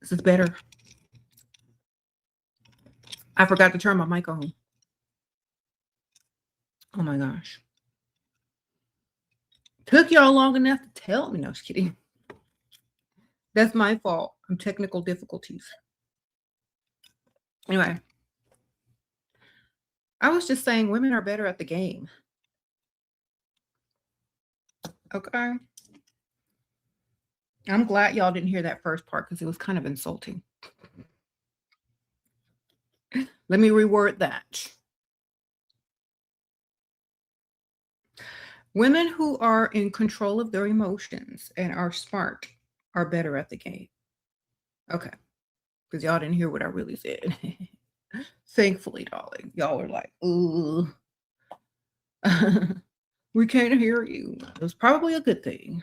This is better. I forgot to turn my mic on. Oh my gosh. Took y'all long enough to tell me. No, just kidding. That's my fault. I'm technical difficulties. Anyway, I was just saying women are better at the game. Okay. I'm glad y'all didn't hear that first part because it was kind of insulting. Let me reword that. Women who are in control of their emotions and are smart are better at the game. Okay. Because y'all didn't hear what I really said. Thankfully, darling. Y'all were like, ooh. We can't hear you. It was probably a good thing.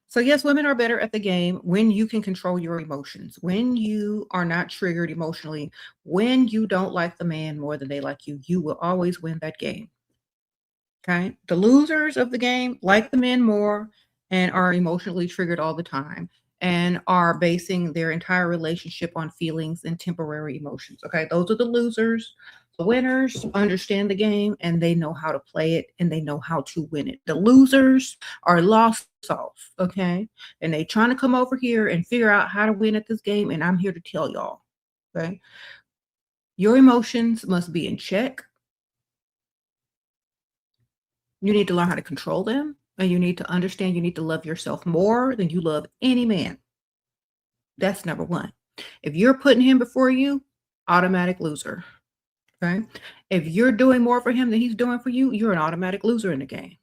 So yes, women are better at the game when you can control your emotions, when you are not triggered emotionally, when you don't like the man more than they like you, you will always win that game. Okay. The losers of the game like the men more and are emotionally triggered all the time and are basing their entire relationship on feelings and temporary emotions. Okay. Those are the losers. The winners understand the game and they know how to play it and they know how to win it. The losers are lost souls. Okay. And they trying to come over here and figure out how to win at this game. And I'm here to tell y'all. Okay. Your emotions must be in check. You need to learn how to control them, and you need to understand you need to love yourself more than you love any man. That's number one. If you're putting him before you, automatic loser. Okay. If you're doing more for him than he's doing for you, you're an automatic loser in the game.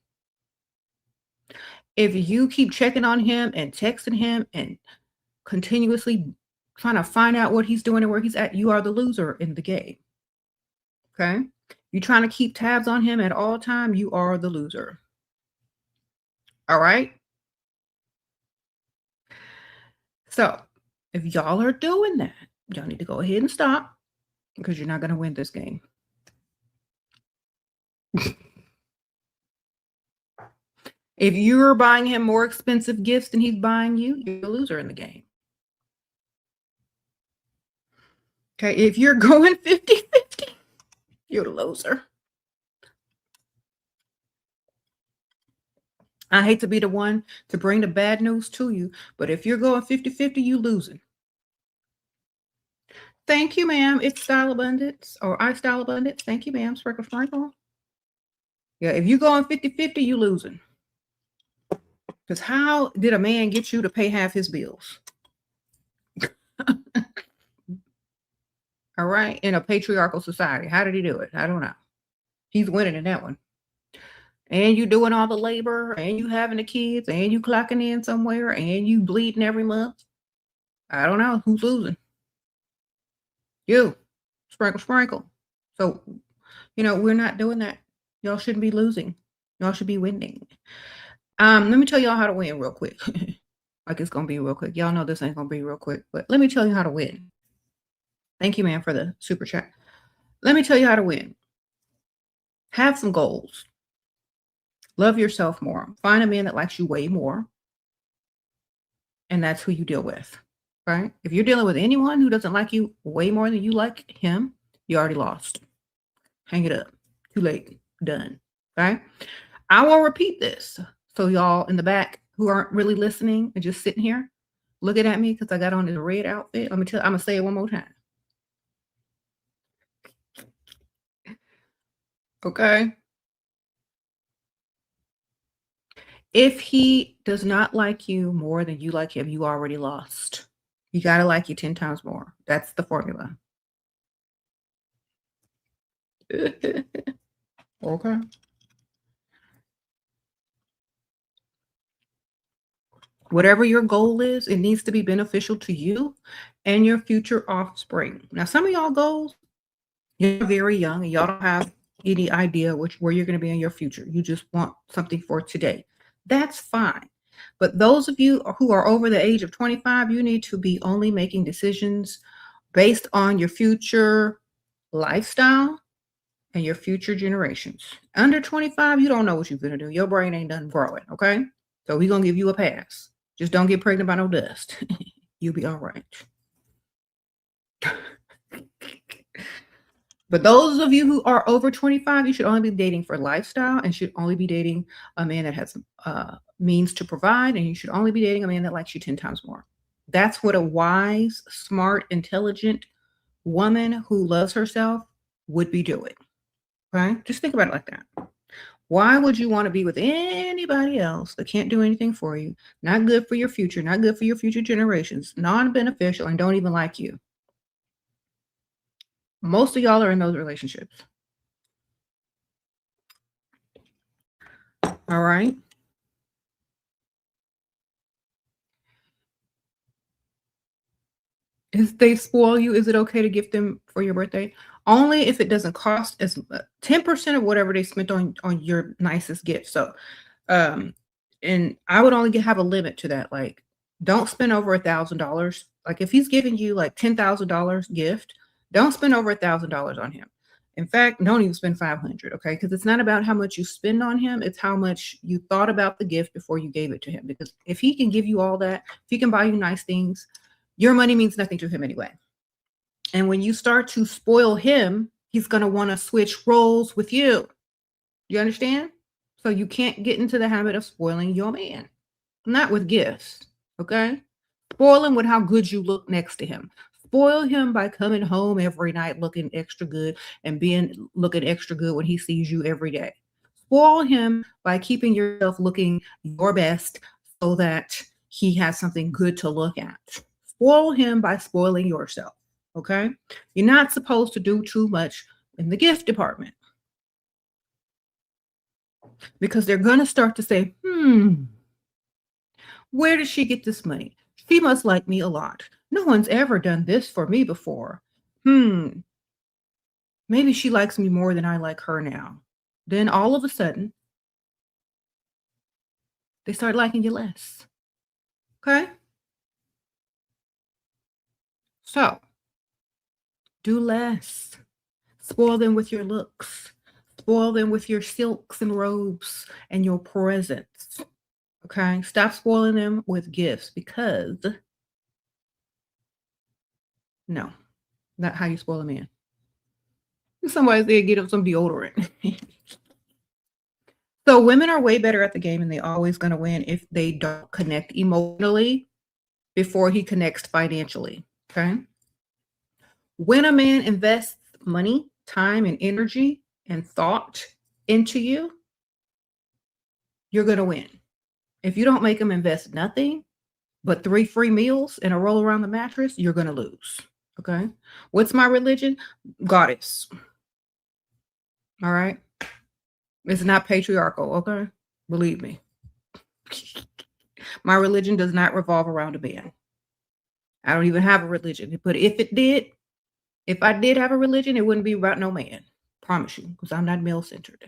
If you keep checking on him and texting him and continuously trying to find out what he's doing and where he's at, you are the loser in the game. Okay. You're trying to keep tabs on him at all time, you are the loser. All right. So if y'all are doing that, y'all need to go ahead and stop because you're not going to win this game. If you're buying him more expensive gifts than he's buying you, you're a loser in the game. Okay. If you're going 50-50, you're the loser. I hate to be the one to bring the bad news to you, but if you're going 50-50, you losing. Thank you, ma'am. It's Style Abundance or I Style Abundance. Thank you, ma'am. Sprinkle, sprinkle. Yeah, if you're going 50-50, you losing. Because how did a man get you to pay half his bills? All right. In a patriarchal society. How did he do it? I don't know. He's winning in that one. And you doing all the labor and you having the kids and you clocking in somewhere and you bleeding every month. I don't know. Who's losing? You. Sprinkle, sprinkle. So, we're not doing that. Y'all shouldn't be losing. Y'all should be winning. Let me tell y'all how to win real quick. Like it's going to be real quick. Y'all know this ain't going to be real quick, but let me tell you how to win. Thank you, man, for the super chat. Let me tell you how to win. Have some goals. Love yourself more. Find a man that likes you way more. And that's who you deal with, right? If you're dealing with anyone who doesn't like you way more than you like him, you already lost. Hang it up. Too late. Done. Okay? I won't repeat this. So y'all in the back who aren't really listening and just sitting here looking at me because I got on this red outfit. I'm going to say it one more time. Okay? If he does not like you more than you like him, you already lost. You got to like you 10 times more. That's the formula. Okay. Whatever your goal is, it needs to be beneficial to you and your future offspring. Now, some of y'all goals, you're very young and y'all don't have any idea where you're going to be in your future. You just want something for today. That's fine. But those of you who are over the age of 25, you need to be only making decisions based on your future lifestyle and your future generations. Under 25, you don't know what you're going to do. Your brain ain't done growing, okay? So we're going to give you a pass. Just don't get pregnant by no dust. You'll be all right. But those of you who are over 25, you should only be dating for lifestyle and should only be dating a man that has means to provide, and you should only be dating a man that likes you 10 times more. That's what a wise, smart, intelligent woman who loves herself would be doing. Right? Just think about it like that. Why would you want to be with anybody else that can't do anything for you, not good for your future, not good for your future generations, non-beneficial, and don't even like you? Most of y'all are in those relationships. All right. If they spoil you, is it okay to gift them for your birthday? Only if it doesn't cost as 10% of whatever they spent on your nicest gift. So, and I would only have a limit to that. Like, don't spend over $1,000. Like, if he's giving you like $10,000 gift, don't spend over $1,000 on him. In fact, don't even spend 500. Okay, because it's not about how much you spend on him; it's how much you thought about the gift before you gave it to him. Because if he can give you all that, if he can buy you nice things, your money means nothing to him anyway. And when you start to spoil him, he's going to want to switch roles with you. You understand? So you can't get into the habit of spoiling your man. Not with gifts, okay? Spoil him with how good you look next to him. Spoil him by coming home every night looking extra good and looking extra good when he sees you every day. Spoil him by keeping yourself looking your best so that he has something good to look at. Spoil him by spoiling yourself, okay? You're not supposed to do too much in the gift department because they're going to start to say, where did she get this money? She must like me a lot. No one's ever done this for me before. Maybe she likes me more than I like her now. Then all of a sudden, they start liking you less, okay? So, do less. Spoil them with your looks. Spoil them with your silks and robes and your presents. Okay? Stop spoiling them with gifts because no, not how you spoil a man. Somebody said get him some deodorant. So women are way better at the game and they're always going to win if they don't connect emotionally before he connects financially. Okay? When a man invests money, time, and energy and thought into you, you're going to win. If you don't make him invest nothing but 3 free meals and a roll around the mattress, you're going to lose. Okay? What's my religion? Goddess. All right? It's not patriarchal, okay? Believe me. My religion does not revolve around a man. I don't even have a religion. But if I did have a religion, it wouldn't be about no man. Promise you, because I'm not male-centered.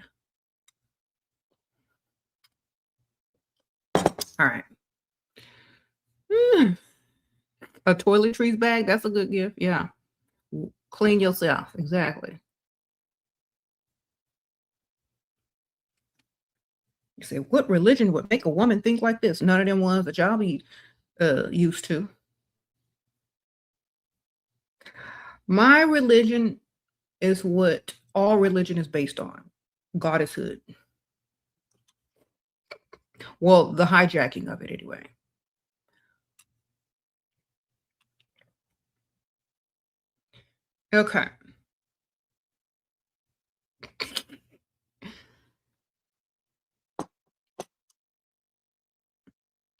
All right. A toiletries bag, that's a good gift. Yeah. Clean yourself. Exactly. You say, what religion would make a woman think like this? None of them ones that y'all be used to. My religion is what all religion is based on. Goddesshood. Well, the hijacking of it anyway. Okay.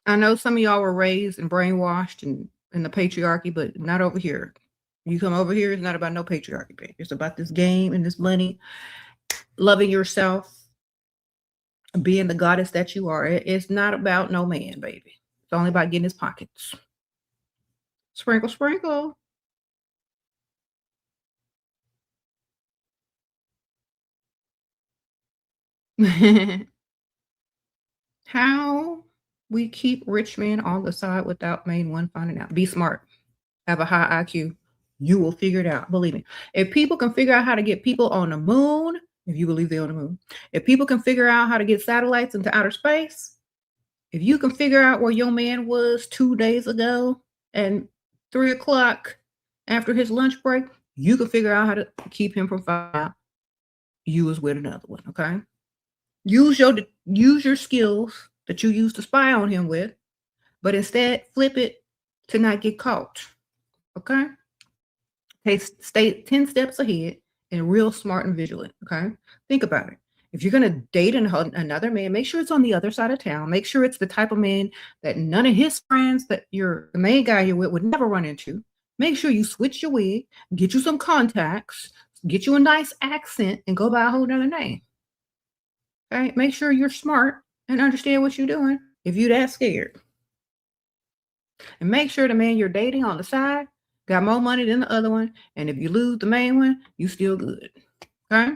I know some of y'all were raised and brainwashed in the patriarchy, but not over here. You come over here, it's not about no patriarchy, baby. It's about this game and this money, loving yourself, being the goddess that you are. It's not about no man, baby. It's only about getting his pockets. Sprinkle, sprinkle. How we keep rich men on the side without main one finding out. Be smart. Have a high IQ. You will figure it out. Believe me. If people can figure out how to get people on the moon, if you believe they're on the moon, if people can figure out how to get satellites into outer space, If you can figure out where your man was 2 days ago and 3 o'clock after his lunch break, you can figure out how to keep him from finding out you was with another one. Okay. Use your skills that you used to spy on him with, but instead flip it to not get caught. Okay. Stay 10 steps ahead and real smart and vigilant. Okay. Think about it. If you're going to date another man, make sure it's on the other side of town. Make sure it's the type of man that none of his friends that the main guy you're with would never run into. Make sure you switch your wig, get you some contacts, get you a nice accent, and go by a whole nother name. Okay. Make sure you're smart and understand what you're doing if you're that scared. And make sure the man you're dating on the side got more money than the other one. And if you lose the main one, you still good. Okay?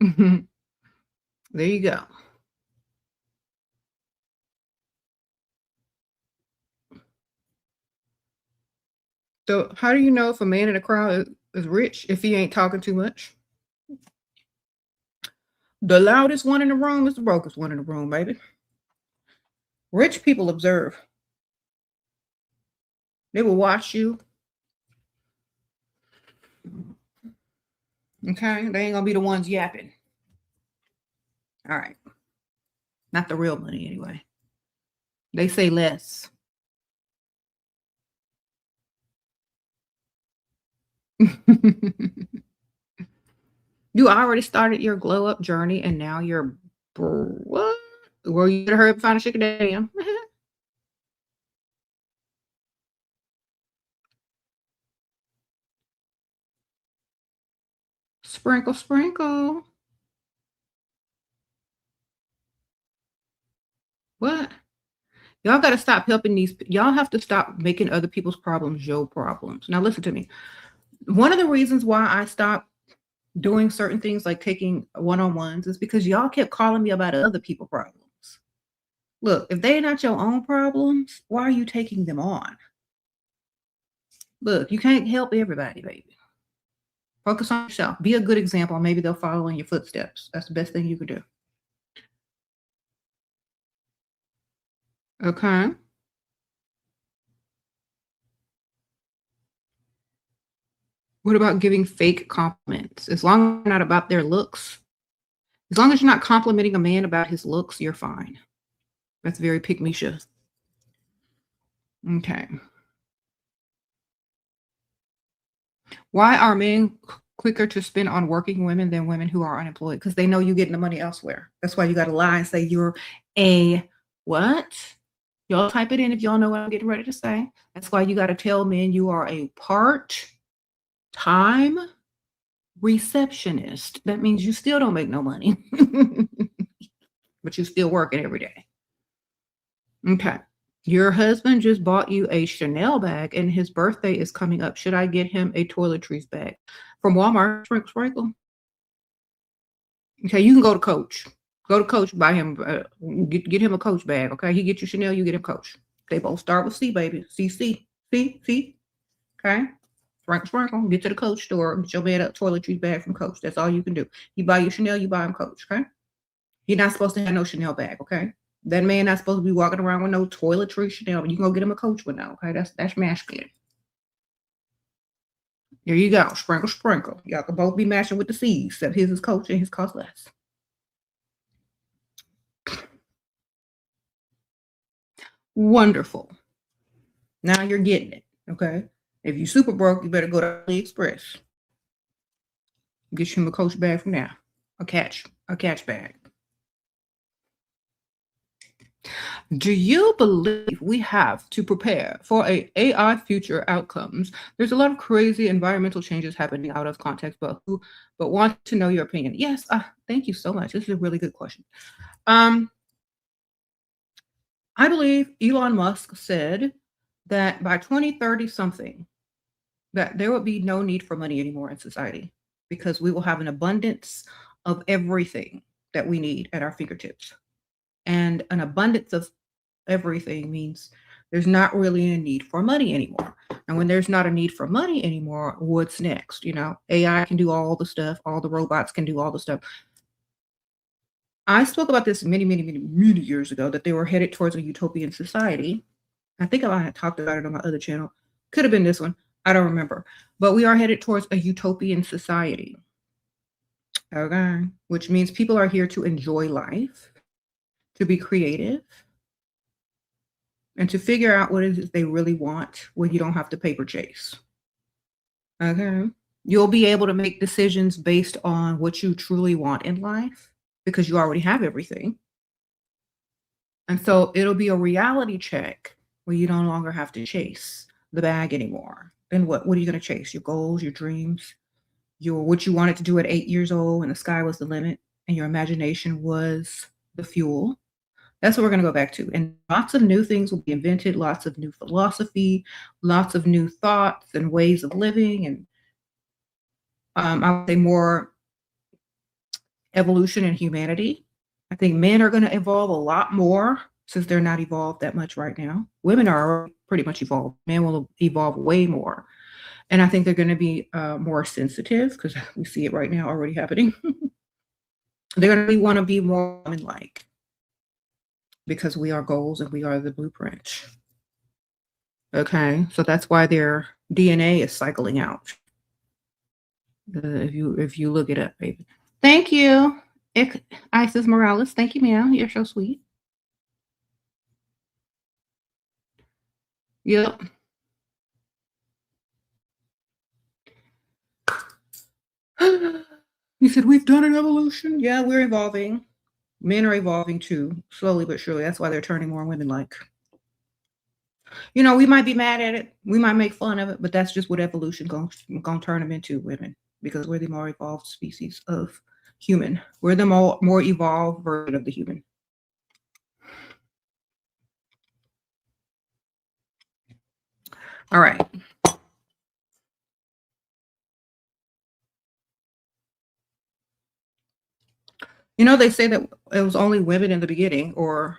There you go. So how do you know if a man in a crowd is rich if he ain't talking too much? The loudest one in the room is the brokest one in the room, baby. Rich people observe. They will watch you. Okay? They ain't gonna be the ones yapping. All right. Not the real money anyway. They say less. You already started your glow up journey and now you're what? Well, you better hurry up and find a sugar daddy. Sprinkle, sprinkle. What? Y'all got to stop helping y'all have to stop making other people's problems your problems. Now listen to me. One of the reasons why I stopped doing certain things like taking one-on-ones is because y'all kept calling me about other people's problems. Look, if they're not your own problems, why are you taking them on? Look, you can't help everybody, baby. Focus on yourself. Be a good example, and maybe they'll follow in your footsteps. That's the best thing you could do. Okay. What about giving fake compliments? As long as it's not about their looks, as long as you're not complimenting a man about his looks, you're fine. That's very pick-me-sha. Okay. Why are men quicker to spend on working women than women who are unemployed? Because they know you're getting the money elsewhere. That's why you got to lie and say you're a what? Y'all type it in if y'all know what I'm getting ready to say. That's why you got to tell men you are a part-time receptionist. That means you still don't make no money, but you're still working every day. Okay. Your husband just bought you a Chanel bag and his birthday is coming up. Should I get him a toiletries bag from Walmart? Sprinkle. Okay, you can go to Coach. Go to Coach, buy him, get him a Coach bag. Okay, he get you Chanel, you get him Coach. They both start with C, baby. C. Okay, sprinkle. Get to the Coach store, get your man a toiletries bag from Coach. That's all you can do. You buy your Chanel, you buy him Coach. Okay, you're not supposed to have no Chanel bag. Okay. That man not supposed to be walking around with no toiletry Chanel, but you can go get him a Coach one now, okay? That's masculine. There you go. Sprinkle. Y'all can both be matching with the C's, except his is Coach and his costs less. Wonderful. Now you're getting it, okay? If you super broke, you better go to AliExpress. Get you a Coach bag from now. A catch bag. Do you believe we have to prepare for a AI future outcomes? There's a lot of crazy environmental changes happening out of context, but want to know your opinion. Yes, thank you so much. This is a really good question. I believe Elon Musk said that by 2030 something, that there will be no need for money anymore in society because we will have an abundance of everything that we need at our fingertips. And an abundance of everything means there's not really a need for money anymore. And when there's not a need for money anymore, what's next? You know, AI can do all the stuff. All the robots can do all the stuff. I spoke about this many years ago, that they were headed towards a utopian society. I think I had talked about it on my other channel. Could have been this one. I don't remember. But we are headed towards a utopian society. Okay. Which means people are here to enjoy life, to be creative, and to figure out what it is they really want when you don't have to paper chase. Okay. You'll be able to make decisions based on what you truly want in life because you already have everything. And so it'll be a reality check where you no longer have to chase the bag anymore. Then what? What are you going to chase? Your goals, your dreams, your what you wanted to do at 8 years old and the sky was the limit and your imagination was the fuel. That's what we're going to go back to. And lots of new things will be invented, lots of new philosophy, lots of new thoughts and ways of living. And I would say more evolution in humanity. I think men are going to evolve a lot more since they're not evolved that much right now. Women are pretty much evolved. Men will evolve way more. And I think they're going to be more sensitive because we see it right now already happening. They're going to want to be more women-like because we are goals and we are the blueprint. Okay, so that's why their DNA is cycling out. If you look it up, baby. Thank you, Isis Morales. Thank you, ma'am. You're so sweet. Yep. You said we've done an evolution. Yeah, we're evolving. Men are evolving too, slowly but surely. That's why they're turning more women-like. You know, we might be mad at it. We might make fun of it, but that's just what evolution going to turn them into, women, because we're the more evolved species of human. We're the more evolved version of the human. All right. You know, they say that it was only women in the beginning, or,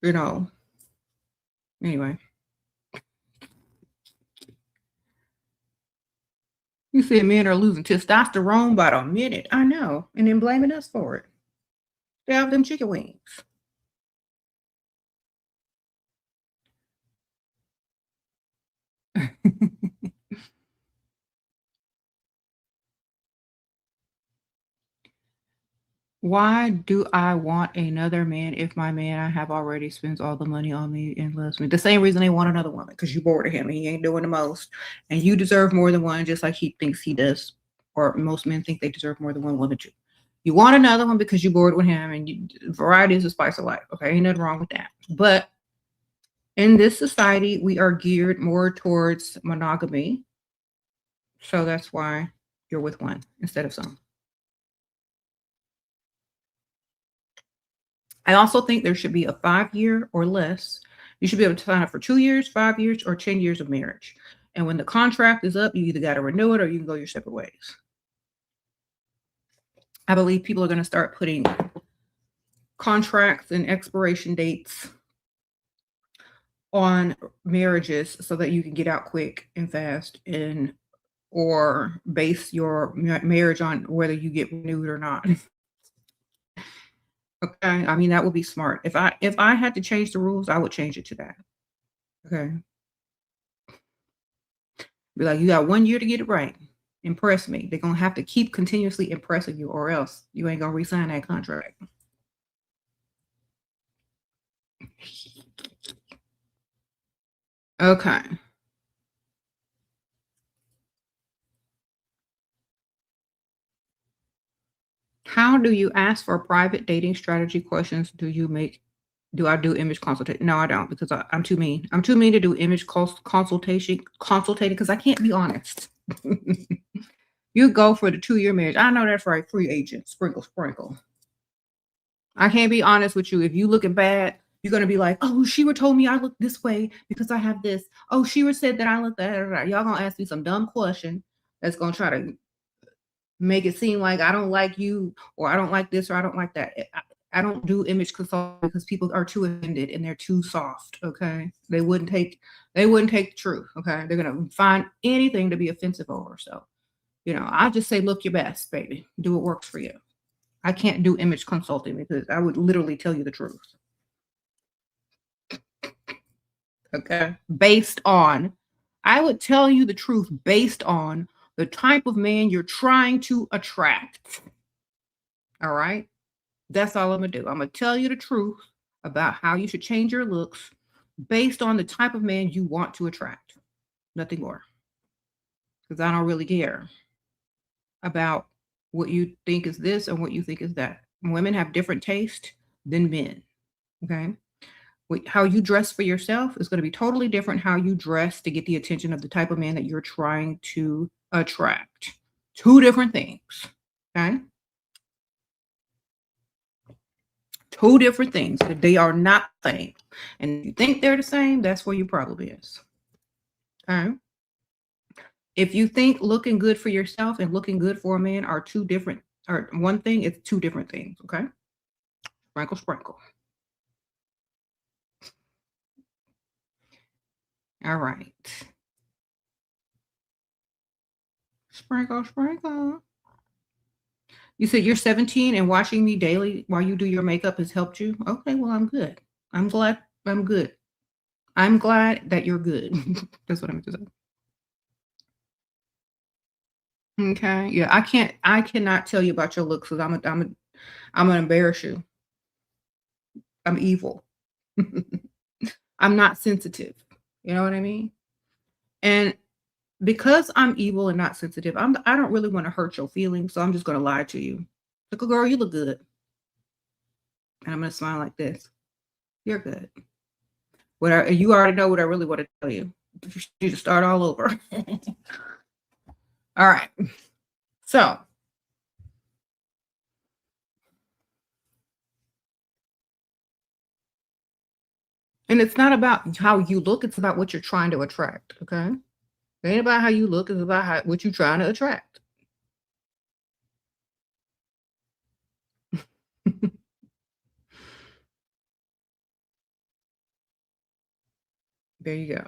you know, anyway. You said men are losing testosterone by the minute. I know. And then blaming us for it. They have them chicken wings. Why do I want another man if my man I have already spends all the money on me and loves me? The same reason they want another woman, because you bored of him and he ain't doing the most. And you deserve more than one, just like he thinks he does. Or most men think they deserve more than one woman too. You want another one because you're bored with him, and variety is the spice of life. Okay, ain't nothing wrong with that. But in this society, we are geared more towards monogamy. So that's why you're with one instead of some. I also think there should be a 5-year or less. You should be able to sign up for 2 years, 5 years, or 10 years of marriage. And when the contract is up, you either got to renew it or you can go your separate ways. I believe people are going to start putting contracts and expiration dates on marriages so that you can get out quick and fast, and or base your marriage on whether you get renewed or not. Okay, I mean, that would be smart. If I had to change the rules, I would change it to that. Okay. Be like, you got 1 year to get it right. Impress me. They're gonna have to keep continuously impressing you, or else you ain't gonna re-sign that contract. Okay. How do you ask for private dating strategy questions? Do I do image consultation? No, I don't, because I'm too mean. I'm too mean to do image consultating because I can't be honest. You go for the 2-year marriage. I know that's right. Free agent. Sprinkle, sprinkle. I can't be honest with you. If you looking bad, you're gonna be like, oh, Shira told me I look this way because I have this. Oh, Shira said that I look that. Y'all gonna ask me some dumb question that's gonna try to make it seem like I don't like you, or I don't like this, or I don't like that. I don't do image consulting because people are too offended and they're too soft. Okay, they wouldn't take the truth. Okay, they're gonna find anything to be offensive over. So, I just say, look your best, baby. Do what works for you. I can't do image consulting because I would literally tell you the truth. Okay. I would tell you the truth based on the type of man you're trying to attract. All right. That's all I'm going to do. I'm going to tell you the truth about how you should change your looks based on the type of man you want to attract. Nothing more. Because I don't really care about what you think is this and what you think is that. Women have different taste than men. Okay. How you dress for yourself is going to be totally different how you dress to get the attention of the type of man that you're trying to attract. Two different things. Okay. Two different things. They are not the same. And if you think they're the same, that's where your problem is. Okay. If you think looking good for yourself and looking good for a man are two different, or one thing, it's two different things. Okay. Sprinkle, sprinkle. All right. Sprinkle, sprinkle. You said you're 17 and watching me daily while you do your makeup has helped you? Okay, well, I'm good. I'm glad I'm good. I'm glad that you're good. That's what I'm going to say. Okay. Yeah, I cannot tell you about your looks because I'm gonna embarrass you. I'm evil. I'm not sensitive. You know what I mean? And because I'm evil and not sensitive, I don't really want to hurt your feelings, so I'm just gonna lie to you. Like, oh, girl, you look good. And I'm gonna smile like this. You're good. You already know what I really want to tell you. You just start all over. All right. So and it's not about how you look, it's about what you're trying to attract. Okay. It ain't about how you look, it's about what you're trying to attract. There you go.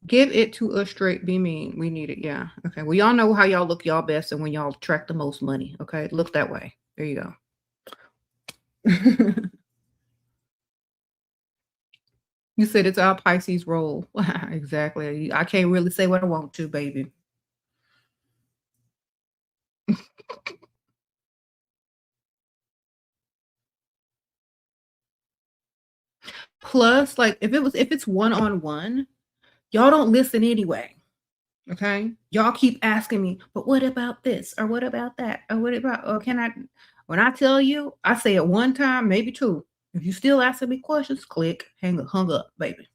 Give it to us straight, be mean. We need it. Yeah. Okay. Well, y'all know how y'all look y'all best and when y'all attract the most money. Okay. Look that way. There you go. You said it's our Pisces role. Exactly. I can't really say what I want to, baby. Plus, like if it's one-on-one, y'all don't listen anyway. Okay. Y'all keep asking me, but what about this? Or what about that? Or what about, or can I, when I tell you, I say it one time, maybe two. If you still asking me questions, click, hung up, baby.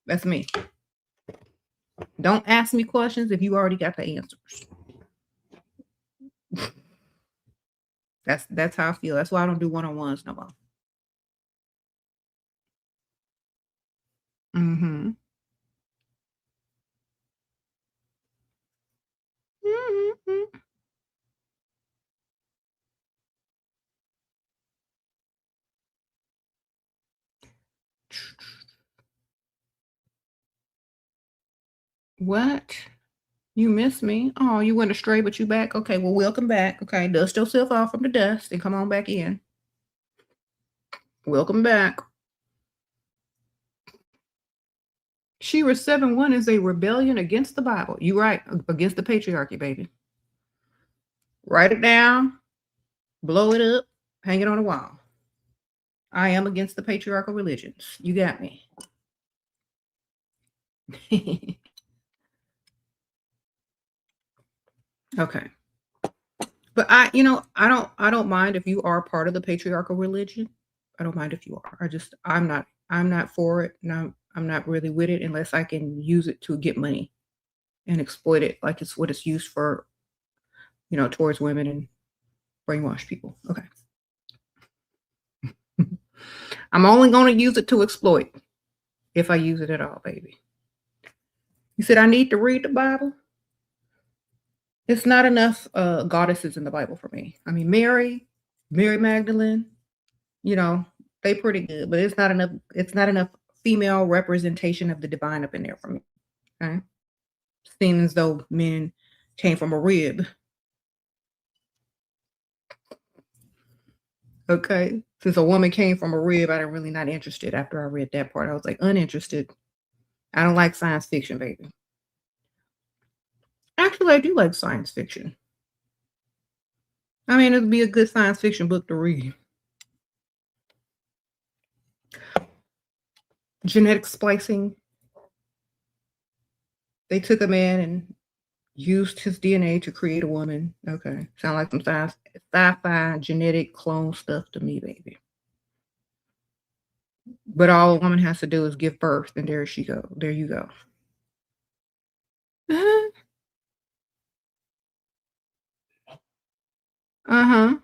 That's me. Don't ask me questions if you already got the answers. That's how I feel. That's why I don't do one-on-ones no more. Mm-hmm. Mm-hmm. What? You miss me? Oh, you went astray, but you back? Okay, well, welcome back. Okay, dust yourself off from the dust and come on back in. Welcome back. Shira 7:1 is a rebellion against the Bible. You right, against the patriarchy, baby. Write it down, blow it up, hang it on the wall. I am against the patriarchal religions. You got me. Okay. But I don't mind if you are part of the patriarchal religion. I don't mind if you are. I'm not for it. No, I'm not really with it unless I can use it to get money and exploit it like it's what it's used for, towards women and brainwash people. Okay. I'm only going to use it to exploit if I use it at all, baby. You said I need to read the Bible? It's not enough goddesses in the Bible for me. I mean, Mary Magdalene, they pretty good, but it's not enough female representation of the divine up in there for me. Okay. Seems as though men came from a rib. Okay. Since a woman came from a rib, I'm really not interested after I read that part. I was like, uninterested. I don't like science fiction, baby. Actually, I do like science fiction. I mean, it'd be a good science fiction book to read. Genetic splicing. They took a man and used his DNA to create a woman. Okay. Sound like some sci-fi genetic clone stuff to me, baby. But all a woman has to do is give birth, and there she go. There you go. Uh-huh.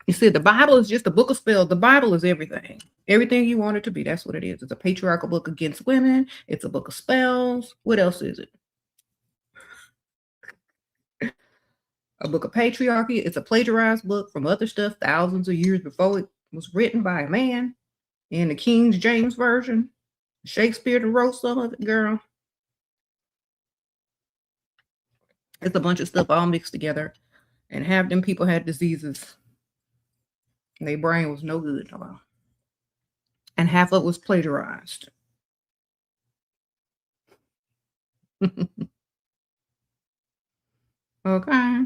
You see, the Bible is just a book of spells. The Bible is everything. Everything you want it to be. That's what it is. It's a patriarchal book against women. It's a book of spells. What else is it? A book of patriarchy. It's a plagiarized book from other stuff thousands of years before it was written by a man in the King James Version. Shakespeare wrote some of it, girl. It's a bunch of stuff all mixed together. And half them people had diseases. And their brain was no good. And half of it was plagiarized. Okay.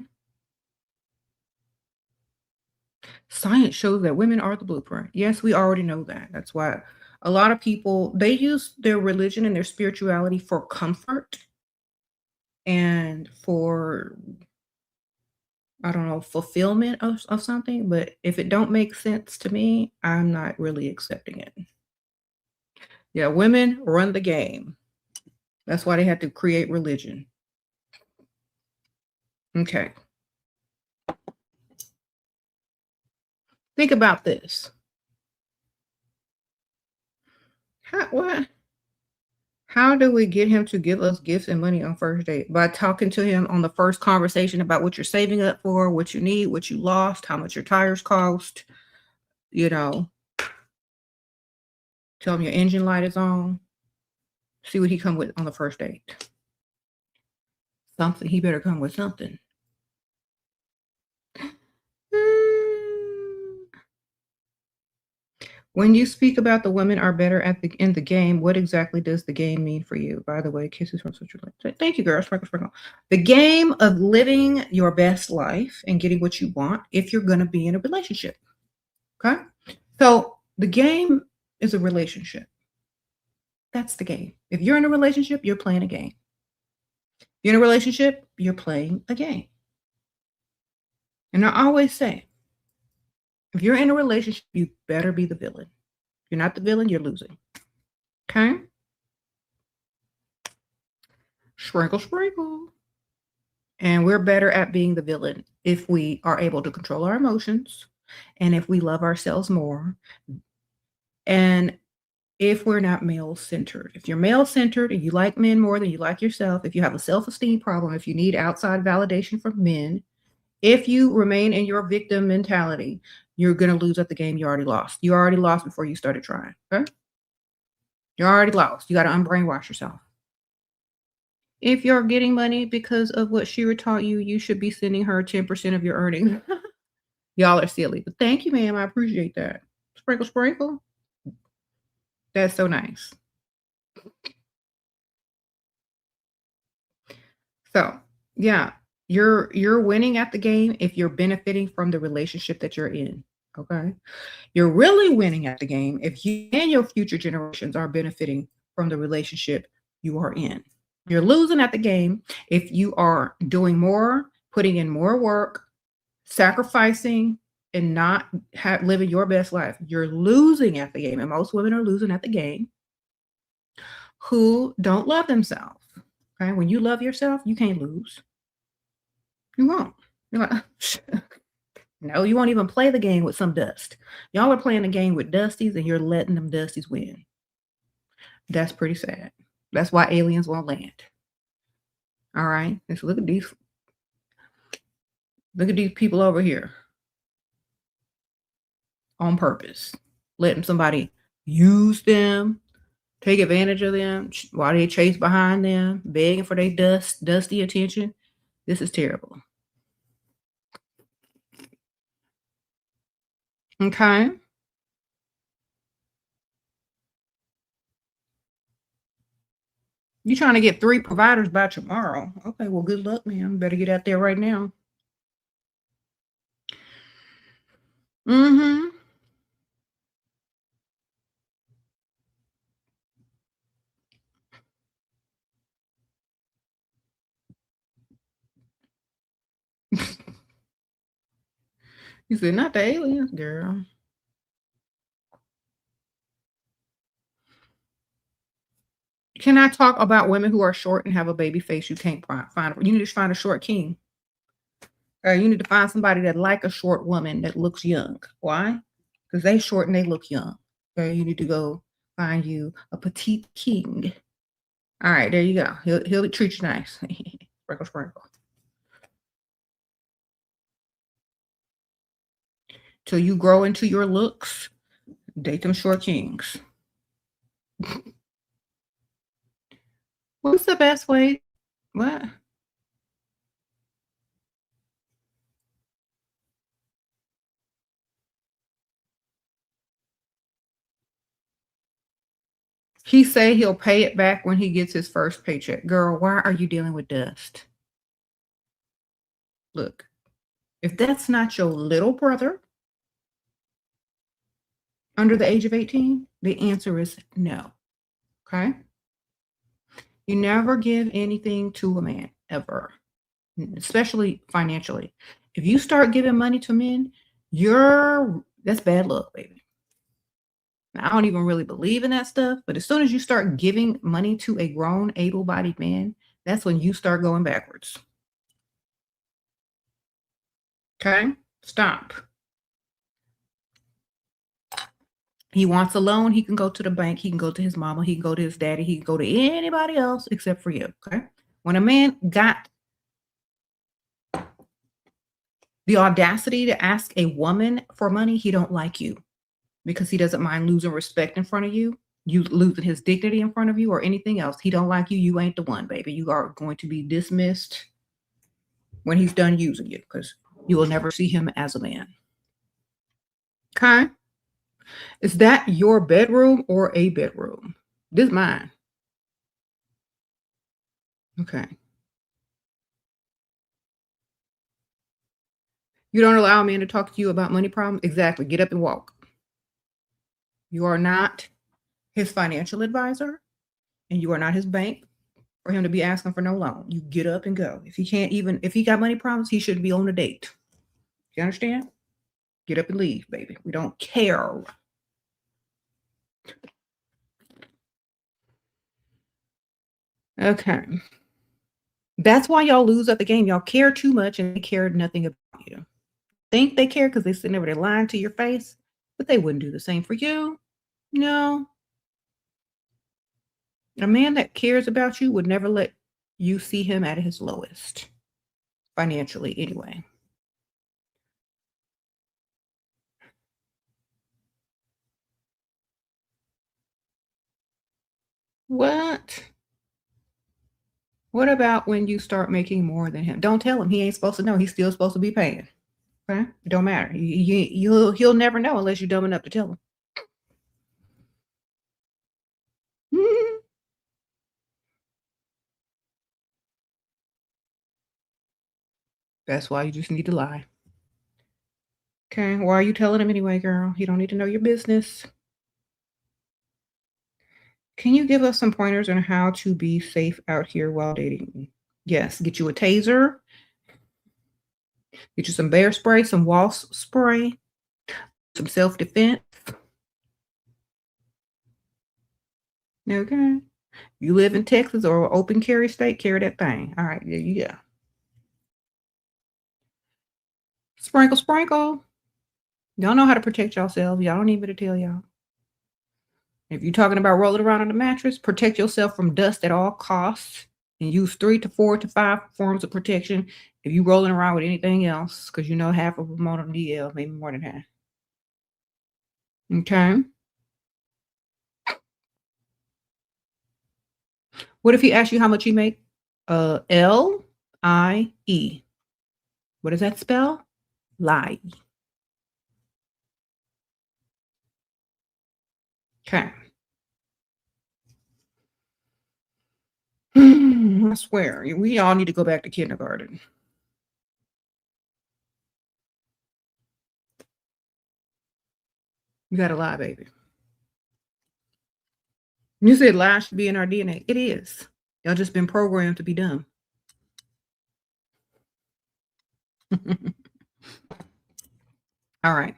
Science shows that women are the blueprint. Yes, we already know that. That's why a lot of people, they use their religion and their spirituality for comfort and for, I don't know, fulfillment of something. But if it don't make sense to me, I'm not really accepting it. Yeah, women run the game. That's why they had to create religion. Okay. Think about this. How do we get him to give us gifts and money on first date? By talking to him on the first conversation about what you're saving up for, what you need, what you lost, how much your tires cost, tell him your engine light is on. See what he come with on the first date. Something. He better come with something. When you speak about the women are better in the game, what exactly does the game mean for you? By the way, kisses from Switzerland. Thank you, girl. Sprinkle, sprinkle. The game of living your best life and getting what you want if you're going to be in a relationship. Okay? So the game is a relationship. That's the game. If you're in a relationship, you're playing a game. If you're in a relationship, you're playing a game. And I always say, if you're in a relationship, you better be the villain. If you're not the villain, you're losing. Okay? Sprinkle, sprinkle. And we're better at being the villain if we are able to control our emotions and if we love ourselves more and if we're not male-centered. If you're male-centered and you like men more than you like yourself, if you have a self-esteem problem, if you need outside validation from men, if you remain in your victim mentality, you're going to lose at the game you already lost. You already lost before you started trying. Okay? You're already lost. You got to unbrainwash yourself. If you're getting money because of what Shira taught you, you should be sending her 10% of your earnings. Y'all are silly. But thank you, ma'am. I appreciate that. Sprinkle, sprinkle. That's so nice. So, yeah. You're winning at the game if you're benefiting from the relationship that you're in. Okay. You're really winning at the game if you and your future generations are benefiting from the relationship you are in. You're losing at the game if you are doing more, putting in more work, sacrificing, and not living your best life. You're losing at the game. And most women are losing at the game who don't love themselves. Okay. When you love yourself, you can't lose. You won't. You're like, no, you won't even play the game with some dust. Y'all are playing the game with dusties and you're letting them dusties win. That's pretty sad. That's why aliens won't land. All right. Let's look at these. Look at these people over here. On purpose. Letting somebody use them, take advantage of them while they chase behind them, begging for their dusty attention. This is terrible. Okay. You trying to get 3 providers by tomorrow. Okay, well, good luck, man. Better get out there right now. Mhm. You said, "Not the aliens, girl." Can I talk about women who are short and have a baby face you can't find? You need to find a short king. You need to find somebody that like a short woman that looks young. Why? Because they short and they look young. Okay, you need to go find you a petite king. All right, there you go. He'll treat you nice. Sprinkle, sprinkle. Till you grow into your looks, date them short kings. What's the best way? What? He say he'll pay it back when he gets his first paycheck. Girl, why are you dealing with dust? Look, if that's not your little brother under the age of 18, the answer is no. Okay? You never give anything to a man ever, especially financially. If you start giving money to men, that's bad luck, baby. Now, I don't even really believe in that stuff, but as soon as you start giving money to a grown, able-bodied man, that's when you start going backwards. Okay? Stop. He wants a loan, he can go to the bank, he can go to his mama, he can go to his daddy, he can go to anybody else except for you. Okay? When a man got the audacity to ask a woman for money, he don't like you because he doesn't mind losing respect in front of you, you losing his dignity in front of you or anything else. He don't like you. You ain't the one, baby. You are going to be dismissed when he's done using you because you will never see him as a man. Okay? Is that your bedroom or a bedroom? This is mine. Okay. You don't allow a man to talk to you about money problems? Exactly. Get up and walk. You are not his financial advisor and you are not his bank for him to be asking for no loan. You get up and go. If he got money problems, he should be on a date. You understand? Get up and leave, baby. We don't care. Okay. That's why y'all lose at the game. Y'all care too much and they care nothing about you. Think they care because they sitting over there lying to your face, but they wouldn't do the same for you. No. A man that cares about you would never let you see him at his lowest, financially anyway. What? What about when you start making more than him? Don't tell him. He ain't supposed to know. He's still supposed to be paying. Okay? It don't matter. He'll never know unless you're dumb enough to tell him. That's why you just need to lie. Okay? Why are you telling him anyway, girl? He don't need to know your business. Can you give us some pointers on how to be safe out here while dating? Yes, get you a taser, get you some bear spray, some wasp spray, some self-defense. Okay. You live in Texas or open carry state, carry that thing. All right, there you go. Sprinkle, sprinkle. Y'all know how to protect yourselves. Y'all don't need me to tell y'all. If you're talking about rolling around on the mattress, protect yourself from dust at all costs and use 3 to 4 to 5 forms of protection if you're rolling around with anything else, because you know half of them on DL, maybe more than half. Okay. What if he asks you how much you make? Lie. What does that spell? Lie. Okay. I swear, we all need to go back to kindergarten. You gotta lie, baby. You said lies should be in our DNA. It is. Y'all just been programmed to be dumb. All right.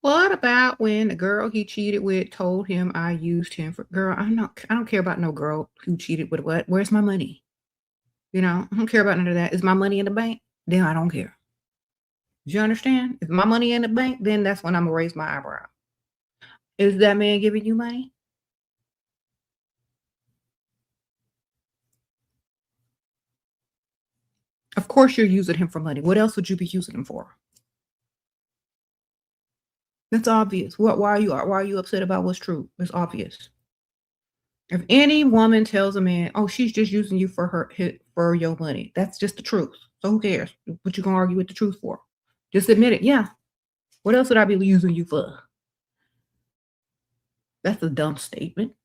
What about when the girl he cheated with told him I used him for girl? I don't care about no girl who cheated with what. Where's my money? I don't care about none of that. Is my money in the bank? Then I don't care. Do you understand? If my money in the bank, then that's when I'm gonna raise my eyebrow. Is that man giving you money? Of course you're using him for money. What else would you be using him for? That's obvious. Why are you upset about what's true? It's obvious. If any woman tells a man, "Oh, she's just using you for your money," that's just the truth. So who cares? What you gonna argue with the truth for? Just admit it. Yeah. What else would I be using you for? That's a dumb statement.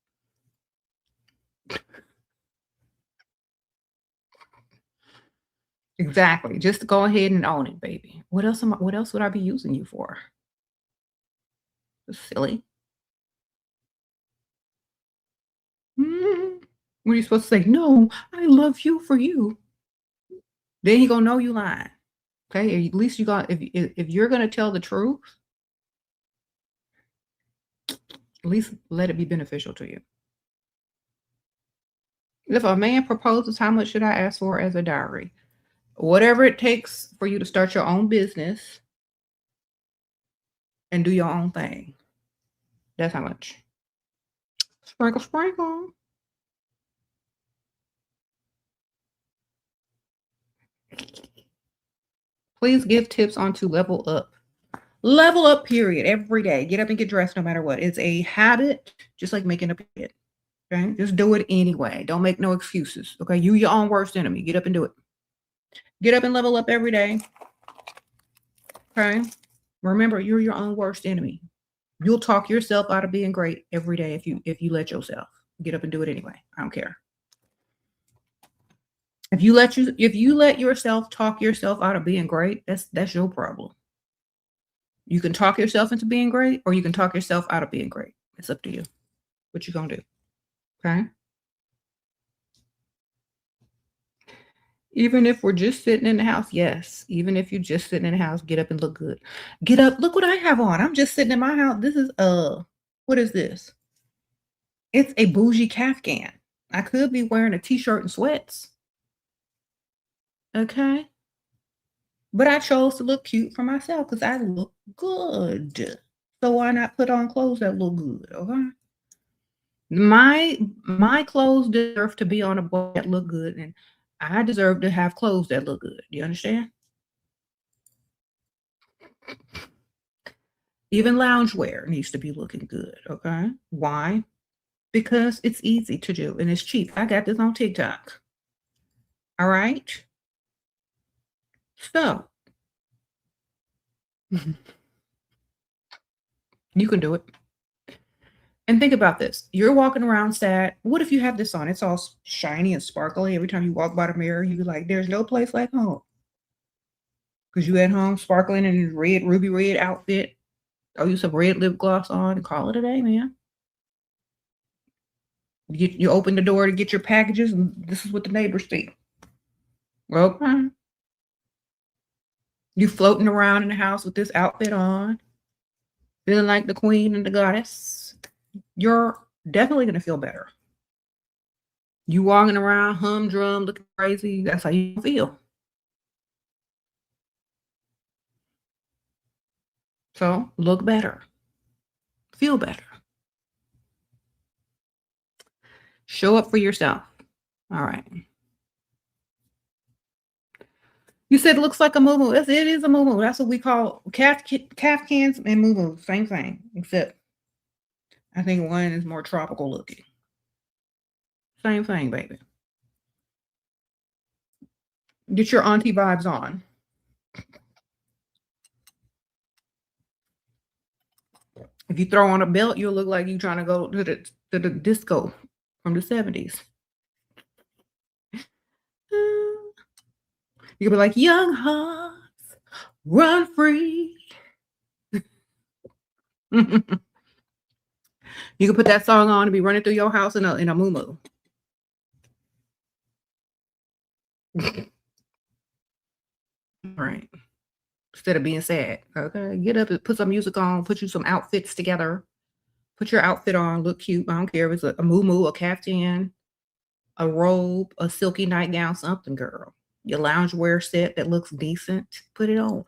Exactly. Just go ahead and own it, baby. What else would I be using you for? It's silly. What are you supposed to say? No, I love you for you. Then he gonna know you lying. Okay. At least you got if you're gonna tell the truth, at least let it be beneficial to you. If a man proposes, how much should I ask for as a dowry? Whatever it takes for you to start your own business and do your own thing. That's how much. Sprinkle, sprinkle. Please give tips on to level up. Level up, period. Every day. Get up and get dressed no matter what. It's a habit, just like making a bed. Okay? Just do it anyway. Don't make no excuses. Okay? You your own worst enemy. Get up and do it. Get up and level up every day. Okay? Remember, you're your own worst enemy. You'll talk yourself out of being great every day if you let yourself. Get up and do it anyway. I don't care. If you let yourself talk yourself out of being great, that's your problem. You can talk yourself into being great, or you can talk yourself out of being great. It's up to you. What you gonna do? Okay. Even if we're just sitting in the house, yes. Even if you're just sitting in the house, get up and look good. Get up. Look what I have on. I'm just sitting in my house. This is what is this? It's a bougie Kafgan. I could be wearing a t-shirt and sweats. Okay. But I chose to look cute for myself because I look good. So why not put on clothes that look good? Okay. My clothes deserve to be on a boy that look good, and I deserve to have clothes that look good. You understand? Even loungewear needs to be looking good. Okay. Why? Because it's easy to do and it's cheap. I got this on TikTok. All right. So you can do it. And think about this. You're walking around sad. What if you have this on? It's all shiny and sparkly. Every time you walk by the mirror, you be like, there's no place like home. Because you at home sparkling in your red, ruby red outfit. Throw you some red lip gloss on and call it a day, man. You open the door to get your packages, and this is what the neighbors see. Okay. You floating around in the house with this outfit on, feeling like the queen and the goddess. You're definitely gonna feel better. You walking around humdrum, looking crazy. That's how you feel. So look better, feel better, show up for yourself. All right. You said it looks like a moo. It is a moo. That's what we call calf cans and moo. Same thing, except I think one is more tropical looking. Same thing, baby. Get your auntie vibes on. If you throw on a belt, you'll look like you trying to go to the disco from the 70s. You could be like, young hearts, run free. You could put that song on and be running through your house in a moo-moo. Right. Instead of being sad. Okay. Get up and put some music on, put you some outfits together. Put your outfit on, look cute. I don't care if it's a moo-moo, a caftan, a robe, a silky nightgown, something, girl. Your loungewear set that looks decent, put it on.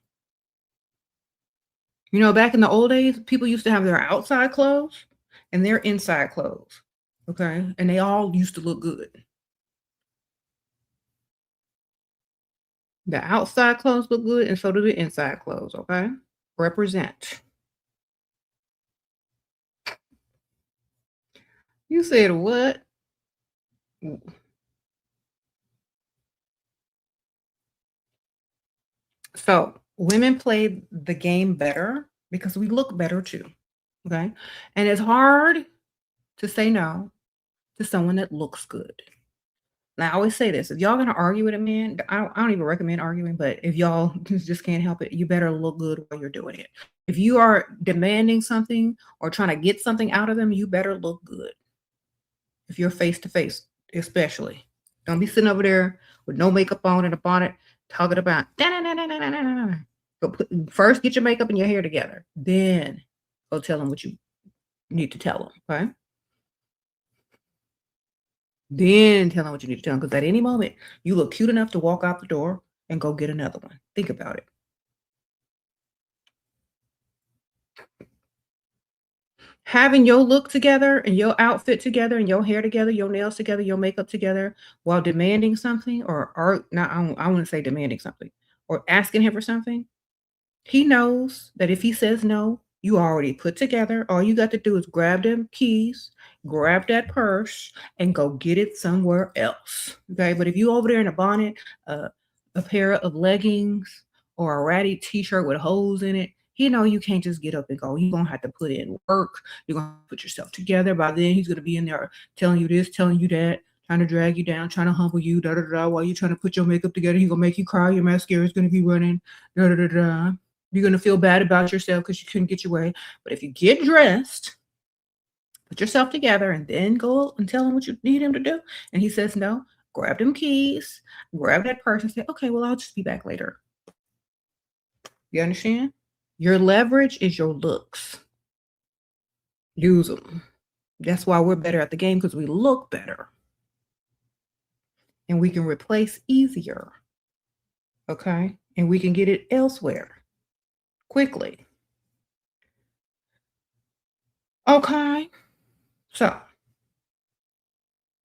You know, back in the old days, people used to have their outside clothes and their inside clothes. Okay. And they all used to look good. The outside clothes look good, and so do the inside clothes. Okay. Represent. You said what? So women play the game better because we look better too. Okay. And it's hard to say no to someone that looks good. Now, I always say this: if y'all gonna argue with a man, I don't even recommend arguing, but if y'all just can't help it, you better look good while you're doing it. If you are demanding something or trying to get something out of them, you better look good. If you're face to face, especially. Don't be sitting over there with no makeup on and a bonnet talking about first get your makeup and your hair together. Then go tell them what you need to tell them. Okay. Then tell them what you need to tell them. Because at any moment, you look cute enough to walk out the door and go get another one. Think about it. Having your look together and your outfit together and your hair together, your nails together, your makeup together while demanding something or not, I wouldn't say demanding something or asking him for something. He knows that if he says no, you already put together. All you got to do is grab them keys, grab that purse, and go get it somewhere else. Okay. But if you over there in a bonnet, a pair of leggings, or a ratty t-shirt with holes in it, he know you can't just get up and go. You're gonna have to put in work. You're gonna put yourself together. By then, he's gonna be in there telling you this, telling you that, trying to drag you down, trying to humble you, da da da. While you're trying to put your makeup together, he's gonna make you cry. Your mascara is gonna be running, da da da da. You're gonna feel bad about yourself because you couldn't get your way. But if you get dressed, put yourself together, and then go and tell him what you need him to do, and he says no, grab them keys, grab that purse, and say, okay, well, I'll just be back later. You understand? Your leverage is your looks. Use them. That's why we're better at the game, because we look better. And we can replace easier. Okay? And we can get it elsewhere quickly. Okay? So,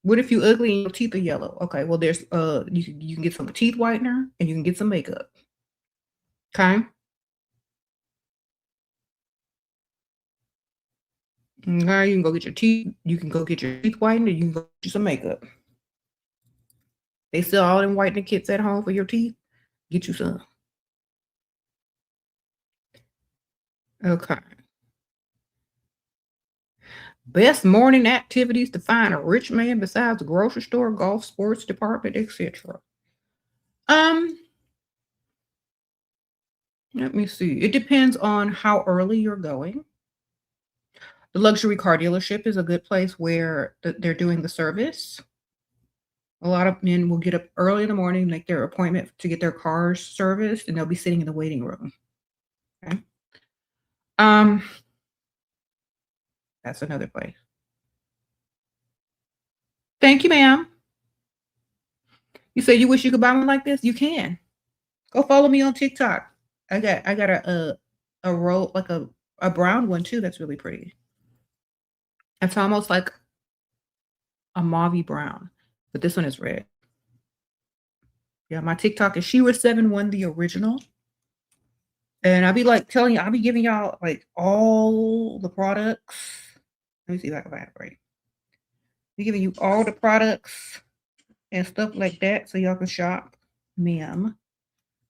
what if you ugly and your teeth are yellow? Okay, well, there's you can get some teeth whitener and you can get some makeup. Okay? Okay, you can go get your teeth. You can go get your teeth whitened, and you can go get you some makeup. They sell all them whitening kits at home for your teeth. Get you some. Okay. Best morning activities to find a rich man besides the grocery store, golf, sports department, etc. Let me see. It depends on how early you're going. The luxury car dealership is a good place where they're doing the service. A lot of men will get up early in the morning, make their appointment to get their cars serviced, and they'll be sitting in the waiting room. Okay. That's another place. Thank you, ma'am. You say you wish you could buy one like this? You can. Go follow me on TikTok. I got a roll, like a brown one too. That's really pretty. It's almost like a mauvey brown, but this one is red. Yeah, my TikTok is Shira71, the original. And I'll be like telling you, I'll be giving y'all like all the products Let me see if I can find it right. We're giving you all the products and stuff like that so y'all can shop. Ma'am.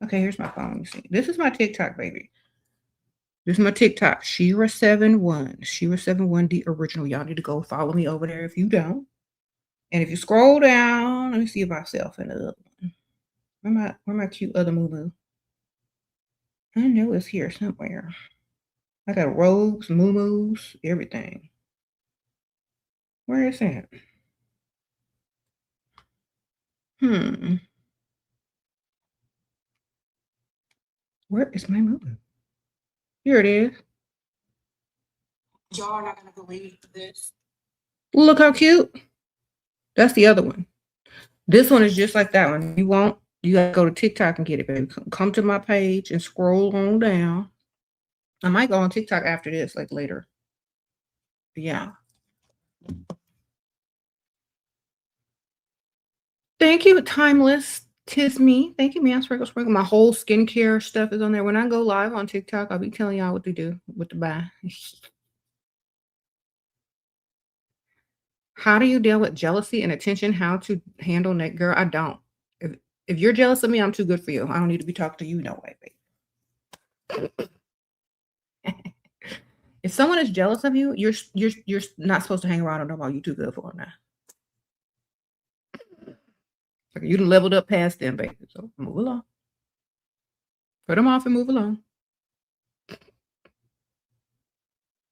Okay, here's my phone. You see. This is my TikTok, baby. This is my TikTok. Shira71. Shira71, the original. Y'all need to go follow me over there if you don't. And if you scroll down, let me see if I self in the other one. Where my cute other moo? I know it's here somewhere. I got robes, moo-moos, everything. Where is that? Where is my moo? Here it is. Y'all are not gonna believe this. Look how cute. That's the other one. This one is just like that one. You gotta go to TikTok and get it, baby. Come to my page and scroll on down. I might go on TikTok after this, like later. But yeah. Thank you, Timeless. 'Tis me. Thank you, man. Sprinkle. My whole skincare stuff is on there. When I go live on TikTok, I'll be telling y'all what to do, what to buy. How do you deal with jealousy and attention? How to handle that? Girl, I don't. If you're jealous of me, I'm too good for you. I don't need to be talking to you no way, baby. If someone is jealous of you, you're not supposed to hang around or know about you too good for them now. You done leveled up past them, baby. So move along. Put them off and move along.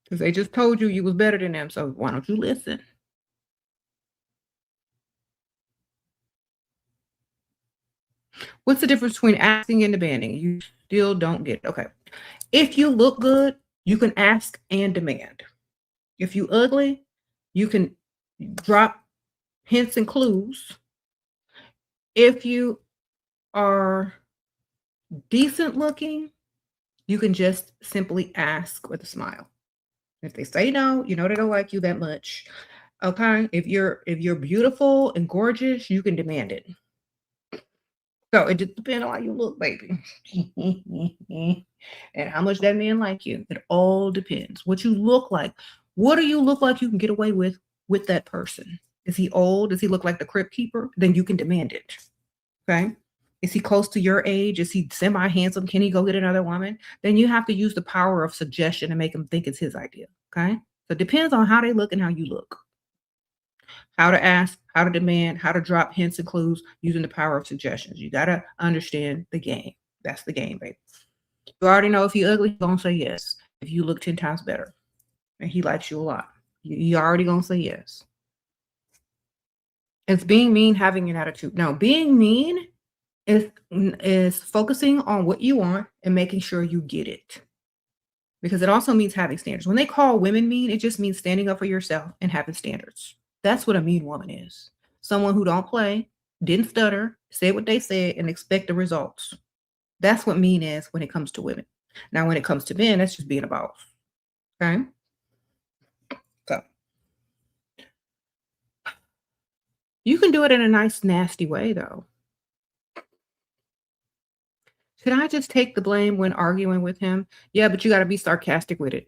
Because they just told you was better than them. So why don't you listen? What's the difference between asking and demanding? You still don't get it. Okay. If you look good, you can ask and demand. If you ugly, you can drop hints and clues. If you are decent looking, you can just simply ask with a smile. If they say no, you know they don't like you that much. Okay. If you're beautiful and gorgeous, you can demand it. So it just depends on how you look, baby. And how much that man like you. It all depends. What you look like. What do you look like you can get away with that person? Is he old? Does he look like the crypt keeper? Then you can demand it. Okay. Is he close to your age? Is he semi-handsome? Can he go get another woman? Then you have to use the power of suggestion to make him think it's his idea. Okay. So it depends on how they look and how you look. How to ask, how to demand, how to drop hints and clues using the power of suggestions. You got to understand the game. That's the game, baby. You already know if you're ugly, he's going to say yes. If you look 10 times better and he likes you a lot, you already going to say yes. It's being mean, having an attitude. Now, being mean is focusing on what you want and making sure you get it. Because it also means having standards. When they call women mean, it just means standing up for yourself and having standards. That's what a mean woman is. Someone who don't play, didn't stutter, said what they said, and expect the results. That's what mean is when it comes to women. Now, when it comes to men, that's just being a boss. Okay? So you can do it in a nice, nasty way, though. Should I just take the blame when arguing with him? Yeah, but you got to be sarcastic with it.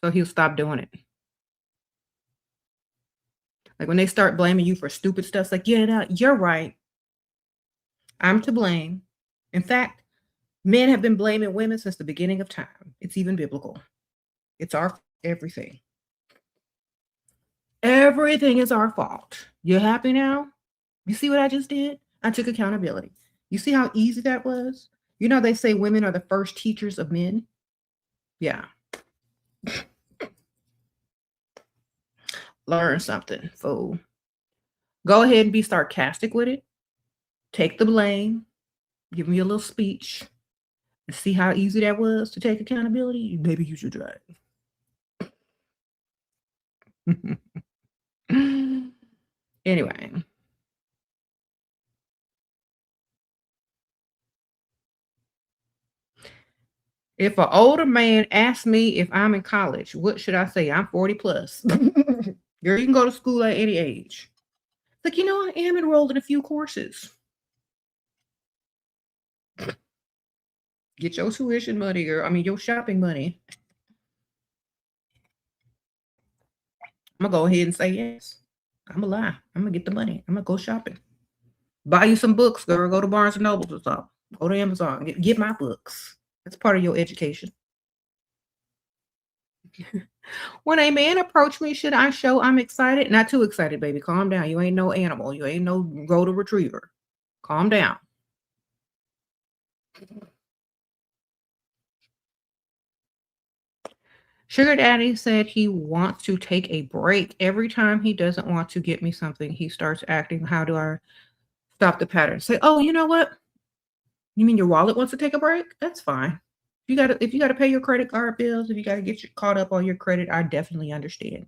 So he'll stop doing it. Like when they start blaming you for stupid stuff, it's like, yeah, no, you're right. I'm to blame. In fact, men have been blaming women since the beginning of time. It's even biblical. It's our everything. Everything is our fault. You happy now? You see what I just did? I took accountability. You see how easy that was? You know, they say women are the first teachers of men. Yeah. Learn something, fool. Go ahead and be sarcastic with it. Take the blame. Give me a little speech. And see how easy that was to take accountability? Maybe you should try it. Anyway. If an older man asks me if I'm in college, what should I say? I'm 40 plus. Girl, you can go to school at any age. It's like, you know, I am enrolled in a few courses. Get your tuition money, girl. I mean, your shopping money. I'm gonna go ahead and say yes. I'm gonna lie. I'm gonna get the money. I'm gonna go shopping. Buy you some books, girl. Go to Barnes and Nobles or something. Go to Amazon. Get my books. That's part of your education. When a man approached me, should I show I'm excited? Not too excited, baby. Calm down. You ain't no animal. You ain't no golden retriever. Calm down. Sugar Daddy said he wants to take a break. Every time he doesn't want to get me something, he starts acting. How do I stop the pattern? Say, oh, you know what? You mean your wallet wants to take a break? That's fine. If you gotta pay your credit card bills, if you gotta get caught up on your credit, I definitely understand.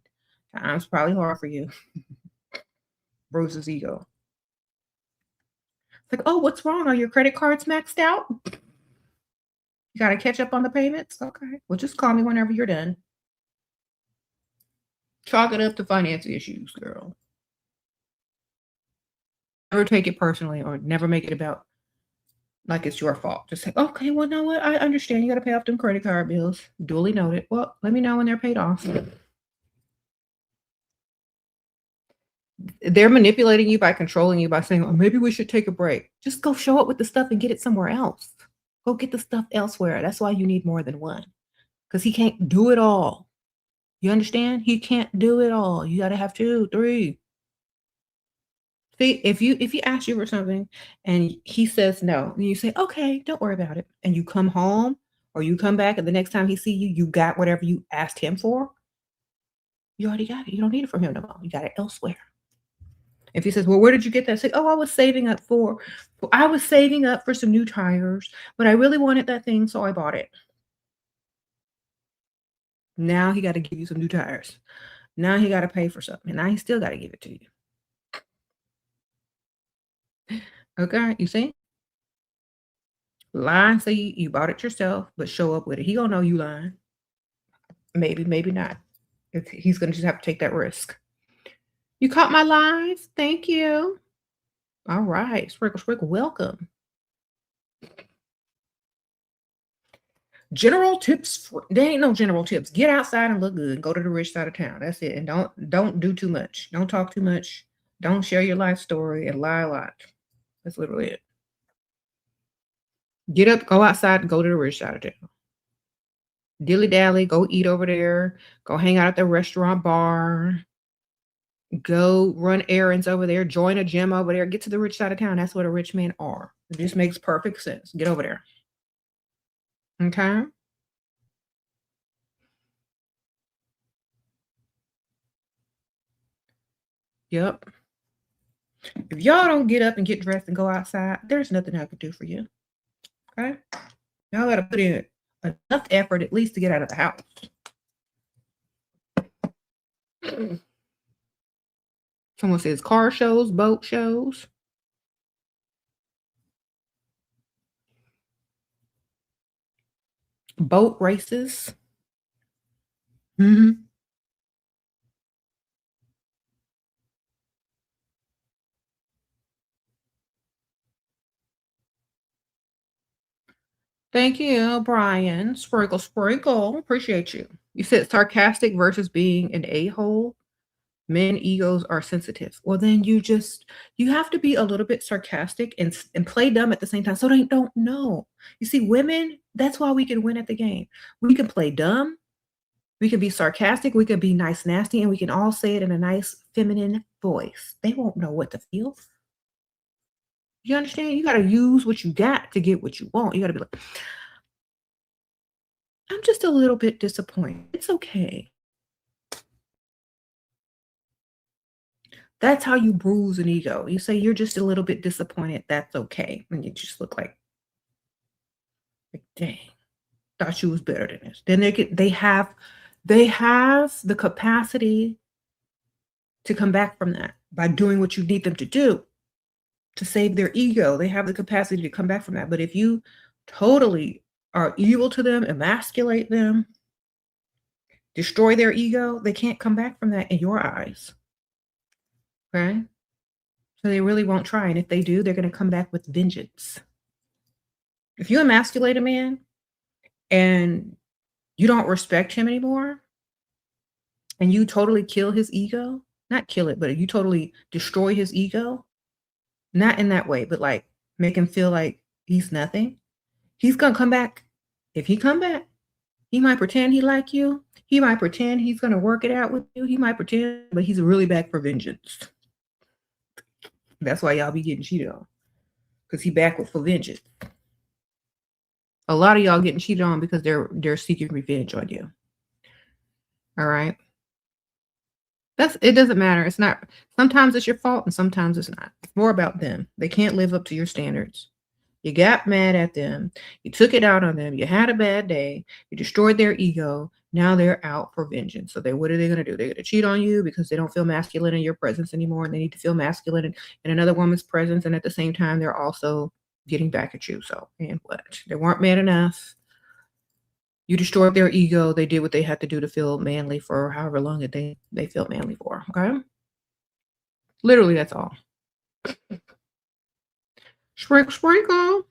Times probably hard for you. Bruce's ego. It's like, oh, what's wrong? Are your credit cards maxed out? You gotta catch up on the payments? Okay. Well, just call me whenever you're done. Chalk it up to finance issues, girl. Never take it personally or never make it about like it's your fault. Just say, okay, well, know what? I understand you got to pay off them credit card bills. Duly noted. Well, let me know when they're paid off. They're manipulating you by controlling you by saying, oh, maybe we should take a break. Just go show up with the stuff and get it somewhere else. Go get the stuff elsewhere. That's why you need more than one. Because he can't do it all. You understand? He can't do it all. You got to have 2, 3. See, if you ask you for something and he says no, and you say, okay, don't worry about it. And you come home or you come back and the next time he see you, you got whatever you asked him for. You already got it. You don't need it from him no more. You got it elsewhere. If he says, well, where did you get that? Say, oh, I was saving up for some new tires, but I really wanted that thing, so I bought it. Now he got to give you some new tires. Now he got to pay for something. Now he still got to give it to you. Okay, you see? Lie and say you bought it yourself, but show up with it. He gonna know you lying. Maybe, maybe not. He's gonna just have to take that risk. You caught my lies? Thank you. All right. Sprinkle, welcome. General tips. There ain't no general tips. Get outside and look good. Go to the rich side of town. That's it. And don't do too much. Don't talk too much. Don't share your life story and lie a lot. That's literally it. Get up, go outside, and go to the rich side of town. Dilly dally, go eat over there. Go hang out at the restaurant bar. Go run errands over there. Join a gym over there. Get to the rich side of town. That's what a rich men are. It just makes perfect sense. Get over there. Okay? Yep. If y'all don't get up and get dressed and go outside, there's nothing I could do for you. Okay? Y'all got to put in enough effort at least to get out of the house. Someone says car shows, boat shows. Boat races. Mm-hmm. Thank you, Brian. Sprinkle. Appreciate you. You said sarcastic versus being an a-hole. Men egos are sensitive. Well, then you have to be a little bit sarcastic and play dumb at the same time. So they don't know. You see, women, that's why we can win at the game. We can play dumb. We can be sarcastic. We can be nice, nasty, and we can all say it in a nice feminine voice. They won't know what to feel. You understand? You got to use what you got to get what you want. You got to be like, I'm just a little bit disappointed. It's okay. That's how you bruise an ego. You say you're just a little bit disappointed. That's okay. And you just look like dang, thought you was better than this. Then they have the capacity to come back from that by doing what you need them to do to save their ego. They have the capacity to come back from that. But if you totally are evil to them, emasculate them, destroy their ego, they can't come back from that in your eyes. Okay? So they really won't try. And if they do, they're going to come back with vengeance. If you emasculate a man and you don't respect him anymore, and you totally kill his ego, not kill it, but you totally destroy his ego, not in that way, but like make him feel like he's nothing, he's gonna come back. If he come back, he might pretend he like you. He might pretend he's gonna work it out with you. He might pretend, but he's really back for vengeance. That's why y'all be getting cheated on, because he back with for vengeance. A lot of y'all getting cheated on because they're seeking revenge on you. All right. It doesn't matter. It's not, sometimes it's your fault and sometimes it's not. It's more about them. They can't live up to your standards. You got mad at them. You took it out on them. You had a bad day. You destroyed their ego. Now they're out for vengeance. So what are they going to do? They're going to cheat on you because they don't feel masculine in your presence anymore. And they need to feel masculine in another woman's presence. And at the same time, they're also getting back at you. So, and what? They weren't man enough. You destroyed their ego. They did what they had to do to feel manly for however long that they felt manly for. Okay? Literally, that's all. Sprinkle.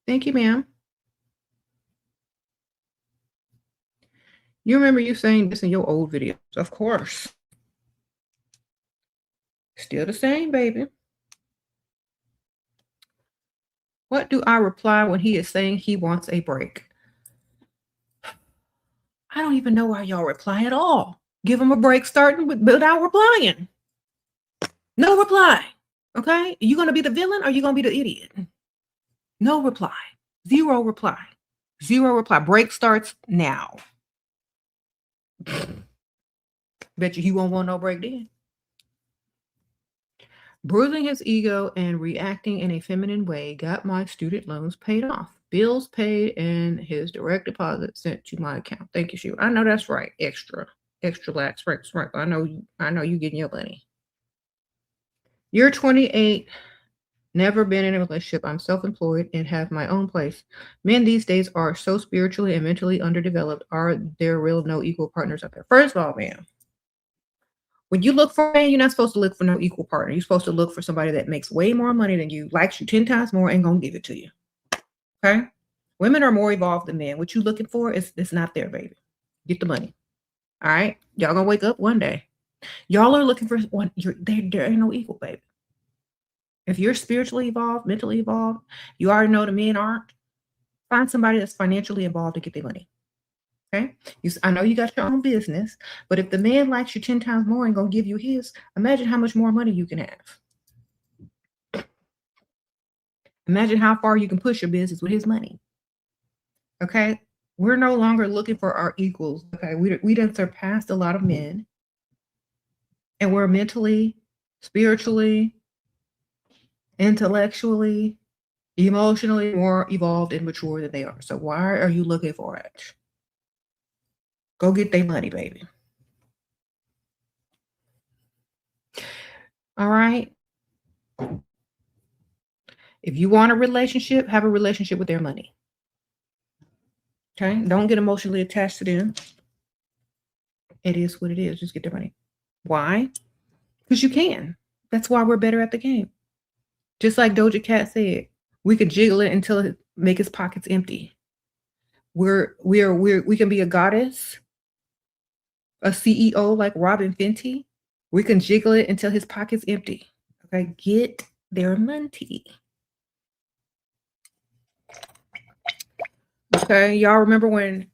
Thank you, ma'am. You remember you saying this in your old videos. Of course. Still the same, baby. What do I reply when he is saying he wants a break? I don't even know why y'all reply at all. Give him a break starting without replying. No reply. Okay? Are you going to be the villain or are you going to be the idiot? No reply. Zero reply. Zero reply. Break starts now. Bet you he won't want no break then. Bruising his ego and reacting in a feminine way got my student loans paid off. Bills paid and his direct deposit sent to my account. Thank you, Sheila. I know that's right. Extra lax. Right. I know you getting your money. You're 28, never been in a relationship. I'm self-employed and have my own place. Men these days are so spiritually and mentally underdeveloped. Are there real no equal partners out there? First of all, ma'am, when you look for a man, you're not supposed to look for no equal partner. You're supposed to look for somebody that makes way more money than you, likes you 10 times more, and gonna give it to you. Okay? Women are more evolved than men. What you looking for is it's not there, baby. Get the money. All right? Y'all gonna wake up one day. Y'all are looking for one. There ain't no equal, baby. If you're spiritually evolved, mentally evolved, you already know the men aren't. Find somebody that's financially involved to get their money. Okay? I know you got your own business, but if the man likes you 10 times more and gonna give you his, imagine how much more money you can have. Imagine how far you can push your business with his money. Okay? We're no longer looking for our equals. Okay? We done surpassed a lot of men, and we're mentally, spiritually, intellectually, emotionally more evolved and mature than they are. So why are you looking for it? Go get their money, baby. All right? If you want a relationship, have a relationship with their money. Okay? Don't get emotionally attached to them. It is what it is. Just get their money. Why? Because you can. That's why we're better at the game. Just like Doja Cat said, we can jiggle it until it make his pockets empty. We can be a goddess, a CEO like Robin Fenty. We can jiggle it until his pocket's empty. Okay, get their money. Okay, y'all remember when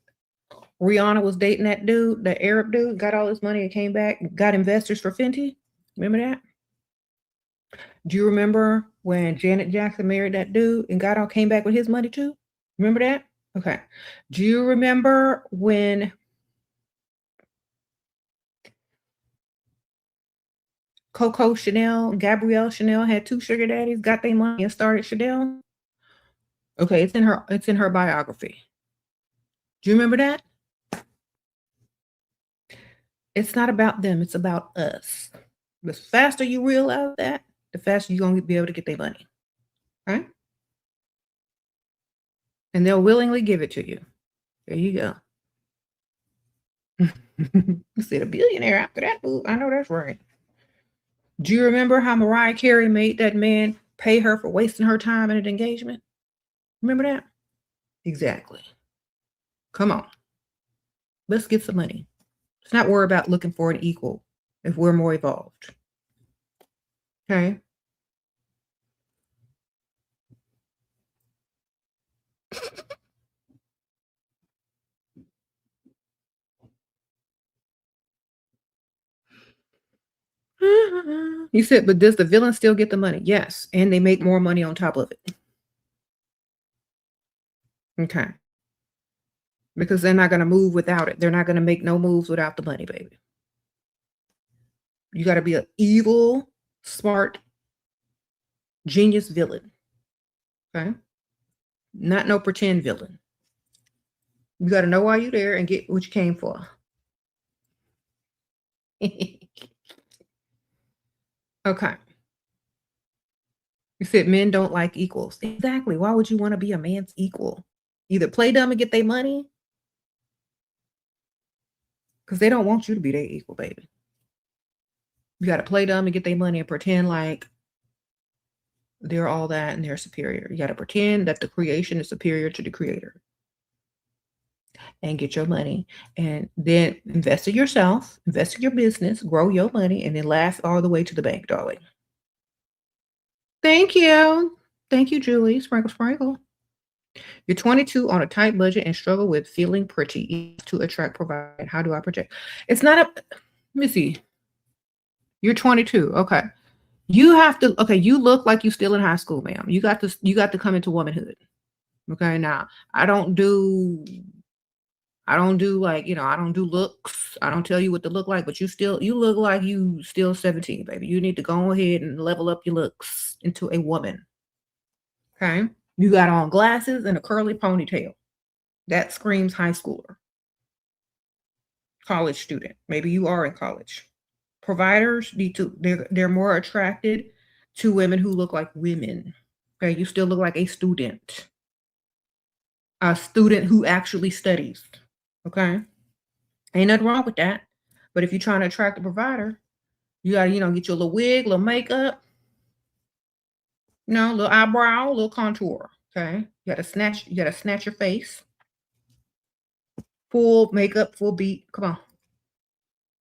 Rihanna was dating that dude, the Arab dude, got all his money and came back, got investors for Fenty? Remember that? Do you remember when Janet Jackson married that dude and came back with his money too? Remember that? Okay. Do you remember when Coco Chanel, Gabrielle Chanel had 2 sugar daddies, got their money and started Chanel? Okay, it's in her biography. Do you remember that? It's not about them, it's about us. The faster you realize that, the faster you're gonna be able to get their money. Right? And they'll willingly give it to you. There you go. You said a billionaire after that, boo. I know that's right. Do you remember how Mariah Carey made that man pay her for wasting her time in an engagement? Remember that? Exactly. Come on. Let's get some money. Let's not worry about looking for an equal if we're more evolved. Okay. You said, but does the villain still get the money? Yes. And they make more money on top of it. Okay. Because they're not going to move without it. They're not going to make no moves without the money, baby. You got to be an evil, smart, genius villain. Okay. Not no pretend villain. You got to know why you're there and get what you came for. Okay. You said men don't like equals. Exactly. Why would you want to be a man's equal? Either play dumb and get their money, because they don't want you to be their equal, baby. You got to play dumb and get their money and pretend like they're all that and they're superior. You got to pretend that the creation is superior to the creator and get your money, and then invest in yourself, invest in your business, grow your money, and then laugh all the way to the bank, darling. Thank you. Thank you, Julie. Sprinkle, sprinkle. You're 22 on a tight budget and struggle with feeling pretty to attract provide. How do I project? It's not a, let me see. You're 22. Okay. You have to, okay, you look like you still in high school, ma'am. You got to come into womanhood. Okay. Now, I don't do like, I don't do looks. I don't tell you what to look like, but you look like you still 17, baby. You need to go ahead and level up your looks into a woman. Okay. You got on glasses and a curly ponytail. That screams high schooler. College student. Maybe you are in college. Providers they're more attracted to women who look like women. Okay. You still look like a student who actually studies. Okay. Ain't nothing wrong with that. But if you're trying to attract a provider, you gotta, get your little wig, little makeup, little eyebrow, little contour. Okay. You gotta snatch your face. Full makeup, full beat. Come on.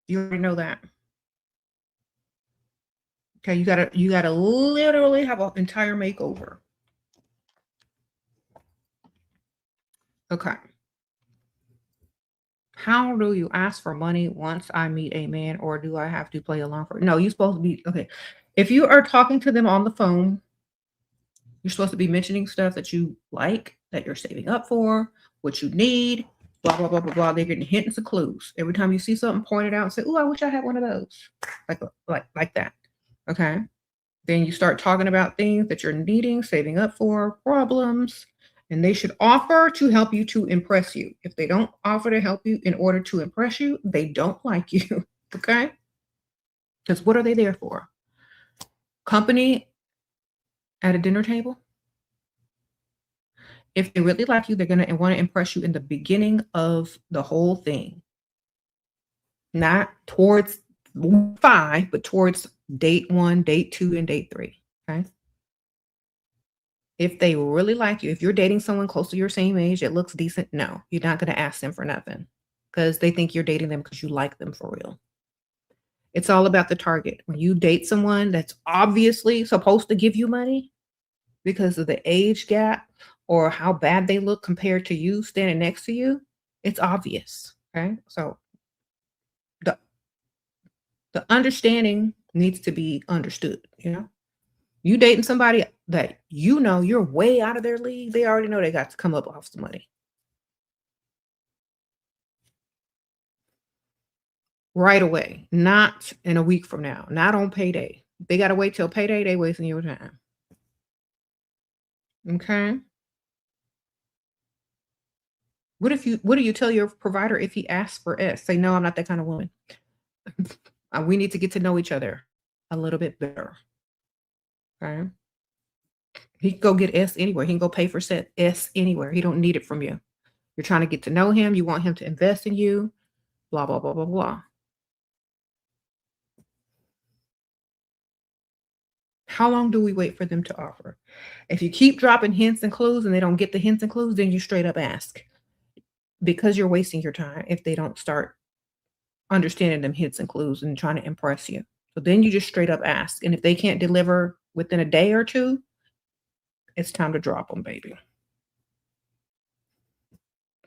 You already know that. Okay, you gotta literally have an entire makeover. Okay. How do you ask for money once I meet a man, or do I have to play along for it? No, you're supposed to be okay. If you are talking to them on the phone, you're supposed to be mentioning stuff that you like, that you're saving up for, what you need, blah, blah, blah, blah, blah. They're getting hints and clues. Every time you see something pointed out, say, oh, I wish I had one of those. Like that. Okay. Then you start talking about things that you're needing, saving up for, problems, and they should offer to help you to impress you. If they don't offer to help you in order to impress you, they don't like you. Okay. Because what are they there for? Company at a dinner table? If they really like you, they're going to want to impress you in the beginning of the whole thing. Not towards 5, but towards date 1, date 2, and date 3. Okay. If they really like you, if you're dating someone close to your same age that looks decent, no, you're not going to ask them for nothing because they think you're dating them because you like them for real. It's all about the target. When you date someone that's obviously supposed to give you money because of the age gap or how bad they look compared to you standing next to you, it's obvious. Okay. So the understanding needs to be understood. You dating somebody that you're way out of their league, they already know they got to come up off some money. Right away, not in a week from now, not on payday. They got to wait till payday, they wasting your time. Okay. What do you tell your provider if he asks for S? Say, no, I'm not that kind of woman. We need to get to know each other a little bit better. Okay. He can go get S anywhere. He can go pay for set S anywhere. He don't need it from you. You're trying to get to know him. You want him to invest in you. Blah, blah, blah, blah, blah. How long do we wait for them to offer? If you keep dropping hints and clues and they don't get the hints and clues, then you straight up ask. because you're wasting your time if they don't start understanding them hints and clues and trying to impress you. So then you just straight up ask. And if they can't deliver within a day or two, it's time to drop them, baby.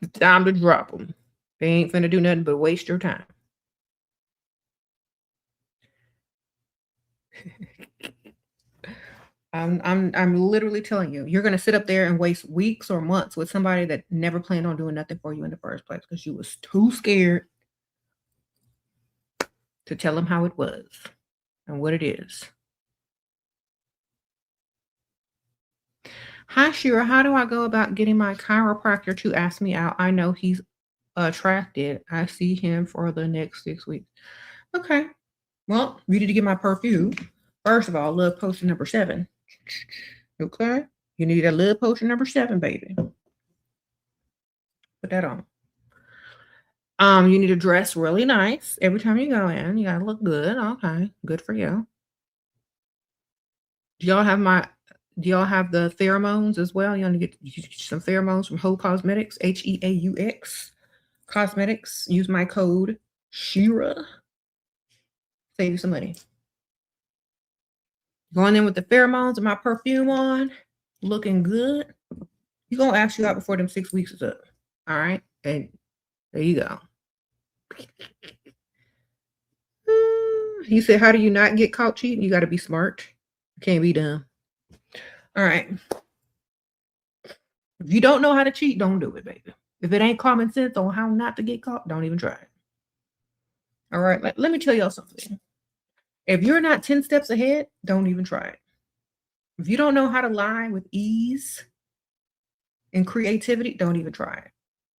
It's time to drop them. They ain't finna do nothing but waste your time. I'm literally telling you, you're gonna sit up there and waste weeks or months with somebody that never planned on doing nothing for you in the first place because you was too scared to tell them how it was and what it is. Hi, Shira. How do I go about getting my chiropractor to ask me out? I know he's attracted. I see him for the next 6 weeks. Okay. Well, you need to get my perfume. First of all, love potion number 7. Okay. You need a love potion number 7, baby. Put that on. You need to dress really nice every time you go in. You gotta look good. Okay. Good for you. Do y'all have the pheromones as well? You want to get some pheromones from Whole Cosmetics, HEAUX Cosmetics. Use my code Shira. Save you some money. Going in with the pheromones and my perfume on, looking good. He's gonna ask you out before them 6 weeks is up. All right, and there you go. He said, "How do you not get caught cheating? You got to be smart. You can't be dumb." All right. If you don't know how to cheat, don't do it, baby. If it ain't common sense on how not to get caught, don't even try it. All right. Let me tell y'all something. If you're not 10 steps ahead, don't even try it. If you don't know how to lie with ease and creativity, don't even try it.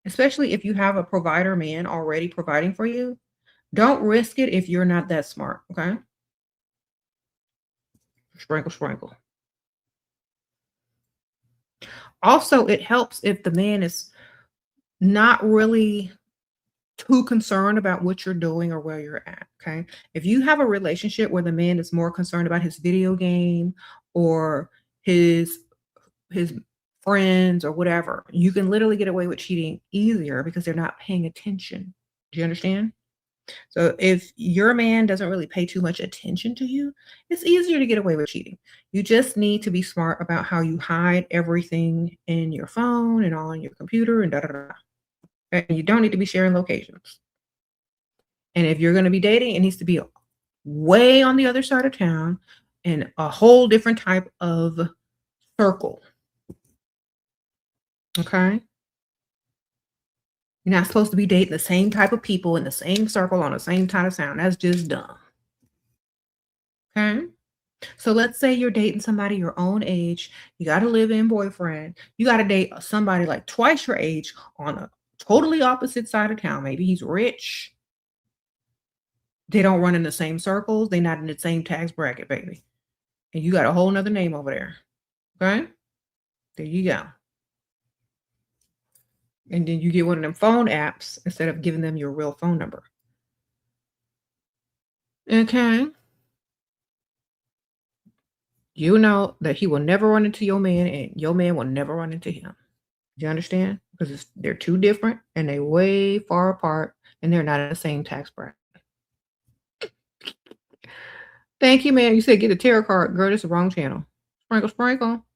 Especially if you have a provider man already providing for you, don't risk it if you're not that smart, okay? Sprinkle, sprinkle. Also, it helps if the man is not really too concerned about what you're doing or where you're at, okay? If you have a relationship where the man is more concerned about his video game or his friends or whatever, you can literally get away with cheating easier because they're not paying attention. Do you understand? So if your man doesn't really pay too much attention to you, it's easier to get away with cheating. You just need to be smart about how you hide everything in your phone and on your computer and da da da. And you don't need to be sharing locations. And if you're going to be dating, it needs to be way on the other side of town in a whole different type of circle. Okay? You're not supposed to be dating the same type of people in the same circle on the same type of sound. That's just dumb. Okay? So let's say you're dating somebody your own age. You got a live-in boyfriend. You got to date somebody like twice your age on a totally opposite side of town. Maybe he's rich. They don't run in the same circles. They're not in the same tax bracket, baby. And you got a whole nother name over there. Okay? There you go. And then you get one of them phone apps instead of giving them your real phone number. Okay? You know that he will never run into your man and your man will never run into him. Do you understand? Because they're too different and they're way far apart and they're not in the same tax bracket. Thank you, man. You said get a tarot card. Girl, this is the wrong channel. Sprinkle, sprinkle.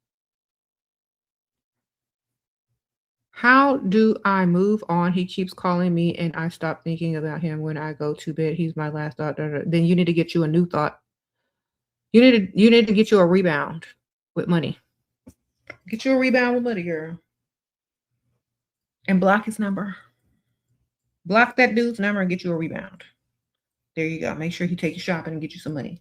How do I move on? He keeps calling me and I stop thinking about him when I go to bed. He's my last thought. Then you need to get you a new thought. You need to get you a rebound with money. Get you a rebound with money, girl. And block his number. Block that dude's number and get you a rebound. There you go. Make sure he takes you shopping and get you some money.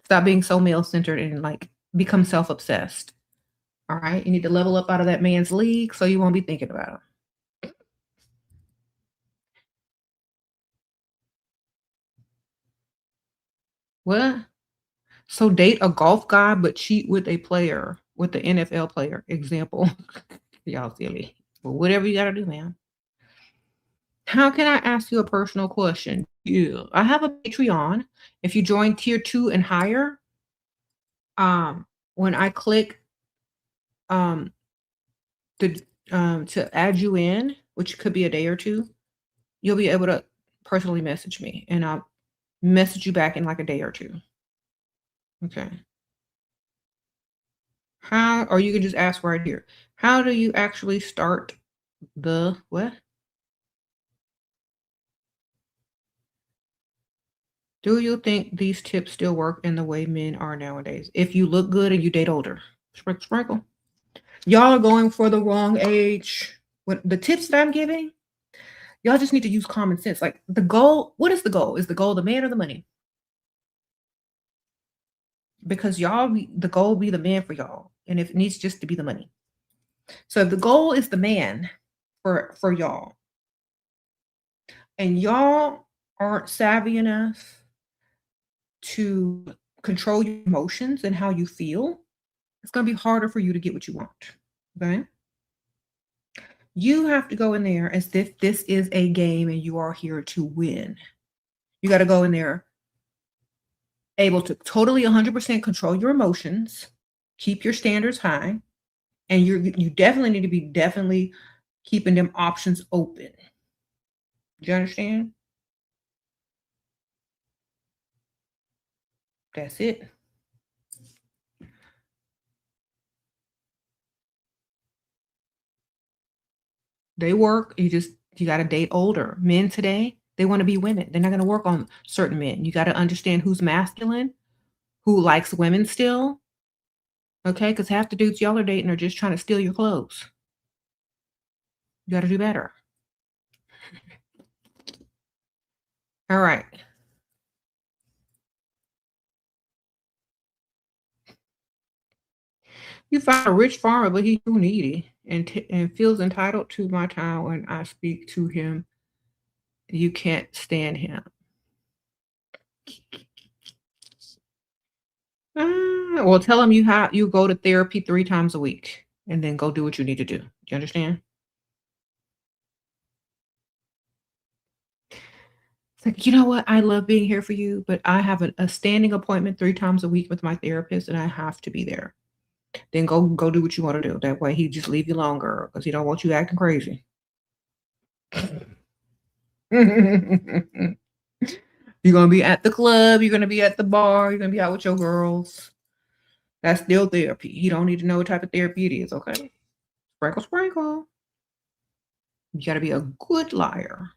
Stop being so male-centered and like become self-obsessed. All right. You need to level up out of that man's league so you won't be thinking about him. What? So date a golf guy, but cheat with a player, with the NFL player. Example. Y'all silly. Well, whatever you got to do, man. How can I ask you a personal question? Yeah. I have a Patreon. If you join tier 2 and higher, when I click the to add you in, which could be a day or two, you'll be able to personally message me and I'll message you back in like a day or two. Okay. How, or you can just ask right here. How do you actually start the what? Do you think these tips still work in the way men are nowadays? If you look good and you date older, sprinkle, sprinkle. Y'all are going for the wrong age. What the tips that I'm giving, y'all just need to use common sense. Like the goal, what is the goal? Is the goal the man or the money? Because the goal be the man for y'all, and if it needs just to be the money. So if the goal is the man for y'all, and y'all aren't savvy enough to control your emotions and how you feel, it's going to be harder for you to get what you want. Okay. You have to go in there as if this is a game and you are here to win. You got to go in there able to totally 100% control your emotions, keep your standards high, and you definitely need to be definitely keeping them options open. Do you understand? That's it. They work. You got to date older men today. They want to be women. They're not going to work on certain men. You got to understand who's masculine, who likes women still. Okay, because half the dudes y'all are dating are just trying to steal your clothes. You got to do better. All right. You find a rich farmer, but he's too needy and feels entitled to my time when I speak to him. You can't stand him. Well, tell him you go to therapy 3 times a week and then go do what you need to do. Do you understand? It's like, you know what? I love being here for you, but I have a standing appointment 3 times a week with my therapist, and I have to be there. Then go do what you want to do. That way, he just leave you longer because he don't want you acting crazy. You're gonna be at the club. You're gonna be at the bar. You're gonna be out with your girls. That's still therapy. He don't need to know what type of therapy it is. Okay, sprinkle, sprinkle. You got to be a good liar.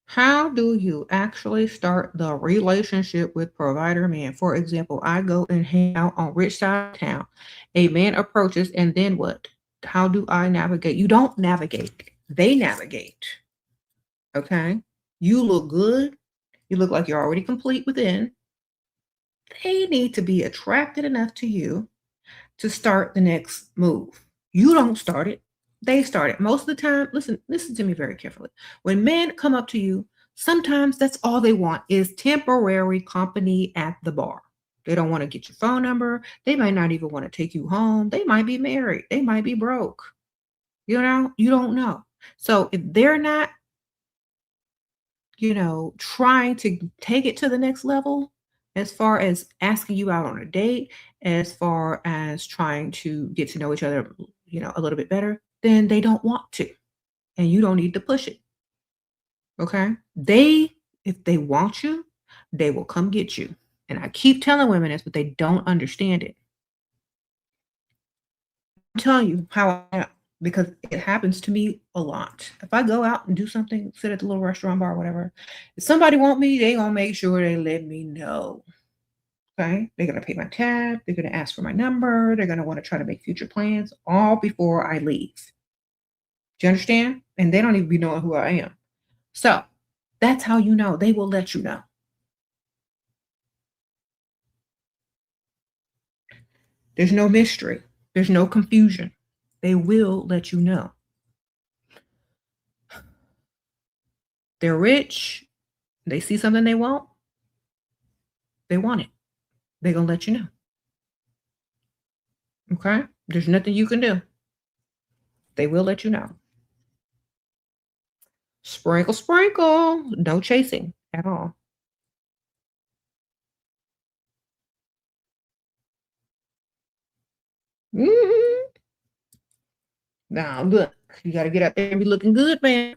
How do you actually start the relationship with provider man? For example, I go and hang out on rich side of town. A man approaches, and then what? How do I navigate? You don't navigate. They navigate. Okay. You look good. You look like you're already complete within. They need to be attracted enough to you to start the next move. You don't start it. They start it. Most of the time, listen to me very carefully. When men come up to you, sometimes that's all they want is temporary company at the bar. They don't want to get your phone number. They might not even want to take you home. They might be married. They might be broke. You don't know. So if they're not, trying to take it to the next level, as far as asking you out on a date, as far as trying to get to know each other, a little bit better, then they don't want to. And you don't need to push it. Okay? If they want you, they will come get you. And I keep telling women this, but they don't understand it. I'm telling you how I am because it happens to me a lot. If I go out and do something, sit at the little restaurant bar, whatever, if somebody want me, they gonna make sure they let me know. Okay, they're gonna pay my tab. They're gonna ask for my number. They're gonna want to try to make future plans all before I leave. Do you understand? And they don't even be knowing who I am. So that's how you know. They will let you know. There's no mystery. There's no confusion. They will let you know. They're rich. They see something they want. They want it. They're gonna let you know. Okay? There's nothing you can do. They will let you know. Sprinkle, sprinkle. No chasing at all. Mhm. Now look, you gotta get out there and be looking good, man.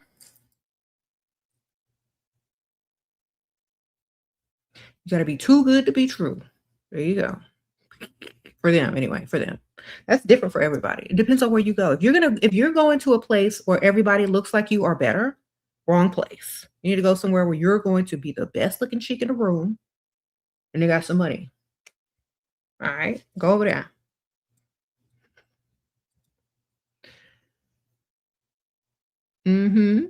You gotta be too good to be true. There you go. For them, anyway, for them. That's different for everybody. It depends on where you go. If you're going to a place where everybody looks like you are better, wrong place. You need to go somewhere where you're going to be the best looking chick in the room and they got some money. All right, go over there. Mm-hmm.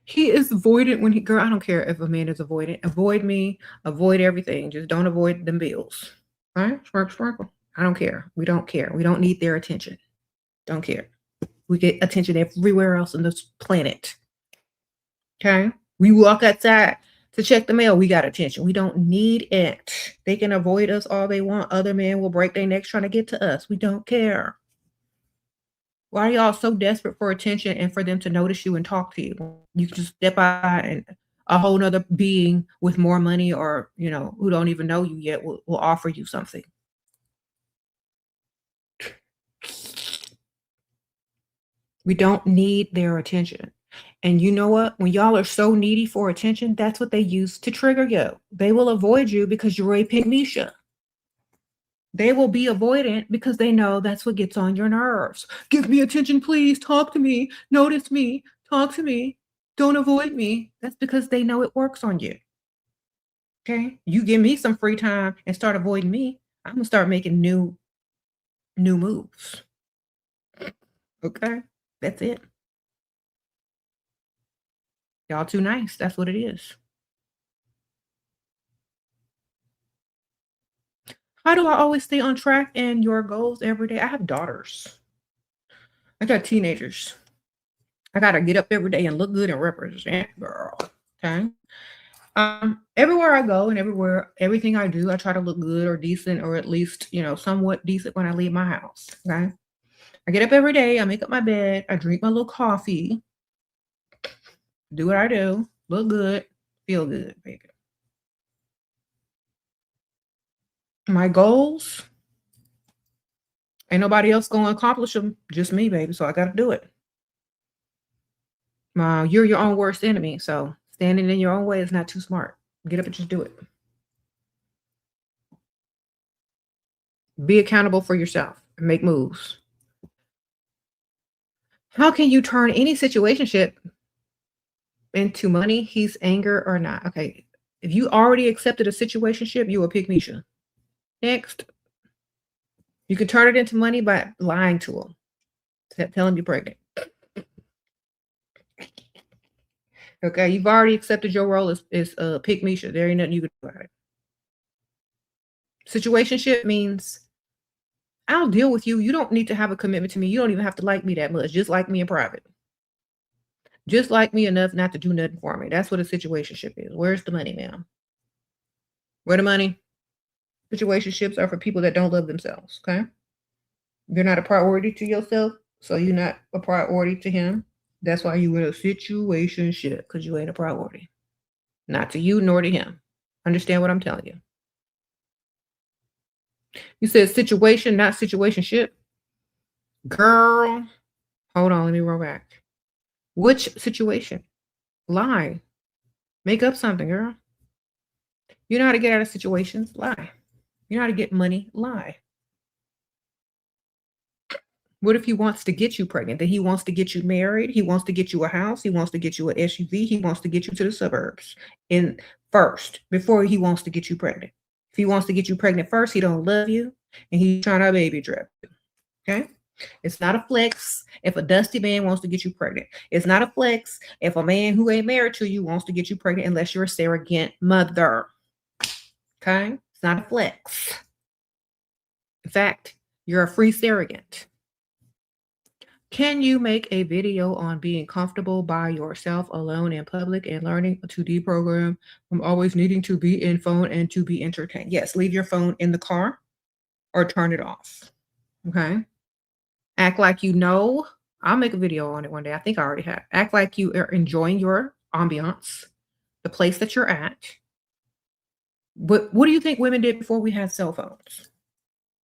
He is avoidant when he girl, I don't care if a man is avoidant. Avoid me, avoid everything. Just don't avoid them bills. All right? Sparkle, sparkle. I don't care. We don't care. We don't need their attention. Don't care. We get attention everywhere else on this planet. Okay? We walk outside to check the mail. We got attention. We don't need it. They can avoid us all they want. Other men will break their necks trying to get to us. We don't care. Why are y'all so desperate for attention and for them to notice you and talk to you? You can just step out and a whole nother being with more money or, who don't even know you yet will offer you something. We don't need their attention. And you know what? When y'all are so needy for attention, that's what they use to trigger you. They will avoid you because you're a pygmisha. They will be avoidant because they know that's what gets on your nerves. Give me attention, please. Talk to me. Notice me. Talk to me. Don't avoid me. That's because they know it works on you. Okay? You give me some free time and start avoiding me, I'm gonna start making new moves. Okay? That's it. Y'all too nice. That's what it is. How do I always stay on track and your goals every day? I have daughters. I got teenagers. I gotta get up every day and look good and represent, girl. Okay. Everywhere I go and everything I do, I try to look good or decent or at least, somewhat decent when I leave my house. Okay. I get up every day, I make up my bed, I drink my little coffee, do what I do, look good, feel good, baby. My goals, ain't nobody else gonna accomplish them, just me, baby. So I gotta do it. You're your own worst enemy. So standing in your own way is not too smart. Get up and just do it. Be accountable for yourself and make moves. How can you turn any situationship into money, he's anger, or not? Okay. If you already accepted a situationship, you a pygmisha. Next, you can turn it into money by lying to him. Tell him you're pregnant. Okay, you've already accepted your role as pygmisha. There ain't nothing you can do about it. Situationship means I'll deal with you. You don't need to have a commitment to me. You don't even have to like me that much. Just like me in private. Just like me enough not to do nothing for me. That's what a situationship is. Where's the money, ma'am? Where the money? Situationships are for people that don't love themselves. Okay. You're not a priority to yourself, so you're not a priority to him. That's why you in a situationship, because you ain't a priority. Not to you nor to him. Understand what I'm telling you? You said situation, not situationship. Girl, hold on, let me roll back. Which situation? Lie. Make up something, girl. You know how to get out of situations? Lie. You know how to get money? Lie. What if he wants to get you pregnant? That he wants to get you married? He wants to get you a house? He wants to get you an SUV? He wants to get you to the suburbs in first before he wants to get you pregnant. If he wants to get you pregnant first, he don't love you and he's trying to baby trap you. Okay? It's not a flex if a dusty man wants to get you pregnant. It's not a flex if a man who ain't married to you wants to get you pregnant unless you're a surrogate mother. Okay? It's not a flex. In fact, you're a free surrogate. Can you make a video on being comfortable by yourself alone in public and learning to deprogram from always needing to be in phone and to be entertained? Yes, leave your phone in the car or turn it off. Okay? Act like you know. I'll make a video on it one day. I think I already have. Act like you are enjoying your ambiance, the place that you're at. But what do you think women did before we had cell phones?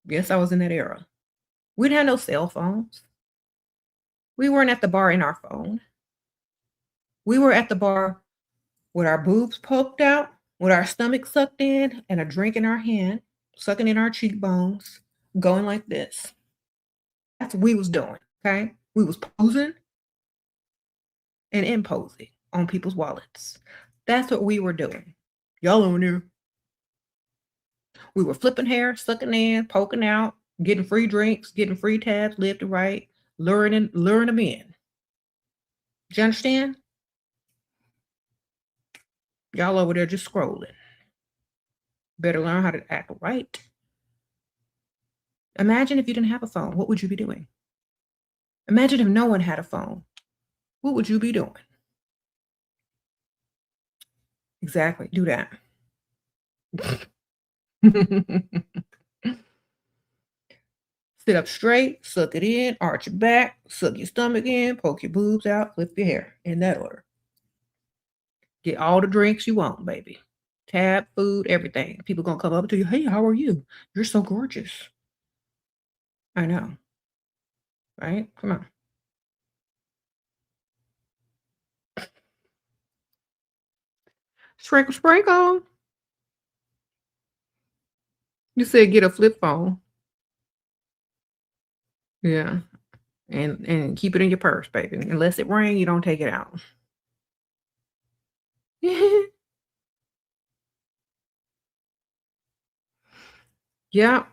Yes, I was in that era. We didn't have no cell phones. We weren't at the bar in our phone. We were at the bar with our boobs poked out, with our stomach sucked in, and a drink in our hand, sucking in our cheekbones, going like this. That's what we was doing, okay? We was posing and imposing on people's wallets. That's what we were doing. Y'all on there. We were flipping hair, sucking in, poking out, getting free drinks, getting free tabs left and right, luring them in. Do you understand? Y'all over there just scrolling. Better learn how to act right. Imagine if you didn't have a phone. What would you be doing? Imagine if no one had a phone. What would you be doing? Exactly. Do that. Sit up straight, suck it in, arch your back, suck your stomach in, poke your boobs out, flip your hair in that order. Get all the drinks you want, baby. Tab, food, everything. People gonna come up to you. Hey, how are you? You're so gorgeous. I know, right? Come on. Sprinkle, sprinkle. You said get a flip phone. Yeah. And keep it in your purse, baby. Unless it rain, you don't take it out. Yeah.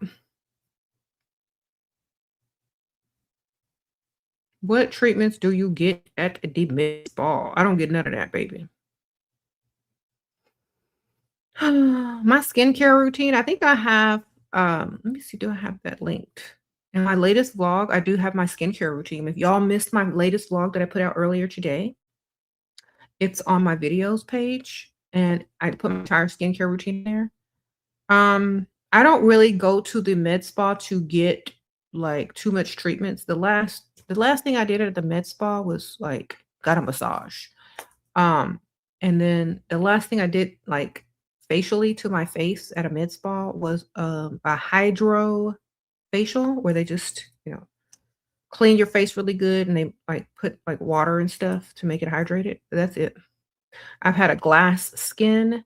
What treatments do you get at the med spa? I don't get none of that, baby. My skincare routine, I think I have, let me see, do I have that linked? In my latest vlog, I do have my skincare routine. If y'all missed my latest vlog that I put out earlier today, it's on my videos page, and I put my entire skincare routine there. I don't really go to the med spa to get like too much treatments. The last thing I did at the med spa was like got a massage. Um, and then the last thing I did like facially to my face at a med spa was a hydro facial where they just, clean your face really good and they like put like water and stuff to make it hydrated. That's it. I've had a glass skin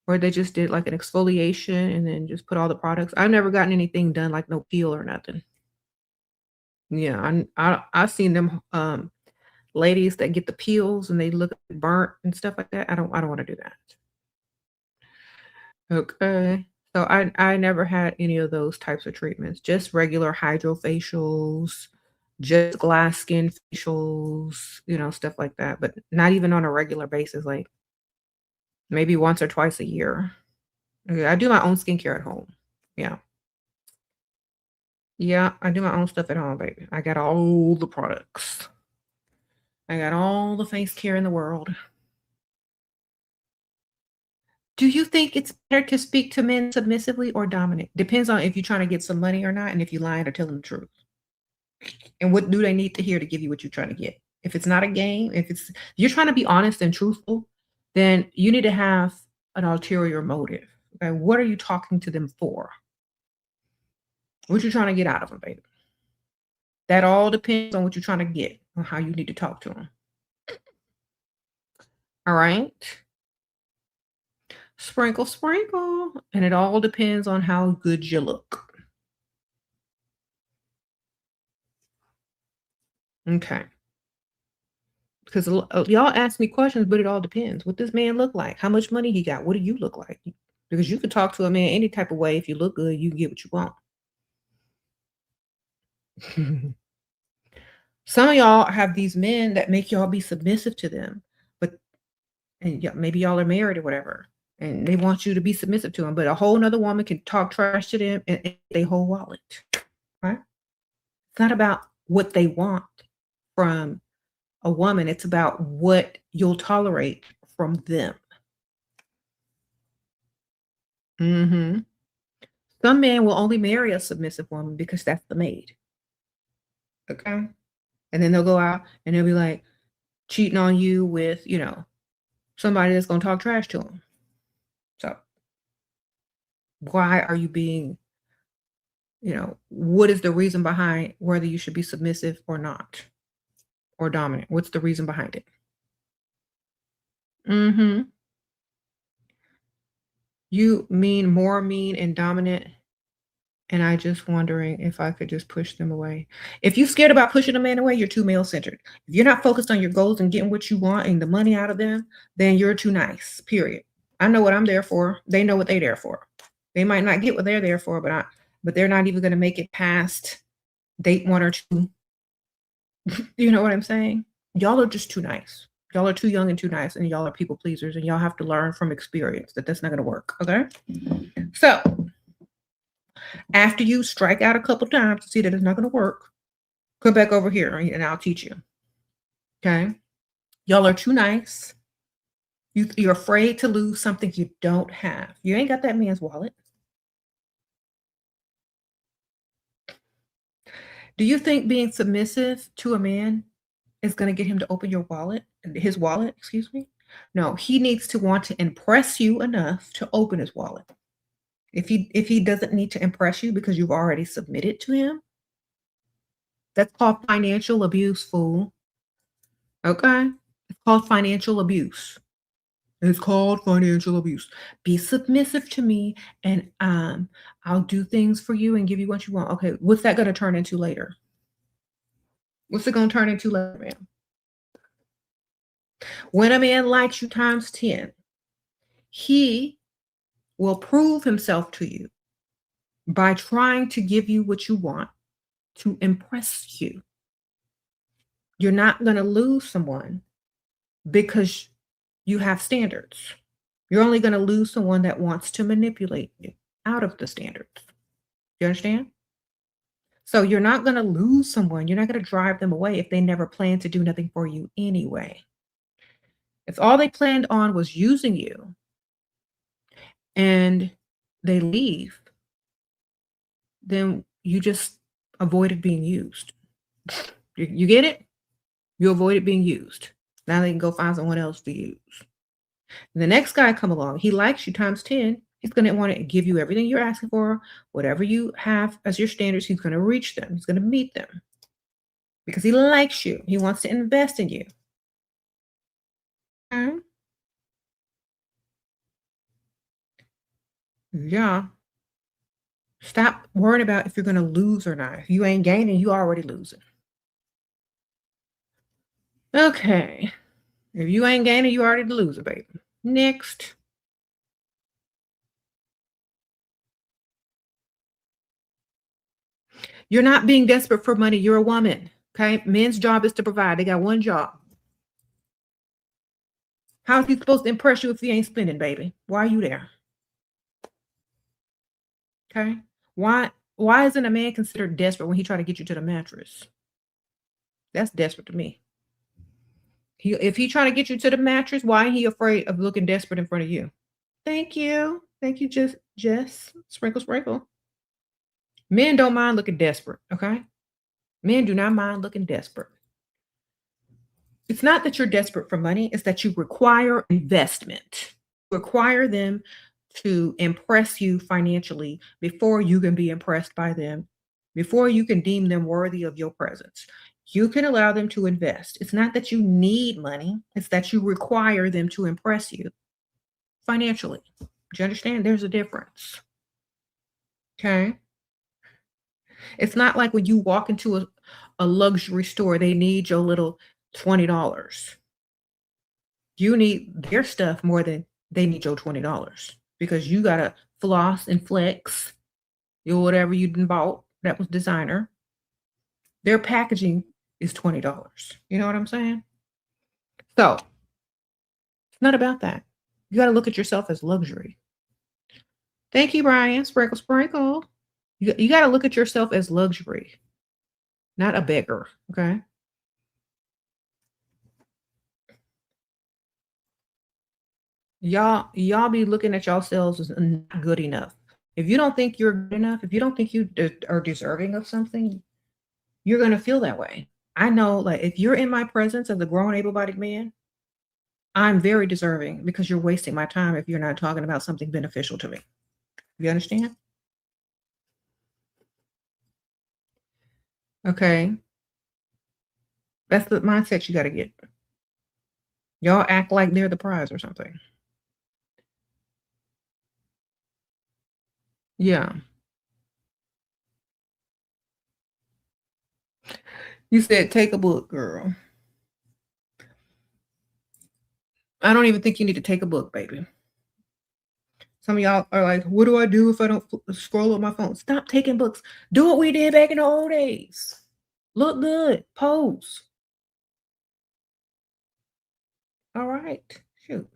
where they just did like an exfoliation and then just put all the products. I've never gotten anything done like no peel or nothing. Yeah, I've seen them ladies that get the peels and they look burnt and stuff like that. I don't want to do that. Okay. So I never had any of those types of treatments. Just regular hydrofacials, just glass skin facials, stuff like that, but not even on a regular basis, like maybe once or twice a year. Yeah, I do my own skincare at home. Yeah. Yeah, I do my own stuff at home, baby. I got all the products. I got all the face care in the world. Do you think it's better to speak to men submissively or dominant? Depends on if you're trying to get some money or not, and if you're lying or telling the truth. And what do they need to hear to give you what you're trying to get? If it's not a game, if you're trying to be honest and truthful, then you need to have an ulterior motive. Okay, what are you talking to them for? What you trying to get out of them, baby? That all depends on what you're trying to get, on how you need to talk to them. All right. Sprinkle, sprinkle. And it all depends on how good you look. Okay. Because y'all ask me questions, but it all depends. What this man look like? How much money he got? What do you look like? Because you can talk to a man any type of way. If you look good, you can get what you want. Some of y'all have these men that make y'all be submissive to them, and maybe y'all are married or whatever, and they want you to be submissive to them. But a whole nother woman can talk trash to them and they whole wallet. Right? It's not about what they want from a woman. It's about what you'll tolerate from them. Hmm. Some men will only marry a submissive woman because that's the maid. Okay. And then they'll go out and they'll be like cheating on you with, somebody that's going to talk trash to them. So why are you being what is the reason behind whether you should be submissive or not, or dominant? What's the reason behind it? Mhm. You mean more mean and dominant, and I just wondering if I could just push them away. If you scared about pushing a man away, you're too male-centered. If you're not focused on your goals and getting what you want and the money out of them, then you're too nice, period. I know what I'm there for. They know what they're there for. They might not get what they're there for, but they're not even gonna make it past date 1 or 2. You know what I'm saying? Y'all are just too nice. Y'all are too young and too nice, and y'all are people pleasers, and y'all have to learn from experience that that's not gonna work, okay? So, after you strike out a couple times to see that it's not gonna work, come back over here and I'll teach you. Okay? Y'all are too nice. You're afraid to lose something you don't have. You ain't got that man's wallet. Do you think being submissive to a man is gonna get him to open your wallet, his wallet, excuse me? No, he needs to want to impress you enough to open his wallet. If he doesn't need to impress you because you've already submitted to him, that's called financial abuse, fool. Okay? It's called financial abuse. It's called financial abuse. Be submissive to me and I'll do things for you and give you what you want. Okay, what's that gonna turn into later? What's it gonna turn into later, ma'am? When a man likes you times 10, he will prove himself to you by trying to give you what you want to impress you. You're not gonna lose someone because you have standards. You're only gonna lose someone that wants to manipulate you out of the standards. You understand? So you're not gonna lose someone, you're not gonna drive them away if they never plan to do nothing for you anyway. If all they planned on was using you and they leave, then you just avoided being used. You get it? You avoided being used. Now they can go find someone else to use. The next guy come along, he likes you times 10. He's going to want to give you everything you're asking for, whatever you have as your standards, he's going to reach them. He's going to meet them because he likes you. He wants to invest in you. Okay? Yeah. Stop worrying about if you're going to lose or not. If you ain't gaining, you already losing. Okay. If you ain't gaining, you already the loser, baby. Next. You're not being desperate for money. You're a woman. Okay. Men's job is to provide. They got one job. How is he supposed to impress you if he ain't spending, baby? Why are you there? Okay. Why isn't a man considered desperate when he try to get you to the mattress? That's desperate to me. If he trying to get you to the mattress, why ain't he afraid of looking desperate in front of you? Thank you. Thank you, Jess. Sprinkle, sprinkle. Men don't mind looking desperate, okay? Men do not mind looking desperate. It's not that you're desperate for money, it's that you require investment. Require them to impress you financially before you can be impressed by them, before you can deem them worthy of your presence. You can allow them to invest. It's not that you need money, it's that you require them to impress you financially. Do you understand? There's a difference. Okay. It's not like when you walk into a luxury store, they need your little $20. You need their stuff more than they need your $20 because you gotta floss and flex your whatever you done bought that was designer. Their packaging is $20. You know what I'm saying? So it's not about that. You gotta look at yourself as luxury. Thank you, Brian. Sprinkle, sprinkle. You gotta look at yourself as luxury, not a beggar. Okay. Y'all be looking at yourselves as not good enough. If you don't think you're good enough, if you don't think you are deserving of something, you're gonna feel that way. I know, like if you're in my presence as a grown, able-bodied man, I'm very deserving because you're wasting my time if you're not talking about something beneficial to me. You understand? Okay? That's the mindset you gotta get. Y'all act like they're the prize or something. Yeah. You said, "Take a book, girl." I don't even think you need to take a book, baby. Some of y'all are like, "What do I do if I don't scroll on my phone?" Stop taking books. Do what we did back in the old days. Look good. Pose. All right. Shoot.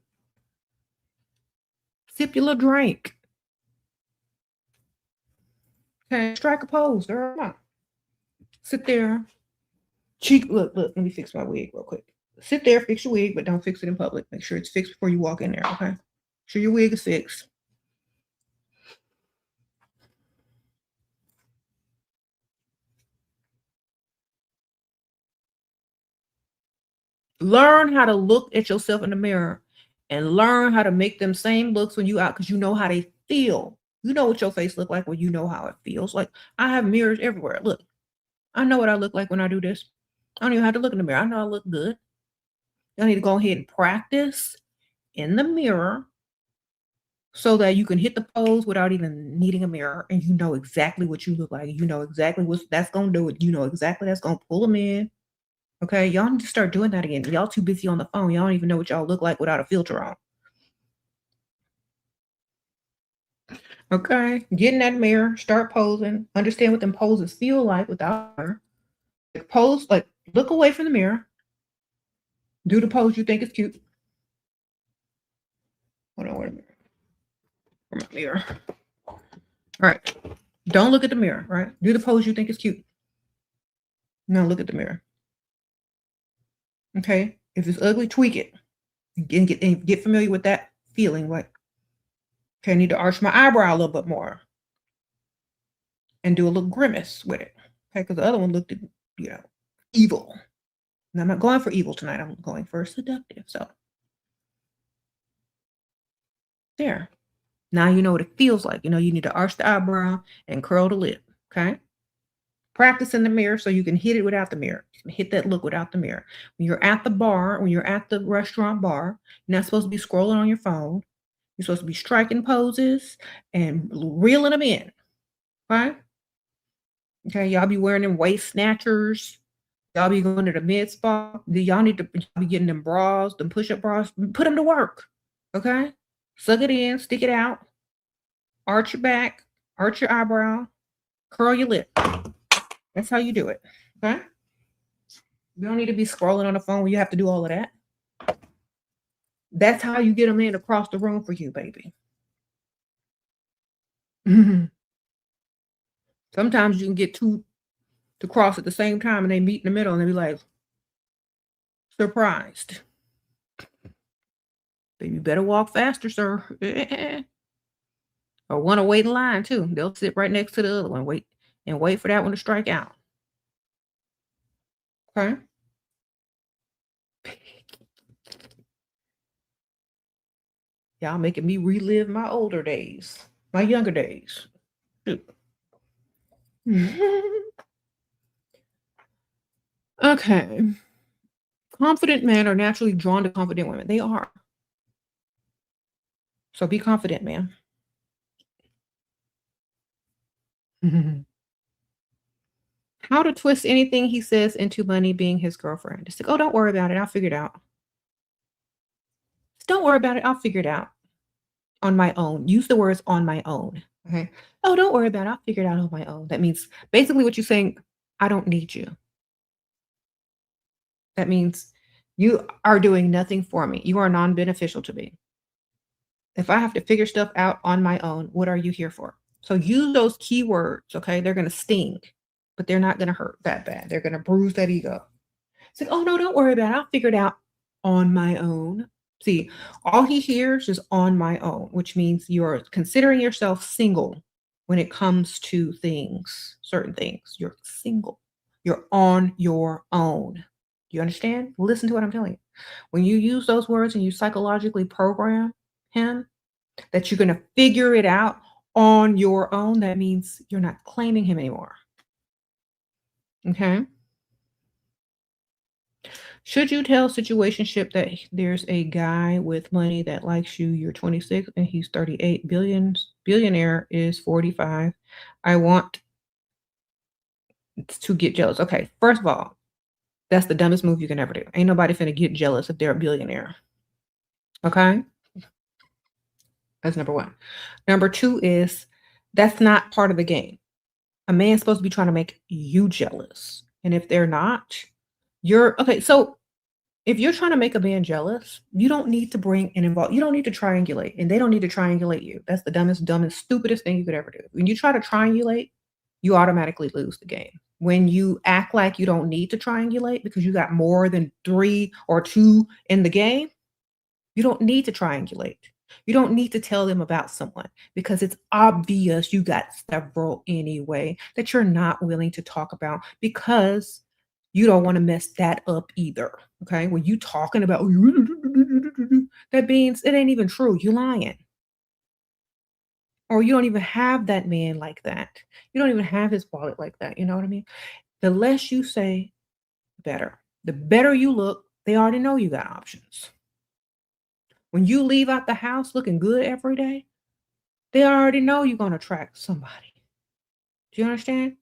Sip your little drink. Okay. Strike a pose, girl. Come on. Sit there. Cheek. Look. Let me fix my wig real quick. Sit there, fix your wig, but don't fix it in public. Make sure it's fixed before you walk in there, okay? Make sure your wig is fixed. Learn how to look at yourself in the mirror and learn how to make them same looks when you out because you know how they feel. You know what your face look like when you know how it feels. Like I have mirrors everywhere. Look, I know what I look like when I do this. I don't even have to look in the mirror. I know I look good. I need to go ahead and practice in the mirror so that you can hit the pose without even needing a mirror and you know exactly what you look like. You know exactly what that's gonna do it. You know exactly that's gonna pull them in. Okay. Y'all need to start doing that again. Y'all too busy on the phone. Y'all don't even know what y'all look like without a filter on. Okay. Get in that mirror, start posing, understand what them poses feel like without her. Like pose, like look away from the mirror. Do the pose you think is cute. Hold on, wait a minute. Where's my mirror? All right. Don't look at the mirror, right? Do the pose you think is cute. Now look at the mirror. Okay. If it's ugly, tweak it. And get familiar with that feeling. Like, okay, I need to arch my eyebrow a little bit more and do a little grimace with it. Okay, because the other one looked, evil. And I'm not going for evil tonight. I'm going for seductive. So there. Now you know what it feels like. You know, you need to arch the eyebrow and curl the lip. Okay. Practice in the mirror so you can hit it without the mirror. You can hit that look without the mirror. When you're at the bar, when you're at the restaurant bar, you're not supposed to be scrolling on your phone. You're supposed to be striking poses and reeling them in. Okay. Okay. Y'all be wearing them waist snatchers. Y'all be going to the mid spa. Y'all need to be getting them bras, them push up bras. Put them to work. Okay. Suck it in, stick it out, arch your back, arch your eyebrow, curl your lip. That's how you do it. Okay. You don't need to be scrolling on the phone when you have to do all of that. That's how you get them in across the room for you, baby. Sometimes you can get two to cross at the same time and they meet in the middle and they be like, surprised. Baby, better walk faster, sir. Or one to wait in line too. They'll sit right next to the other one, wait for that one to strike out. Okay. Y'all making me relive my older days, my younger days. Okay. Confident men are naturally drawn to confident women. They are. So be confident, man. How to twist anything he says into money being his girlfriend. Just like, oh, don't worry about it. I'll figure it out. Don't worry about it. I'll figure it out on my own. Use the words on my own. Okay. Oh, don't worry about it. I'll figure it out on my own. That means basically what you're saying, I don't need you. That means you are doing nothing for me. You are non beneficial to me. If I have to figure stuff out on my own, what are you here for? So use those keywords, okay? They're going to sting, but they're not going to hurt that bad. They're going to bruise that ego. It's like, oh, no, don't worry about it. I'll figure it out on my own. See, all he hears is on my own, which means you're considering yourself single when it comes to things, certain things. You're single. You're on your own. You understand? Listen to what I'm telling you. When you use those words and you psychologically program him that you're going to figure it out on your own, that means you're not claiming him anymore. Okay. Should you tell situationship that there's a guy with money that likes you, you're 26 and he's 38 billionaire is 45. I want to get jealous. Okay, first of all, that's the dumbest move you can ever do. Ain't nobody finna get jealous if they're a billionaire. Okay? That's number one. Number two is that's not part of the game. A man's supposed to be trying to make you jealous. And if they're not, you're okay. So if you're trying to make a man jealous, you don't need to bring and involve, you don't need to triangulate, and they don't need to triangulate you. That's the dumbest, stupidest thing you could ever do. When you try to triangulate, you automatically lose the game. When you act like you don't need to triangulate because you got more than three or two in the game, you don't need to triangulate. You don't need to tell them about someone because it's obvious you got several anyway that you're not willing to talk about because you don't want to mess that up either. Okay. When you talking about that means it ain't even true. You lying. Or you don't even have that man like that. You don't even have his wallet like that. You know what I mean? The less you say, better. The better you look, they already know you got options. When you leave out the house looking good every day, they already know you're going to attract somebody. Do you understand?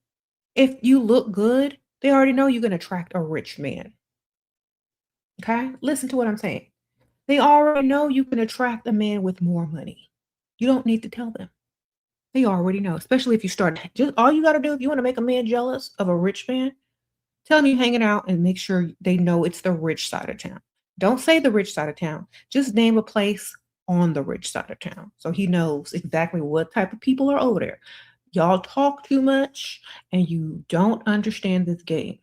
If you look good, they already know you're going to attract a rich man. Okay? Listen to what I'm saying. They already know you can attract a man with more money. You don't need to tell them. They already know, especially if you start just all you got to do if you want to make a man jealous of a rich man, tell him you're hanging out and make sure they know it's the rich side of town. Don't say the rich side of town. Just name a place on the rich side of town so he knows exactly what type of people are over there. Y'all talk too much and you don't understand this game.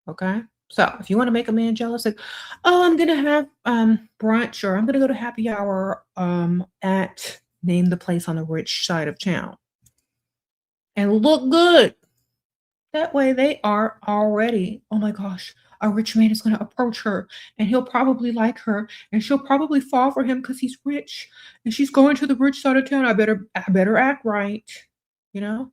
Okay? So if you want to make a man jealous, like, oh, I'm gonna have brunch or I'm gonna go to happy hour at name the place on the rich side of town and look good. That way they are already, oh my gosh, a rich man is going to approach her and he'll probably like her and she'll probably fall for him because he's rich and she's going to the rich side of town. I better act right, you know?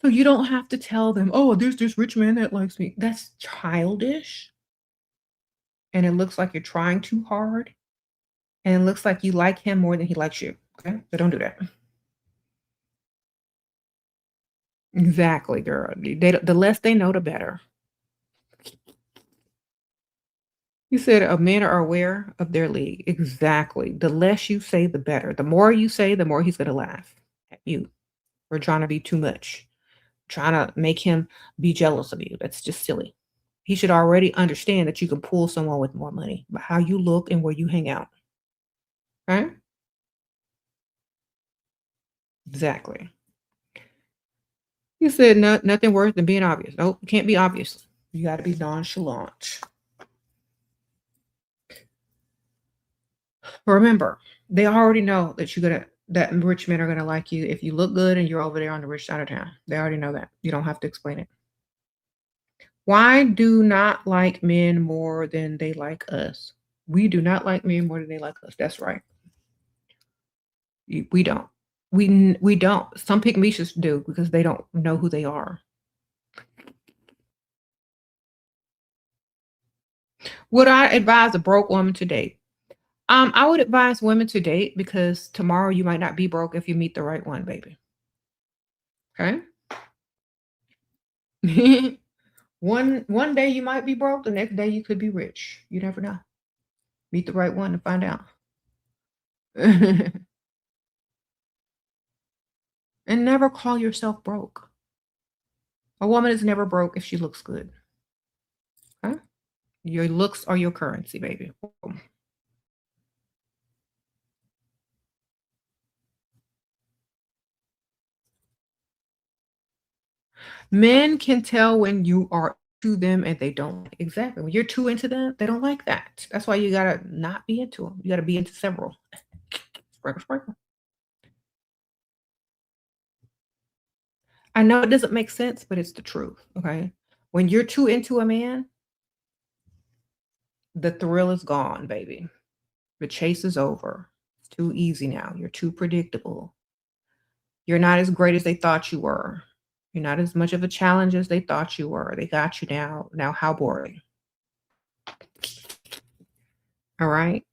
So you don't have to tell them, oh, there's this rich man that likes me. That's childish. And it looks like you're trying too hard. And it looks like you like him more than he likes you. Okay. So don't do that. Exactly, girl. The less they know, the better. You said men are aware of their league. Exactly. The less you say, the better. The more you say, the more he's going to laugh at you for trying to be too much, trying to make him be jealous of you. That's just silly. He should already understand that you can pull someone with more money, but how you look and where you hang out. Right? Exactly. You said nothing worse than being obvious. Nope, you can't be obvious. You got to be nonchalant. Remember, they already know that that rich men are gonna like you if you look good and you're over there on the rich side of town. They already know that. You don't have to explain it. Why do not like men more than they like us? We do not like men more than they like us. That's right. We don't. We don't. Some pygmies do because they don't know who they are. Would I advise a broke woman to date? I would advise women to date because tomorrow you might not be broke if you meet the right one, baby. Okay. One day you might be broke, the next day you could be rich. You never know. Meet the right one to find out. And never call yourself broke. A woman is never broke if she looks good. Okay? Your looks are your currency, baby. Men can tell when you are to them and they don't. Exactly. When you're too into them, they don't like that. That's why you gotta not be into them. You gotta be into several. Sprinkle, sprinkle. I know it doesn't make sense, but it's the truth. Okay. When you're too into a man, the thrill is gone, baby. The chase is over. It's too easy now. You're too predictable. You're not as great as they thought you were. You're not as much of a challenge as they thought you were. They got you now. Now, how boring. All right.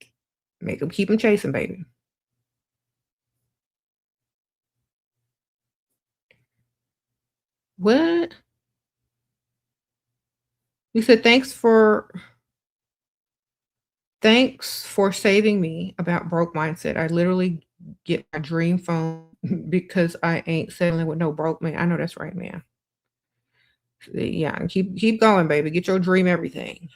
Make them keep them chasing, baby. What? You said thanks for saving me about broke mindset. I literally get my dream phone because I ain't settling with no broke man. I know that's right, man. Yeah, keep going, baby. Get your dream everything.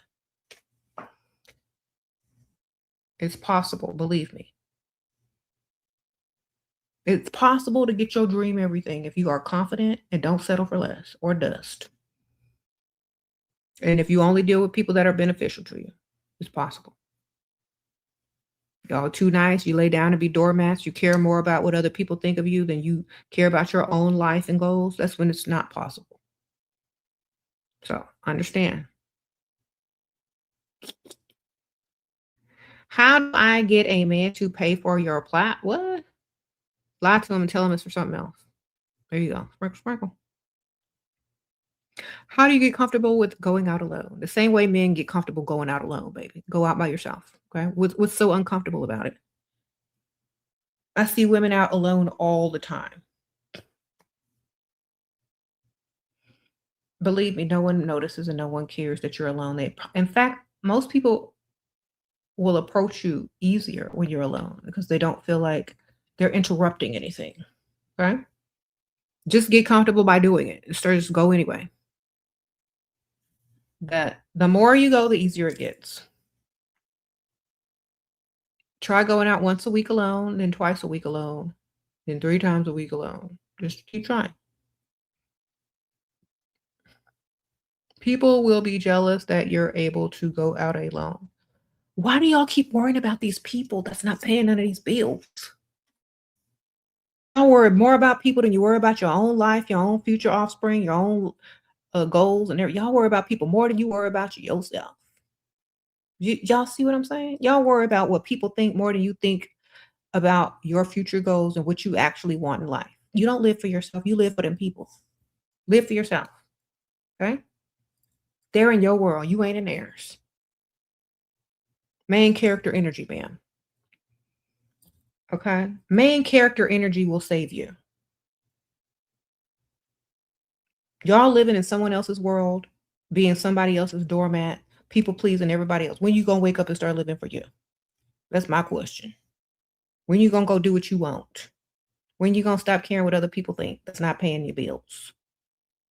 It's possible, believe me. It's possible to get your dream everything if you are confident and don't settle for less or dust. And if you only deal with people that are beneficial to you, it's possible. Y'all too nice. You lay down and be doormats. You care more about what other people think of you than you care about your own life and goals. That's when it's not possible. So understand. How do I get a man to pay for your plat? What? Lie to him and tell him it's for something else. There you go. Sprinkle, sprinkle. How do you get comfortable with going out alone? The same way men get comfortable going out alone, baby. Go out by yourself. Okay. What's so uncomfortable about it? I see women out alone all the time. Believe me, no one notices and no one cares that you're alone. In fact, most people will approach you easier when you're alone because they don't feel like they're interrupting anything. Okay. Just get comfortable by doing it. Just go anyway. That the more you go, the easier it gets. Try going out once a week alone, then twice a week alone, then 3 times a week alone. Just keep trying. People will be jealous that you're able to go out alone. Why do y'all keep worrying about these people that's not paying none of these bills? Y'all worry more about people than you worry about your own life, your own future offspring, your own goals, and everything. Y'all worry about people more than you worry about yourself. Y'all see what I'm saying? Y'all worry about what people think more than you think about your future goals and what you actually want in life. You don't live for yourself. You live for them people. Live for yourself. Okay? They're in your world. You ain't in theirs. Main character energy, man. Okay? Main character energy will save you. Y'all living in someone else's world, being somebody else's doormat, people pleasing everybody else. When you gonna wake up and start living for you? That's my question. When you gonna go do what you want? When you gonna stop caring what other people think that's not paying your bills?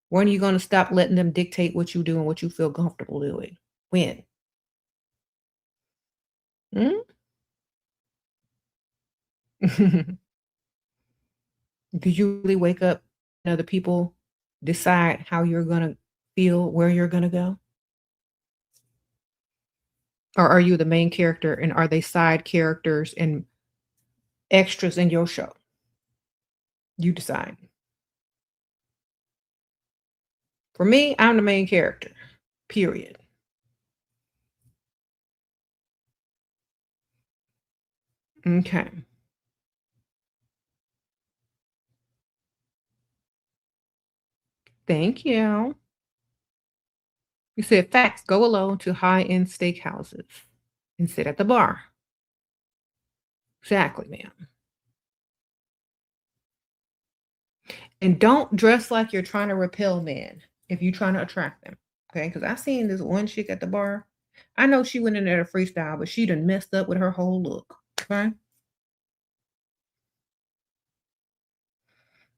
When are you gonna stop letting them dictate what you do and what you feel comfortable doing? When? Hmm? Did you really wake up and other people decide how you're gonna feel, where you're gonna go? Or are you the main character and are they side characters and extras in your show? You decide. For me, I'm the main character. Period. Okay. Thank you. You said facts go alone to high-end steakhouses and sit at the bar. Exactly, ma'am. And don't dress like you're trying to repel men if you're trying to attract them. Okay. Because I seen this one chick at the bar. I know she went in there to freestyle, but she done messed up with her whole look. Okay.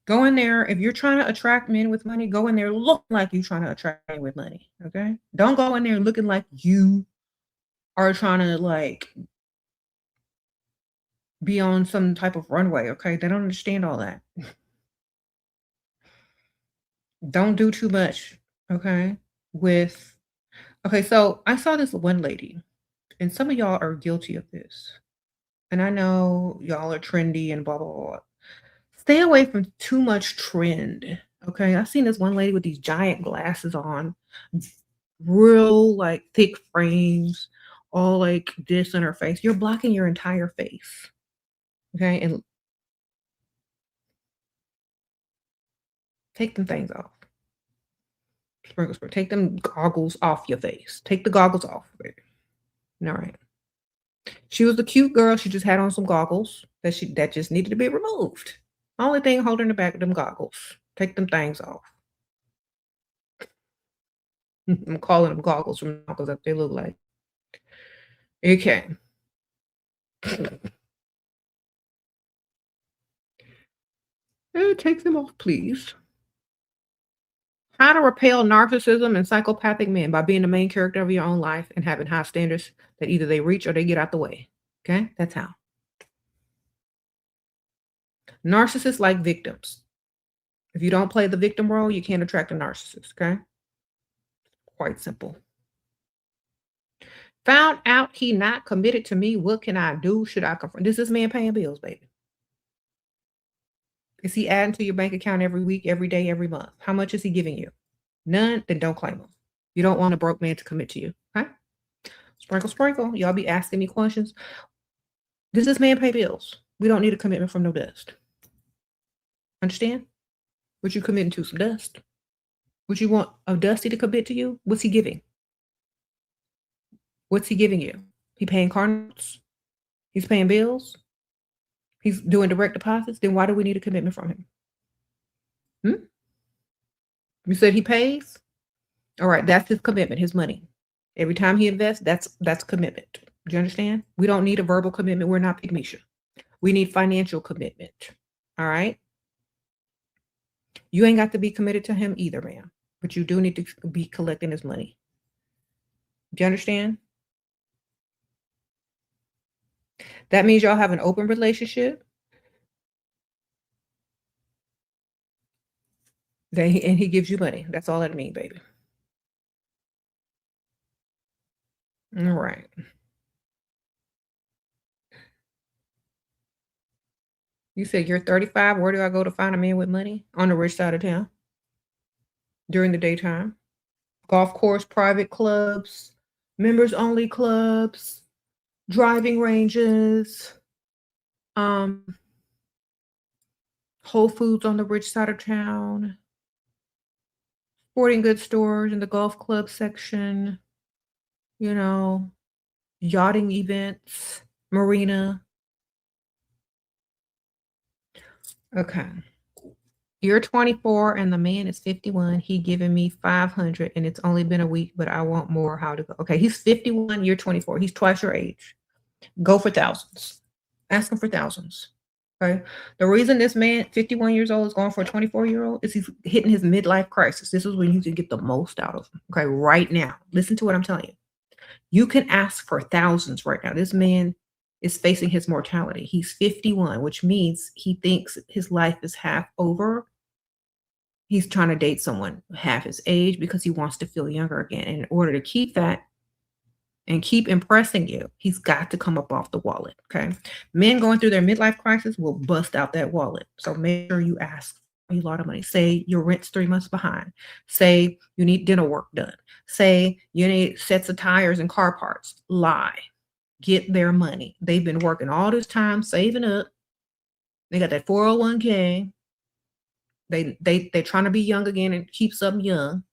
Go in there. If you're trying to attract men with money, go in there looking like you're trying to attract men with money. Okay. Don't go in there looking like you are trying to like be on some type of runway. Okay. They don't understand all that. Don't do too much. Okay. With, okay. So I saw this one lady, and some of y'all are guilty of this. And I know y'all are trendy and blah, blah, blah. Stay away from too much trend. Okay. I seen this one lady with these giant glasses on, real like thick frames, all like this in her face. You're blocking your entire face. Okay. And Take them things off. Sprinkle, sprinkle. Take them goggles off your face. Take the goggles off, baby. All right. She was the cute girl. She just had on some goggles that just needed to be removed. Only thing holding her back are them goggles. Take them things off. I'm calling them goggles from now because they look like. Okay. Take them off, please. How to repel narcissism and psychopathic men by being the main character of your own life and having high standards that either they reach or they get out the way. Okay? That's how. Narcissists like victims. If you don't play the victim role, you can't attract a narcissist. Okay? Quite simple. Found out he not committed to me. What can I do? Should I confront? This is man paying bills, baby. Is he adding to your bank account every week, every day, every month? How much is he giving you? None? Then don't claim him. You don't want a broke man to commit to you. Okay? Sprinkle, sprinkle. Y'all be asking me questions. This is man pay bills. We don't need a commitment from no dust. Understand? What you committing to? Some dust. Would you want a dusty to commit to you? What's he giving? What's he giving you? He paying car notes? He's paying bills? He's doing direct deposits? Then why do we need a commitment from him? You said he pays? All right, that's his commitment, his money. Every time he invests, that's commitment. Do you understand? We don't need a verbal commitment. We're not Pygmisha. We need financial commitment. All right? You ain't got to be committed to him either, ma'am. But you do need to be collecting his money. Do you understand? That means y'all have an open relationship. And he gives you money. That's all that means, baby. All right. You said you're 35. Where do I go to find a man with money? On the rich side of town. During the daytime. Golf course, private clubs, members only clubs, driving ranges, Whole Foods on the rich side of town, sporting goods stores in the golf club section, yachting events, marina. Okay. You're 24 and the man is 51. He giving me 500 and it's only been a week, but I want more. How to go? Okay, he's 51. You're 24. He's twice your age. Go for thousands. Ask him for thousands. Okay. The reason this man, 51 years old, is going for a 24-year-old is he's hitting his midlife crisis. This is when you can get the most out of him. Okay, right now. Listen to what I'm telling you. You can ask for thousands right now. This man is facing his mortality. He's 51, which means he thinks his life is half over. He's trying to date someone half his age because he wants to feel younger again. And in order to keep that and keep impressing you, he's got to come up off the wallet, okay? Men going through their midlife crisis will bust out that wallet. So make sure you ask a lot of money. Say your rent's 3 months behind. Say you need dental work done. Say you need sets of tires and car parts. Lie. Get their money. They've been working all this time, saving up. They got that 401k. They're trying to be young again and keep something young.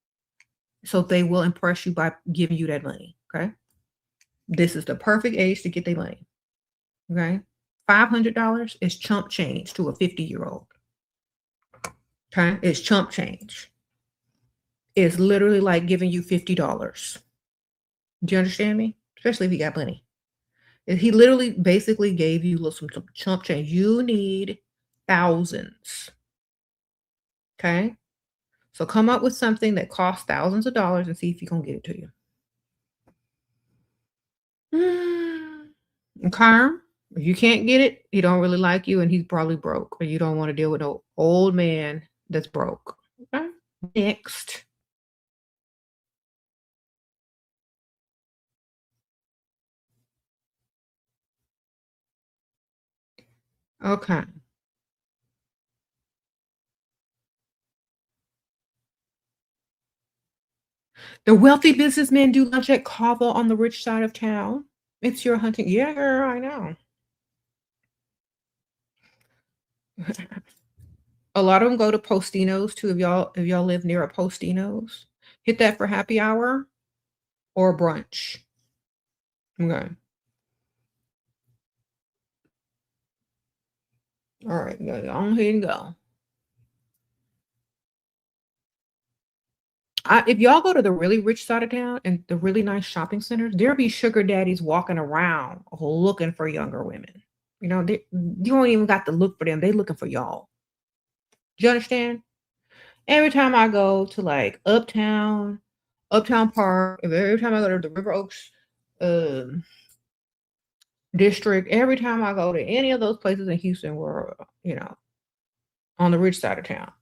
So they will impress you by giving you that money, okay? This is the perfect age to get their money, okay? $500 is chump change to a 50-year-old, okay? It's chump change. It's literally like giving you $50. Do you understand me? Especially if you got money. He literally basically gave you some chump change. You need thousands, okay? So come up with something that costs thousands of dollars and see if you can get it to you. Okay. If you can't get it, he don't really like you and he's probably broke, or you don't want to deal with an old man that's broke. Okay. Next. Okay. The wealthy businessmen do lunch at Cava on the rich side of town. It's your hunting. Yeah, girl, I know. A lot of them go to Postino's too. If y'all live near a Postino's, hit that for happy hour or brunch. Okay. All right, go on ahead and go. If y'all go to the really rich side of town and the really nice shopping centers, there'll be sugar daddies walking around looking for younger women. You don't even got to look for them. They looking for y'all. Do you understand? Every time I go to like Uptown Park, every time I go to the River Oaks um, district, every time I go to any of those places in Houston where, on the rich side of town,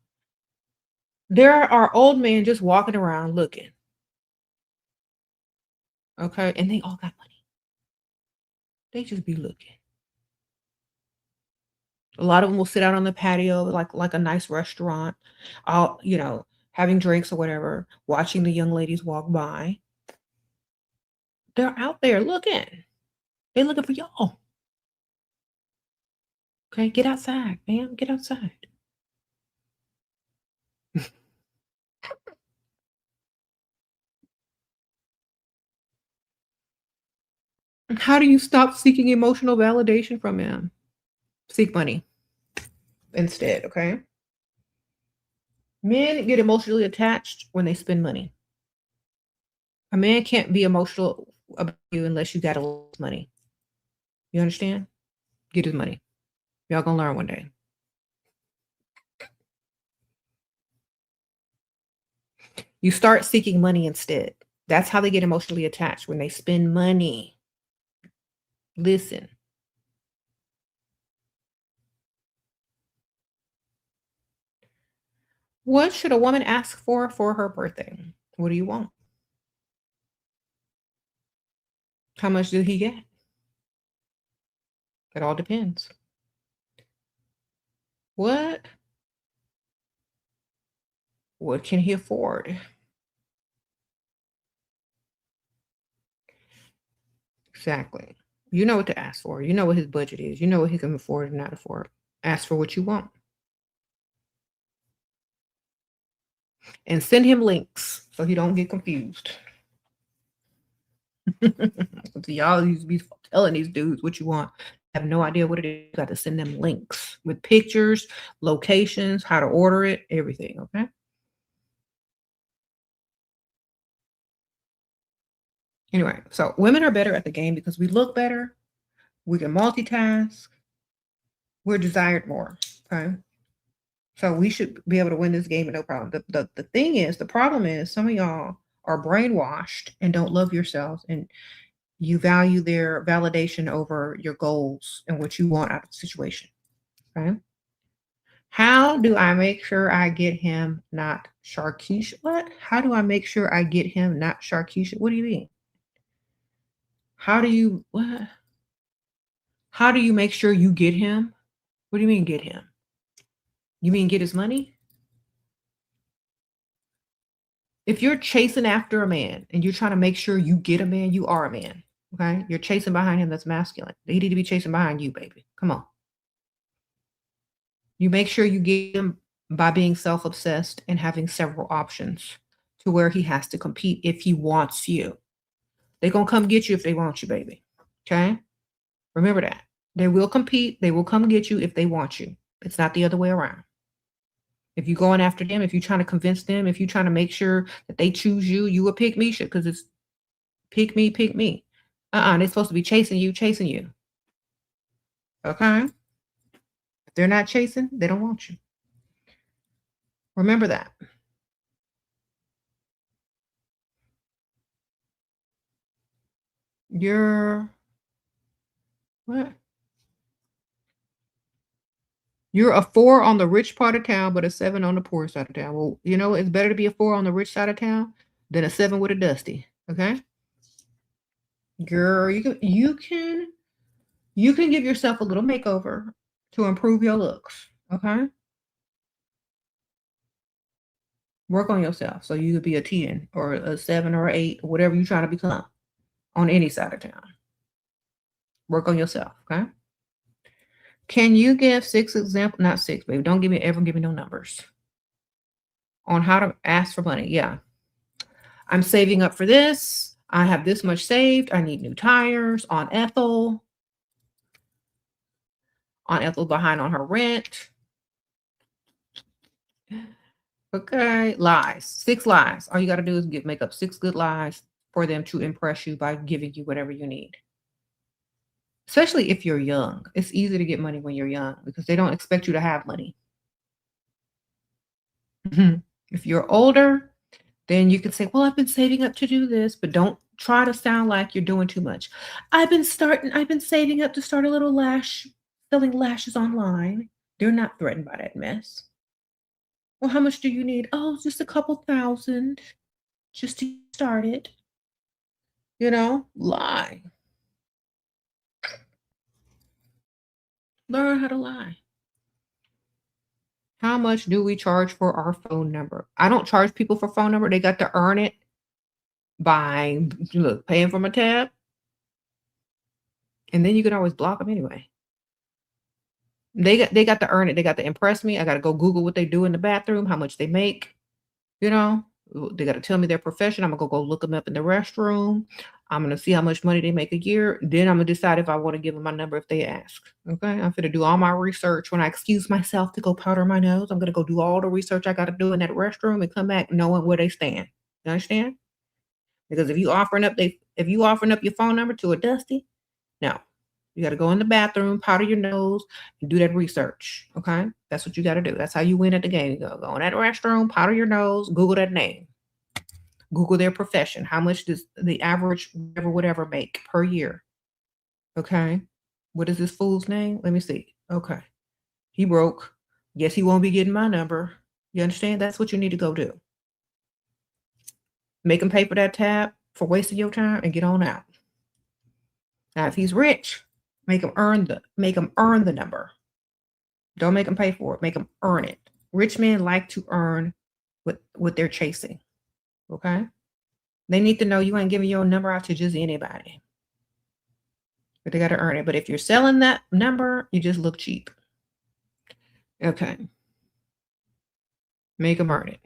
there are old men just walking around looking. Okay. And they all got money. They just be looking. A lot of them will sit out on the patio like a nice restaurant, all, having drinks or whatever, watching the young ladies walk by. They're out there looking. They're looking for y'all. Okay, get outside, man. Get outside. How do you stop seeking emotional validation from him? Seek money instead, okay? Men get emotionally attached when they spend money. A man can't be emotional about you unless you got a lot of money. You understand? Get his money. Y'all gonna learn one day. You start seeking money instead. That's how they get emotionally attached, when they spend money. Listen. What should a woman ask for her birthday? What do you want? How much did he get? It all depends. What can he afford? Exactly. You know what to ask for. You know what his budget is. You know what he can afford and not afford. Ask for what you want. And send him links so he don't get confused. Y'all used to be telling these dudes what you want. Have no idea what it is. You got to send them links with pictures, locations, how to order it, everything. Okay. Anyway, so women are better at the game because we look better, we can multitask, we're desired more. Okay. So we should be able to win this game with no problem. The problem is some of y'all are brainwashed and don't love yourselves, and you value their validation over your goals and what you want out of the situation. Okay. How do I make sure I get him not Sharkeisha? What? How do I make sure I get him not Sharkeisha? What do you mean? How do you what? How do you make sure you get him? What do you mean get him? You mean get his money? If you're chasing after a man and you're trying to make sure you get a man, you are a man. Okay? You're chasing behind him, that's masculine. He need to be chasing behind you, baby. Come on. You make sure you get him by being self-obsessed and having several options to where he has to compete if he wants you. They're going to come get you if they want you, baby. Okay? Remember that. They will compete. They will come get you if they want you. It's not the other way around. If you're going after them, if you're trying to convince them, if you're trying to make sure that they choose you, you will pick me shit because it's pick me, pick me. They're supposed to be chasing you, chasing you. Okay? If they're not chasing, they don't want you. Remember that. You're what? You're a 4 on the rich part of town, but a 7 on the poor side of town. Well, it's better to be a 4 on the rich side of town than a 7 with a dusty. Okay? Girl, you can give yourself a little makeover to improve your looks. Okay? Work on yourself so you could be a 10 or a 7 or an 8 or whatever you're trying to become on any side of town. Work on yourself, okay? Can you give 6 examples? Not 6, baby. Don't ever give me no numbers on how to ask for money. Yeah. I'm saving up for this. I have this much saved. I need new tires on Ethel. On Ethel behind on her rent. Okay. Lies. 6 lies. All you got to do is make up 6 good lies for them to impress you by giving you whatever you need. Especially if you're young. It's easy to get money when you're young because they don't expect you to have money. If you're older, then you can say, well, I've been saving up to do this, but don't try to sound like you're doing too much. I've been saving up to start a little selling lashes online. They're not threatened by that mess. Well, how much do you need? Oh, just a couple thousand just to get started. Lie. Learn how to lie. How much do we charge for our phone number? I don't charge people for phone number. They got to earn it by paying for my tab. And then you can always block them anyway. They got to earn it. They got to impress me. I got to go Google what they do in the bathroom, how much they make. They got to tell me their profession. I'm going to go look them up in the restroom. I'm going to see how much money they make a year. Then I'm going to decide if I want to give them my number if they ask. Okay. I'm going to do all my research. When I excuse myself to go powder my nose, I'm going to go do all the research I got to do in that restroom and come back knowing where they stand. You understand? Because if you offering up your phone number to a Dusty, no. You got to go in the bathroom, powder your nose, and do that research. Okay? That's what you got to do. That's how you win at the game. You go in that restroom, powder your nose, Google that name. Google their profession. How much does the average whatever make per year? Okay? What is this fool's name? Let me see. Okay. He broke. Guess he won't be getting my number. You understand? That's what you need to go do. Make him pay for that tab for wasting your time and get on out. Now, if he's rich, make him earn the number. Don't make him pay for it. Make him earn it. Rich men like to earn what they're chasing. Okay? They need to know you ain't giving your number out to just anybody. But they got to earn it. But if you're selling that number, you just look cheap. Okay. Make them earn it.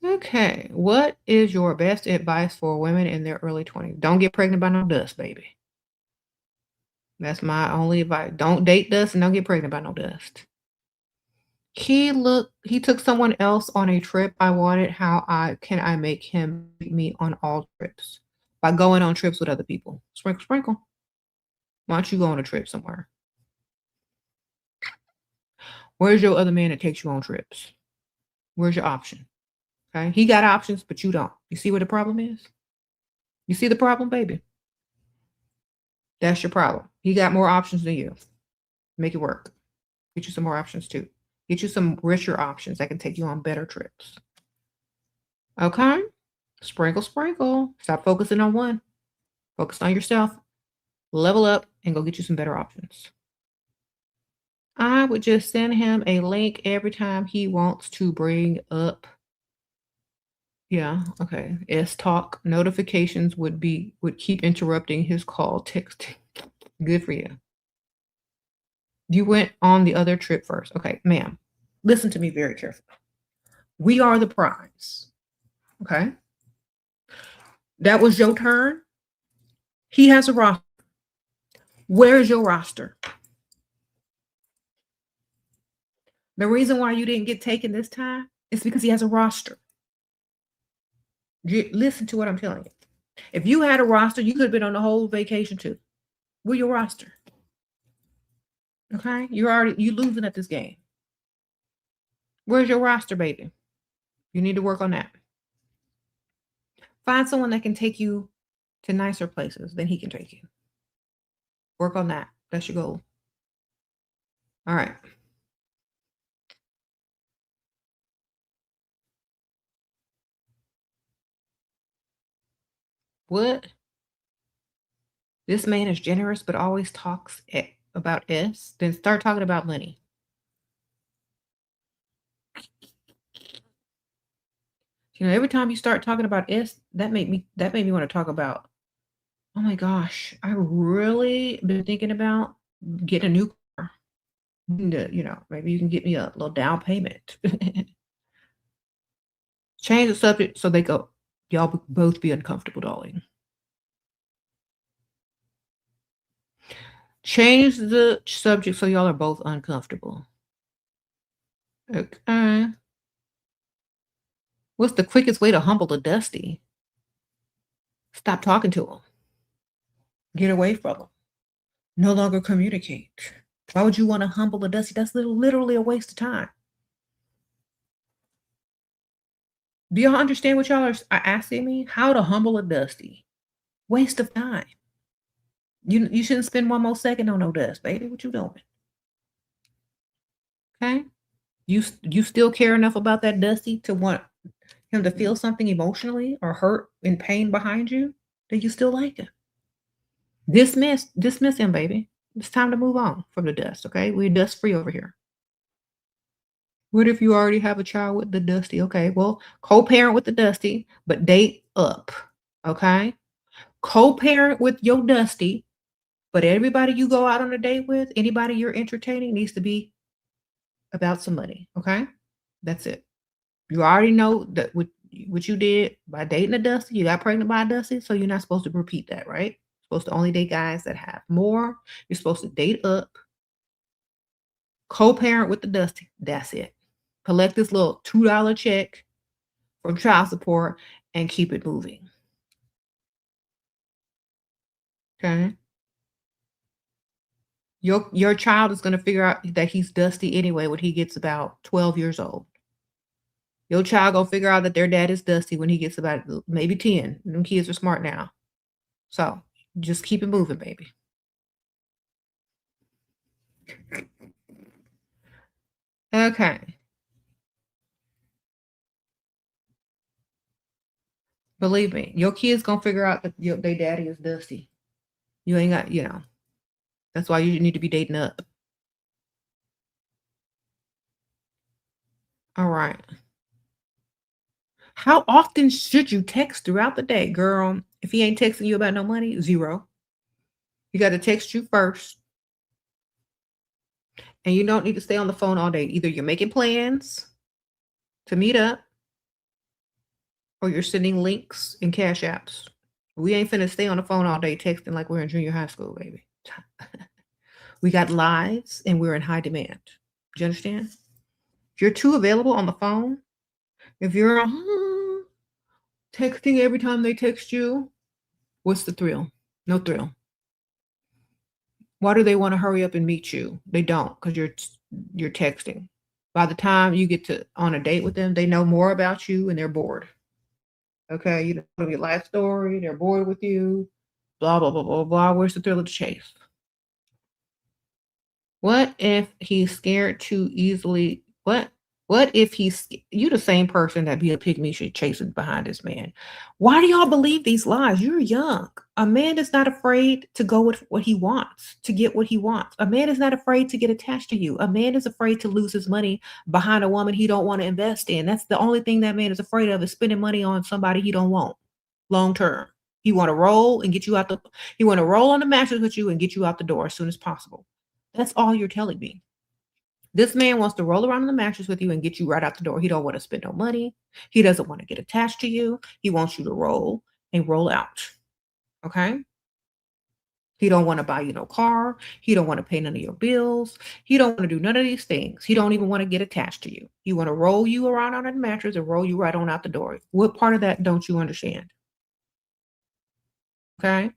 Okay. What is your best advice for women in their early 20s? Don't get pregnant by no dust, baby. That's my only advice. Don't date dust and don't get pregnant by no dust. He took someone else on a trip. I wanted can I make him meet me on all trips? By going on trips with other people. Sprinkle, sprinkle. Why don't you go on a trip somewhere? Where's your other man that takes you on trips? Where's your option? Okay. He got options, but you don't. You see what the problem is? You see the problem, baby? That's your problem. He got more options than you. Make it work. Get you some more options too. Get you some richer options that can take you on better trips. Okay? Sprinkle, sprinkle. Stop focusing on one. Focus on yourself. Level up and go get you some better options. I would just send him a link every time he wants to bring up. Yeah, okay. S-Talk notifications would keep interrupting his call texting. Good for you. You went on the other trip first. Okay, ma'am. Listen to me very carefully. We are the prize. Okay? That was your turn. He has a roster. Where's your roster? The reason why you didn't get taken this time is because he has a roster. Listen to what I'm telling you. If you had a roster, you could have been on the whole vacation too. Where's your roster? Okay? You losing at this game. Where's your roster, baby? You need to work on that. Find someone that can take you to nicer places than he can take you. Work on that. That's your goal. All right. What? This man is generous, but always talks about S. Then start talking about money. Every time you start talking about S, that made me want to talk about Oh my gosh, I really been thinking about getting a new car. Maybe you can get me a little down payment. Change the subject so they go, y'all both be uncomfortable, darling. Change the subject so y'all are both uncomfortable. Okay. What's the quickest way to humble a Dusty? Stop talking to him. Get away from him. No longer communicate. Why would you want to humble a Dusty? That's literally a waste of time. Do y'all understand what y'all are asking me? How to humble a Dusty? Waste of time. You shouldn't spend one more second on no dust, baby. What you doing? Okay. You still care enough about that Dusty to want him to feel something emotionally or hurt and pain behind you? Do you still like him? Dismiss him, baby. It's time to move on from the dust. Okay, we're dust free over here. What if you already have a child with the Dusty? Okay, well, co-parent with the Dusty, but date up. Okay, co-parent with your Dusty, but everybody you go out on a date with, anybody you're entertaining, needs to be about some money. Okay, that's it. You already know that what you did by dating a Dusty, you got pregnant by a Dusty, so you're not supposed to repeat that, right? You're supposed to only date guys that have more. You're supposed to date up, co-parent with the Dusty. That's it. Collect this little $2 check from child support and keep it moving. Okay. Your child is going to figure out that he's Dusty anyway when he gets about 12 years old. Your child gonna figure out that their dad is Dusty when he gets about maybe 10. Them kids are smart now. So just keep it moving, baby. Okay. Believe me, your kids gonna figure out that their daddy is Dusty. You ain't got. That's why you need to be dating up. All right. How often should you text throughout the day, girl? If he ain't texting you about no money, 0. He got to text you first. And you don't need to stay on the phone all day. Either you're making plans to meet up or you're sending links and cash apps. We ain't finna stay on the phone all day texting like we're in junior high school, baby. We got lives and we're in high demand. Do you understand? If you're too available on the phone, if you're texting every time they text you, what's the thrill? No thrill. Why do they want to hurry up and meet you? They don't, because you're texting. By the time you get to on a date with them, they know more about you and they're bored. Okay, you know your life story, they're bored with you, blah blah blah blah blah. Where's the thrill of the chase? What if he's scared too easily? What if you the same person that be a pygmy shit chasing behind this man? Why do y'all believe these lies? You're young. A man is not afraid to go with what he wants, to get what he wants. A man is not afraid to get attached to you. A man is afraid to lose his money behind a woman he don't want to invest in. That's the only thing that man is afraid of, is spending money on somebody he don't want long term. He want to roll and get you out the he want to roll on the mattress with you and get you out the door as soon as possible. That's all you're telling me. This man wants to roll around on the mattress with you and get you right out the door. He don't want to spend no money. He doesn't want to get attached to you. He wants you to roll and roll out. Okay? He don't want to buy you no car. He don't want to pay none of your bills. He don't want to do none of these things. He don't even want to get attached to you. He want to roll you around on the mattress and roll you right on out the door. What part of that don't you understand? Okay?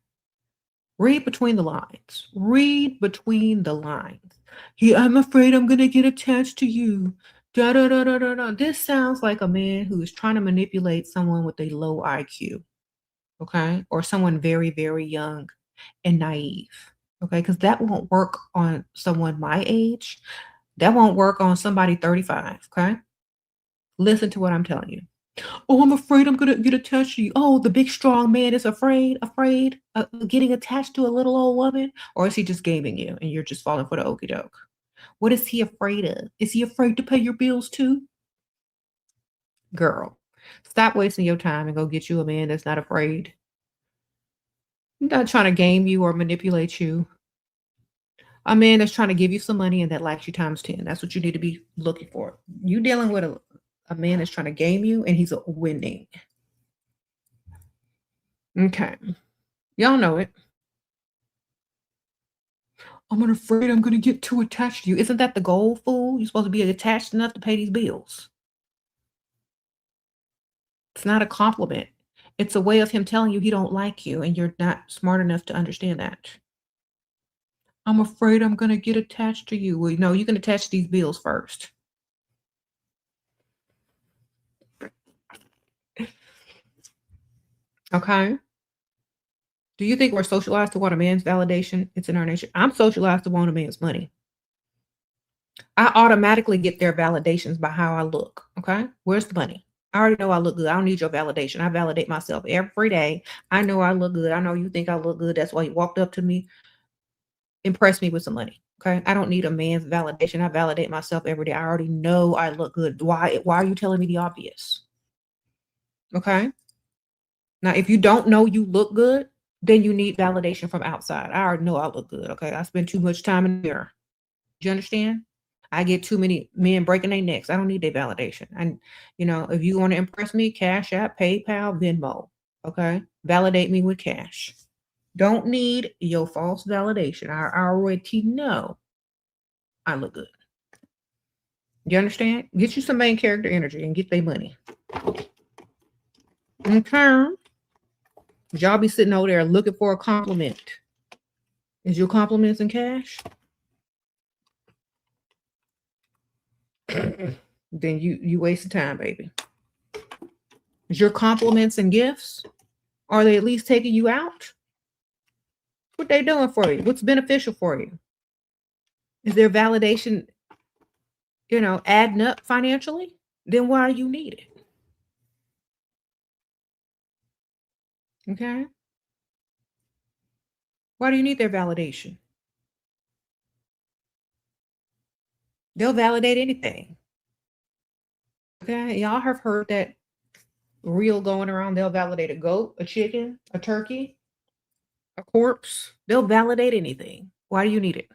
Read between the lines. Read between the lines. I'm afraid I'm gonna get attached to you. Da da da da da da. This sounds like a man who is trying to manipulate someone with a low IQ, okay, or someone very very young and naive, okay, because that won't work on someone my age. That won't work on somebody 35. Okay, listen to what I'm telling you. Oh, I'm afraid I'm gonna get attached to you. Oh, the big strong man is afraid of getting attached to a little old woman, or is he just gaming you and you're just falling for the okey doke? What is he afraid of? Is he afraid to pay your bills too? Girl, stop wasting your time and go get you a man that's not afraid I'm not trying to game you or manipulate you. A man that's trying to give you some money and that likes you times 10. That's what you need to be looking for. You dealing with a man that's trying to game you and he's winning. Okay. Y'all know it. I'm afraid I'm going to get too attached to you. Isn't that the goal, fool? You're supposed to be attached enough to pay these bills. It's not a compliment. It's a way of him telling you he don't like you and you're not smart enough to understand that. I'm afraid I'm going to get attached to you. Well, no, you can attach these bills first. Okay. Do you think we're socialized to want a man's validation? It's in our nature. I'm socialized to want a man's money. I automatically get their validations by how I look. Okay. Where's the money? I already know I look good. I don't need your validation. I validate myself every day. I know I look good. I know you think I look good. That's why you walked up to me, impressed me with some money. Okay. I don't need a man's validation. I validate myself every day. I already know I look good. Why are you telling me the obvious? Okay. Now, if you don't know you look good, then you need validation from outside. I already know I look good. Okay. I spend too much time in the mirror. Do you understand? I get too many men breaking their necks. I don't need their validation. And if you want to impress me, Cash App, PayPal, Venmo. Okay. Validate me with cash. Don't need your false validation. I already know I look good. You understand? Get you some main character energy and get their money. Okay. Y'all be sitting over there looking for a compliment. Is your compliments in cash? Then you wasting time, baby. Is your compliments and gifts? Are they at least taking you out? What they doing for you? What's beneficial for you? Is their validation, adding up financially? Then why do you need it? Okay. Why do you need their validation? They'll validate anything. Okay. Y'all have heard that reel going around. They'll validate a goat, a chicken, a turkey, a corpse. They'll validate anything. Why do you need it?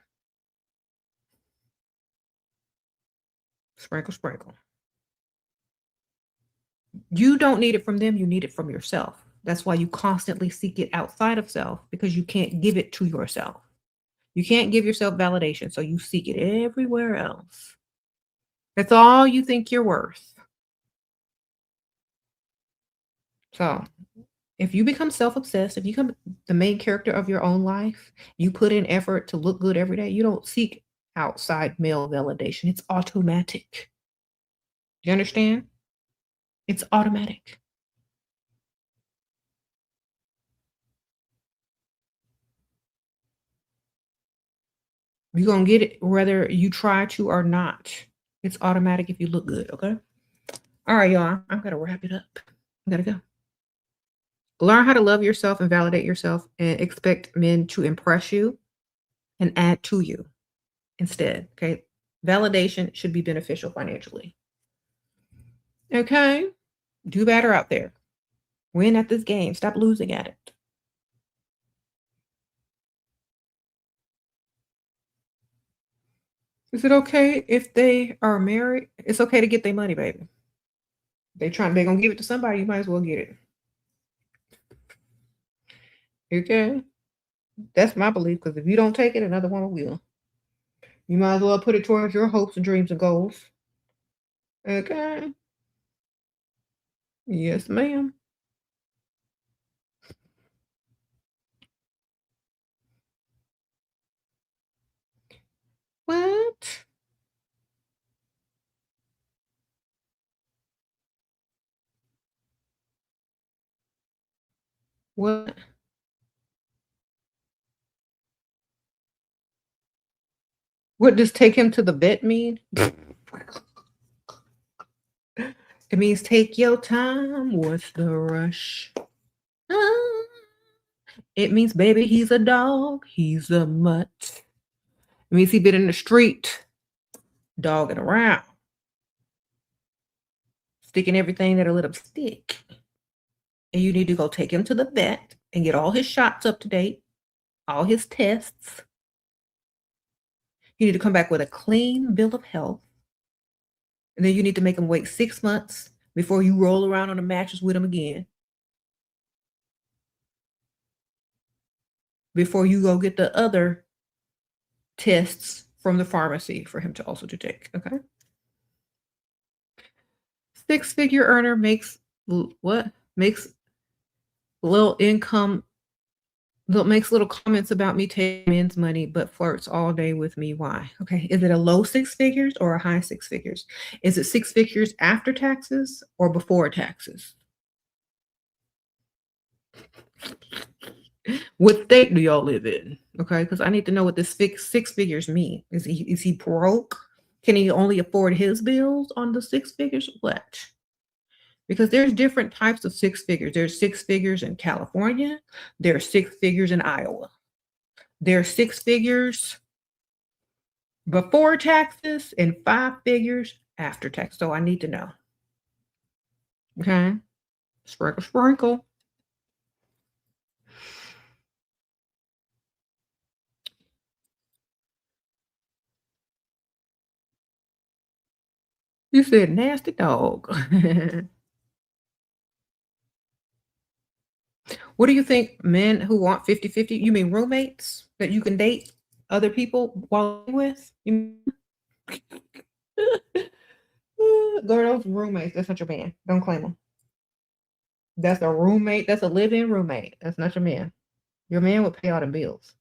Sprinkle, sprinkle. You don't need it from them. You need it from yourself. That's why you constantly seek it outside of self, because you can't give it to yourself. You can't give yourself validation, so you seek it everywhere else. That's all you think you're worth. So if you become self-obsessed, if you become the main character of your own life, you put in effort to look good every day, you don't seek outside male validation. It's automatic. Do you understand? It's automatic. You're going to get it whether you try to or not. It's automatic if you look good, okay? All right, y'all. I'm going to wrap it up. I got to go. Learn how to love yourself and validate yourself and expect men to impress you and add to you instead, okay? Validation should be beneficial financially. Okay? Do better out there. Win at this game. Stop losing at it. Is it okay if they are married? It's okay to get their money, baby. They're going to give it to somebody, you might as well get it. Okay? That's my belief, because if you don't take it, another one will. You might as well put it towards your hopes and dreams and goals. Okay? Yes, ma'am. What? What? What does take him to the vet mean? It means take your time. What's the rush? Ah. It means, baby, he's a dog. He's a mutt. It means he been in the street, dogging around, sticking everything that'll let him stick. And you need to go take him to the vet and get all his shots up to date, all his tests. You need to come back with a clean bill of health. And then you need to make him wait 6 months before you roll around on a mattress with him again. Before you go get the other tests from the pharmacy for him to also to take. Okay. 6-figure earner makes what? Makes little income, makes little comments about me taking men's money, but flirts all day with me. Why? Okay. Is it a low 6 figures or a high 6 figures? Is it 6 figures after taxes or before taxes? What state do y'all live in? Okay, because I need to know what this 6 figures mean. Is he broke? Can he only afford his bills on the 6 figures? What? Because there's different types of 6 figures. There's 6 figures in California. There's 6 figures in Iowa. There's 6 figures before taxes and 5 figures after tax. So I need to know. Okay. Sprinkle, sprinkle. You said nasty dog. What do you think men who want 50-50, you mean roommates that you can date other people while with? Girl, those roommates, that's not your man. Don't claim them. That's a roommate. That's a live-in roommate. That's not your man. Your man would pay all the bills.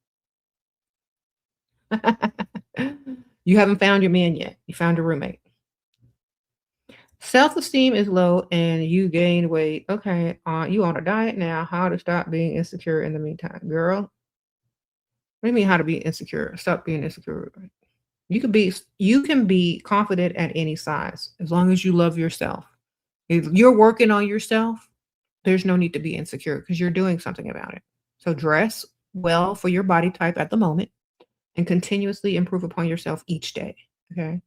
You haven't found your man yet. You found your roommate. Self-esteem is low and you gained weight. Okay, you on a diet now. How to stop being insecure in the meantime, girl? What do you mean how to be insecure? Stop being insecure. You can be confident at any size as long as you love yourself. If you're working on yourself, there's no need to be insecure because you're doing something about it. So dress well for your body type at the moment and continuously improve upon yourself each day. Okay.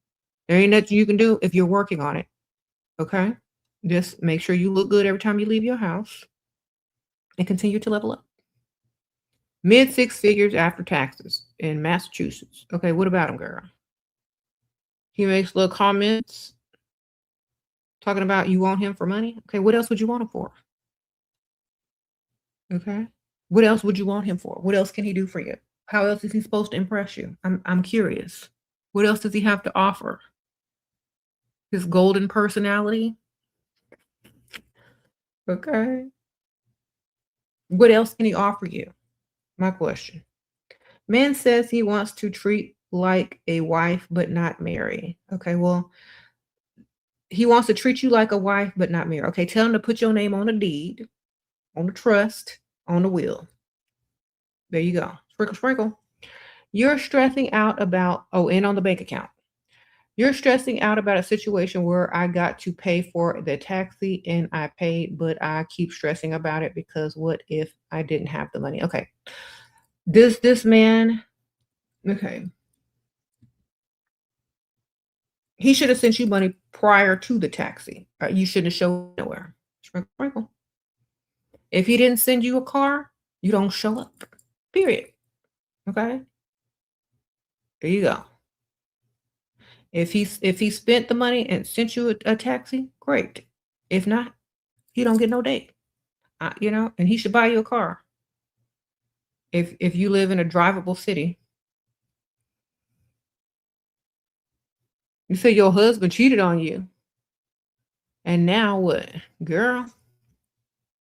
There ain't nothing you can do if you're working on it. Okay. Just make sure you look good every time you leave your house and continue to level up. Mid 6 figures after taxes in Massachusetts. Okay. What about him, girl? He makes little comments talking about you want him for money. Okay. What else would you want him for? Okay. What else would you want him for? What else can he do for you? How else is he supposed to impress you? I'm curious. What else does he have to offer? His golden personality? Okay. What else can he offer you? My question. Man says he wants to treat like a wife but not marry. Okay, well, he wants to treat you like a wife but not marry. Okay, tell him to put your name on a deed, on the trust, on the will. There you go. Sprinkle, sprinkle. You're stressing out about, and on the bank account. You're stressing out about a situation where I got to pay for the taxi and I paid, but I keep stressing about it because what if I didn't have the money? Okay. This man, okay. He should have sent you money prior to the taxi. You shouldn't have showed nowhere. Sprinkle, sprinkle. If he didn't send you a car, you don't show up. Period. Okay. There you go. If he spent the money and sent you a taxi, great. If not, he don't get no date. And he should buy you a car. If you live in a drivable city. You say your husband cheated on you. And now what? Girl.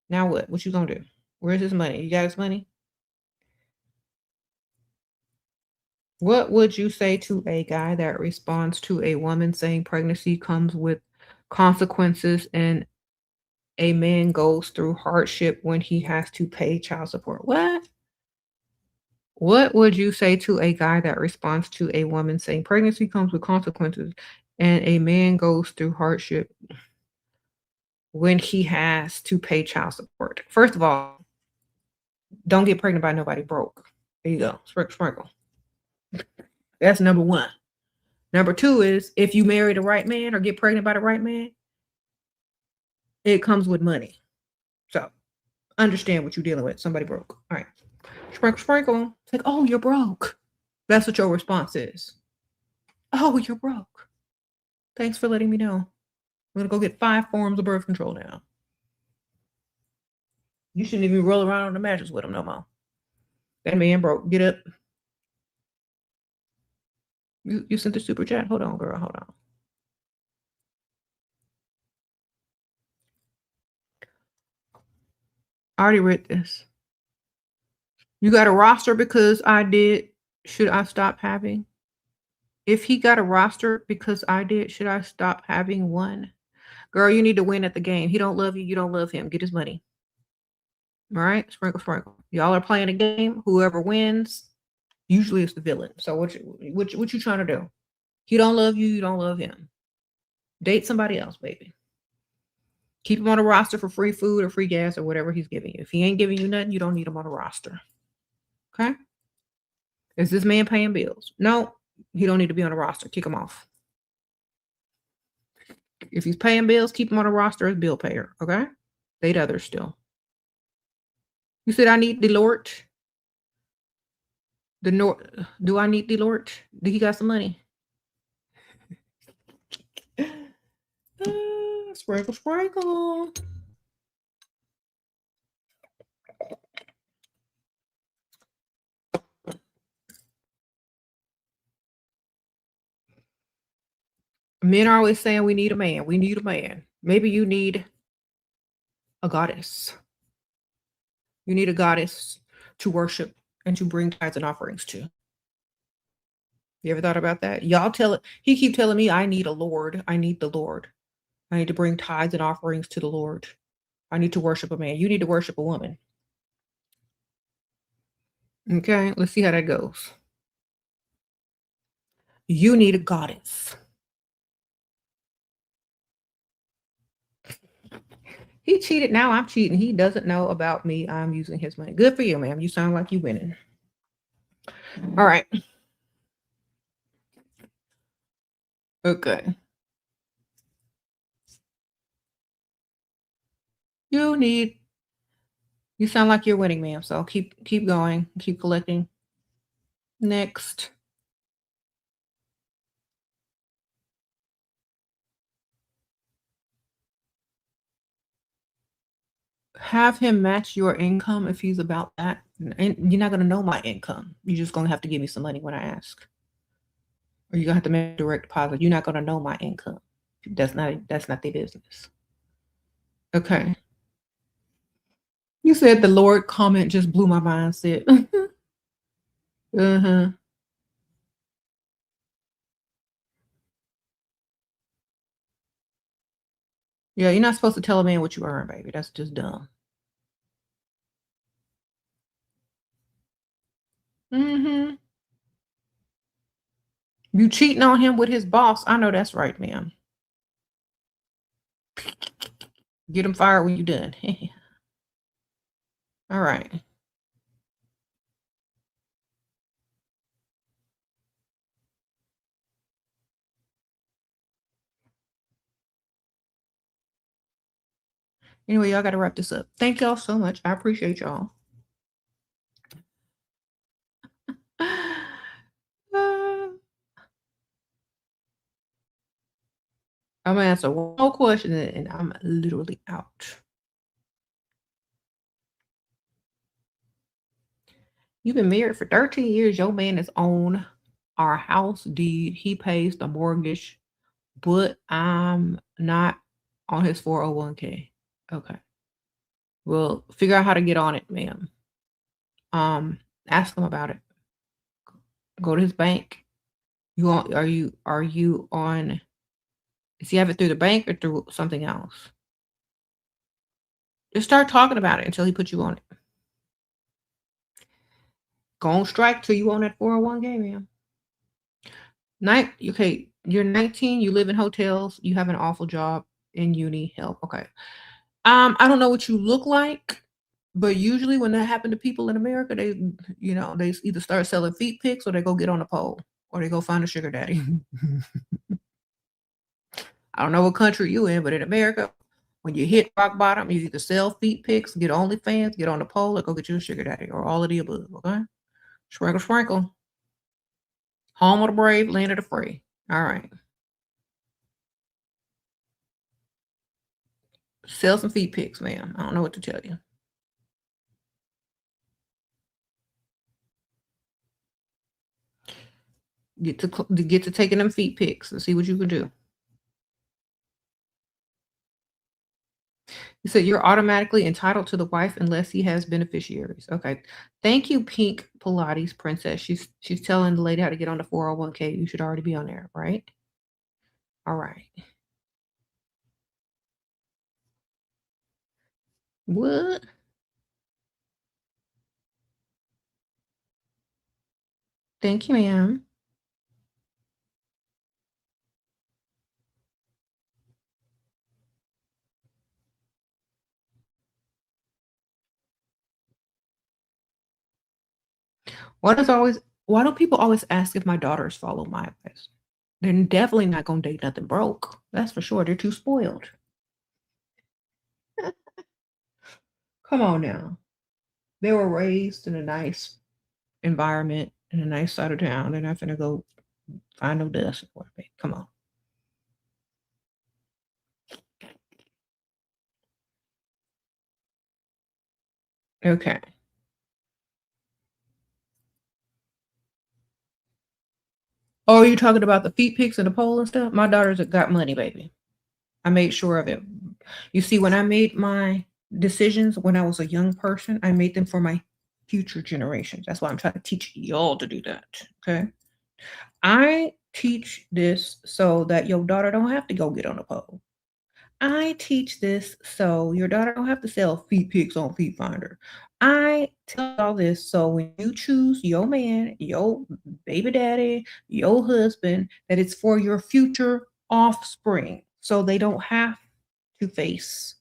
Now what? What you gonna do? Where's his money? You got his money? What would you say to a guy that responds to a woman saying pregnancy comes with consequences and a man goes through hardship when he has to pay child support? What? What would you say to a guy that responds to a woman saying pregnancy comes with consequences and a man goes through hardship when he has to pay child support? First of all, don't get pregnant by nobody broke. There you go. Sprinkle, sprinkle. That's number one. Number two is if you marry the right man or get pregnant by the right man, it comes with money. So understand what you're dealing with. Somebody broke. All right. Sprinkle, sprinkle. It's like, oh, you're broke. That's what your response is. Oh, you're broke. Thanks for letting me know. I'm going to go get 5 forms of birth control now. You shouldn't even roll around on the mattress with him no more. That man broke. Get up. You sent the super chat? Hold on, girl. Hold on. I already read this. You got a roster because I did. Should I stop having? If he got a roster because I did, should I stop having one? Girl, you need to win at the game. He don't love you. You don't love him. Get his money. All right? Sprinkle, sprinkle. Y'all are playing a game. Whoever wins, usually it's the villain. So what you trying to do? He don't love you. You don't love him. Date somebody else, baby. Keep him on a roster for free food or free gas or whatever he's giving you. If he ain't giving you nothing, you don't need him on a roster. Okay? Is this man paying bills? No, he don't need to be on a roster. Kick him off. If he's paying bills, keep him on a roster as bill payer. Okay? Date others still. You said I need Delort. Do I need Delort? Do he got some money? Sprinkle, sprinkle. Men are always saying we need a man. We need a man. Maybe you need a goddess. You need a goddess to worship and to bring tithes and offerings to. You ever thought about that? He keep telling me I need a Lord. I need the Lord. I need to bring tithes and offerings to the Lord. I need to worship a man. You need to worship a woman. Okay, let's see how that goes. You need a goddess. He cheated. Now I'm cheating. He doesn't know about me. I'm using his money. Good for you, ma'am. You sound like you winning. All right. Okay. You sound like you're winning, ma'am. So keep going. Keep collecting. Next. Have him match your income if he's about that. And you're not going to know my income. You're just going to have to give me some money when I ask. Or you're going to have to make a direct deposit. You're not going to know my income. That's not their business. Okay. You said the Lord comment just blew my mindset. Uh-huh. Yeah, you're not supposed to tell a man what you earn, baby. That's just dumb. Mm-hmm. You cheating on him with his boss. I know that's right, ma'am. Get him fired when you're done. All right. Anyway, y'all got to wrap this up. Thank y'all so much. I appreciate y'all. I'm going to answer one more question and I'm literally out. You've been married for 13 years. Your man is on our house deed. He pays the mortgage, but I'm not on his 401k. Okay. Well, figure out how to get on it, ma'am. Ask him about it. Go to his bank. Are you on? Does he have it through the bank or through something else? Just start talking about it until he puts you on it. Go on strike till you on that 401k, ma'am. Okay, you're 19. You live in hotels. You have an awful job in uni. Help. Okay. I don't know what you look like, but usually when that happened to people in America, they either start selling feet pics or they go get on a pole or they go find a sugar daddy. I don't know what country you in, but in America, When you hit rock bottom, you either sell feet pics, get OnlyFans, get on the pole, or go get you a sugar daddy, or all of the above. Okay, sprinkle, sprinkle. Home of the brave, land of the free. All right, sell some feet pics, ma'am. I don't know what to tell you. Get to taking them feet pics and see what you can do. You said you're automatically entitled to the wife unless he has beneficiaries. Okay. Thank you, Pink Pilates Princess. She's telling the lady how to get on the 401k. You should already be on there, right? All right. What? Thank you, ma'am. Why do people always ask if my daughters follow my advice? They're definitely not gonna date nothing broke. That's for sure. They're too spoiled. Come on now. They were raised in a nice environment in a nice side of town. They're not gonna go find no dust for me. Come on. Okay. Oh, you talking about the feet pics and the pole and stuff? My daughters have got money, baby. I made sure of it. You see, when I made my decisions when I was a young person, I made them for my future generations. That's why I'm trying to teach y'all to do that. Okay. I teach this so that your daughter don't have to go get on a pole. I teach this so your daughter don't have to sell feet pics on Feet Finder. I tell all this so when you choose your man, your baby daddy, your husband, that it's for your future offspring so they don't have to face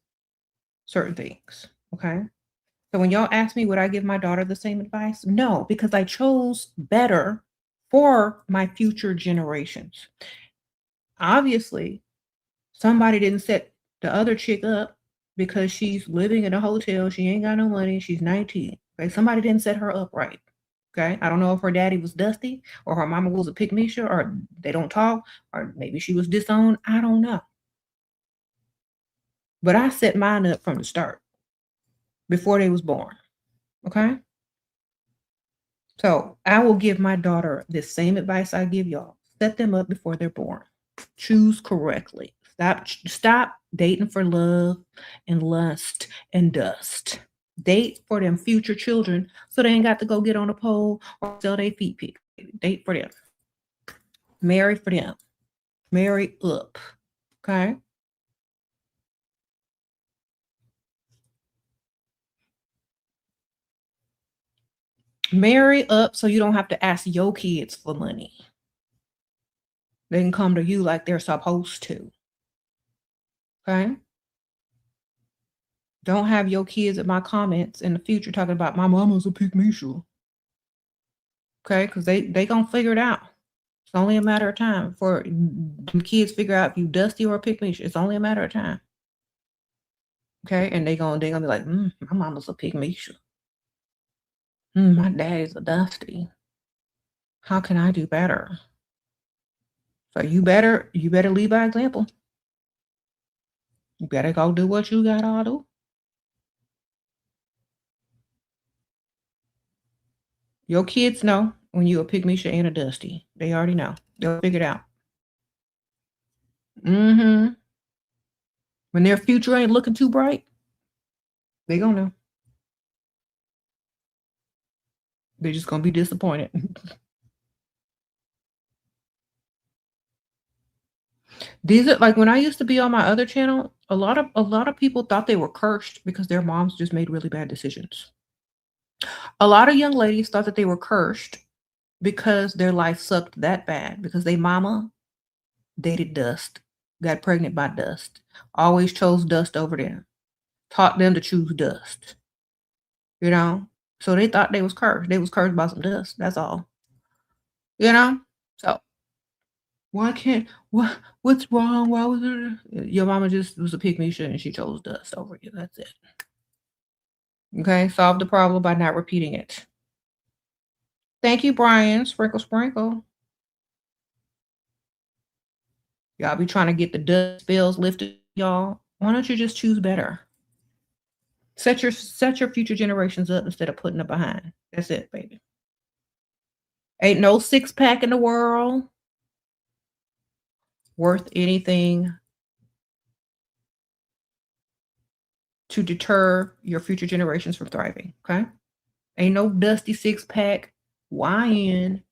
certain things. Okay. So when y'all ask me, would I give my daughter the same advice? No, because I chose better for my future generations. Obviously, somebody didn't set the other chick up because she's living in a hotel. She ain't got no money. She's 19. Okay. Somebody didn't set her up right. Okay. I don't know if her daddy was dusty or her mama was a pygmisha or they don't talk or maybe she was disowned. I don't know. But I set mine up from the start before they was born. Okay. So I will give my daughter the same advice I give y'all. Set them up before they're born. Choose correctly. Stop dating for love and lust and dust. Date for them future children so they ain't got to go get on a pole or sell their feet pic. Date for them. Marry for them. Marry up. Okay. Marry up so you don't have to ask your kids for money. They can come to you like they're supposed to. Okay. Don't have your kids in my comments in the future talking about my mama's a pygmy. Okay, because they gonna figure it out. It's only a matter of time for the kids figure out if you dusty or a pygmy. It's only a matter of time. Okay, and they gonna be like, my mama's a pygmy. My daddy's a dusty. How can I do better? So you better lead by example. You better go do what you gotta do. Your kids know when you a pygmy and a dusty. They already know. They'll figure it out. When their future ain't looking too bright, they gonna know. They're just gonna be disappointed. These are like when I used to be on my other channel, a lot of people thought they were cursed because their moms just made really bad decisions. A lot of young ladies thought that they were cursed because their life sucked that bad because they mama dated dust, got pregnant by dust, always chose dust over them, taught them to choose dust. You know? So they thought they was cursed. They was cursed by some dust. That's all. You know? So Why can't what's wrong? Why was it your mama just was a pick me shit and she chose dust over you. That's it. Okay, solve the problem by not repeating it. Thank you, Brian. Sprinkle, sprinkle. Y'all be trying to get the dust spells lifted, y'all. Why don't you just choose better? Set your future generations up instead of putting them behind. That's it, baby. Ain't no 6-pack in the world worth anything to deter your future generations from thriving. Okay. Ain't no dusty 6-pack, YN,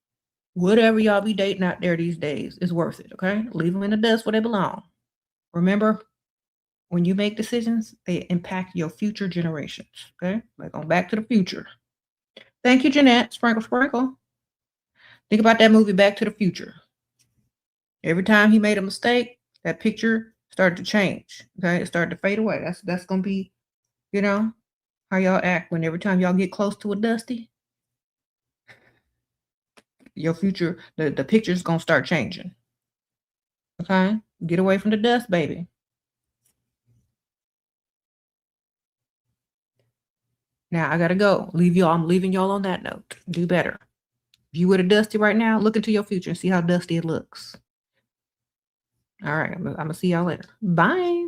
whatever y'all be dating out there these days is worth it. Okay. Leave them in the dust where they belong. Remember, when you make decisions, they impact your future generations. Okay. Like on Back to the Future. Thank you, Jeanette. Sprinkle, sprinkle. Think about that movie Back to the Future. Every time he made a mistake, that picture started to change. Okay. It started to fade away. That's gonna be, how y'all act when every time y'all get close to a dusty, your future, the picture's gonna start changing. Okay? Get away from the dust, baby. Now I gotta go. I'm leaving y'all on that note. Do better. If you with a dusty right now, look into your future and see how dusty it looks. All right, I'm gonna see y'all later. Bye.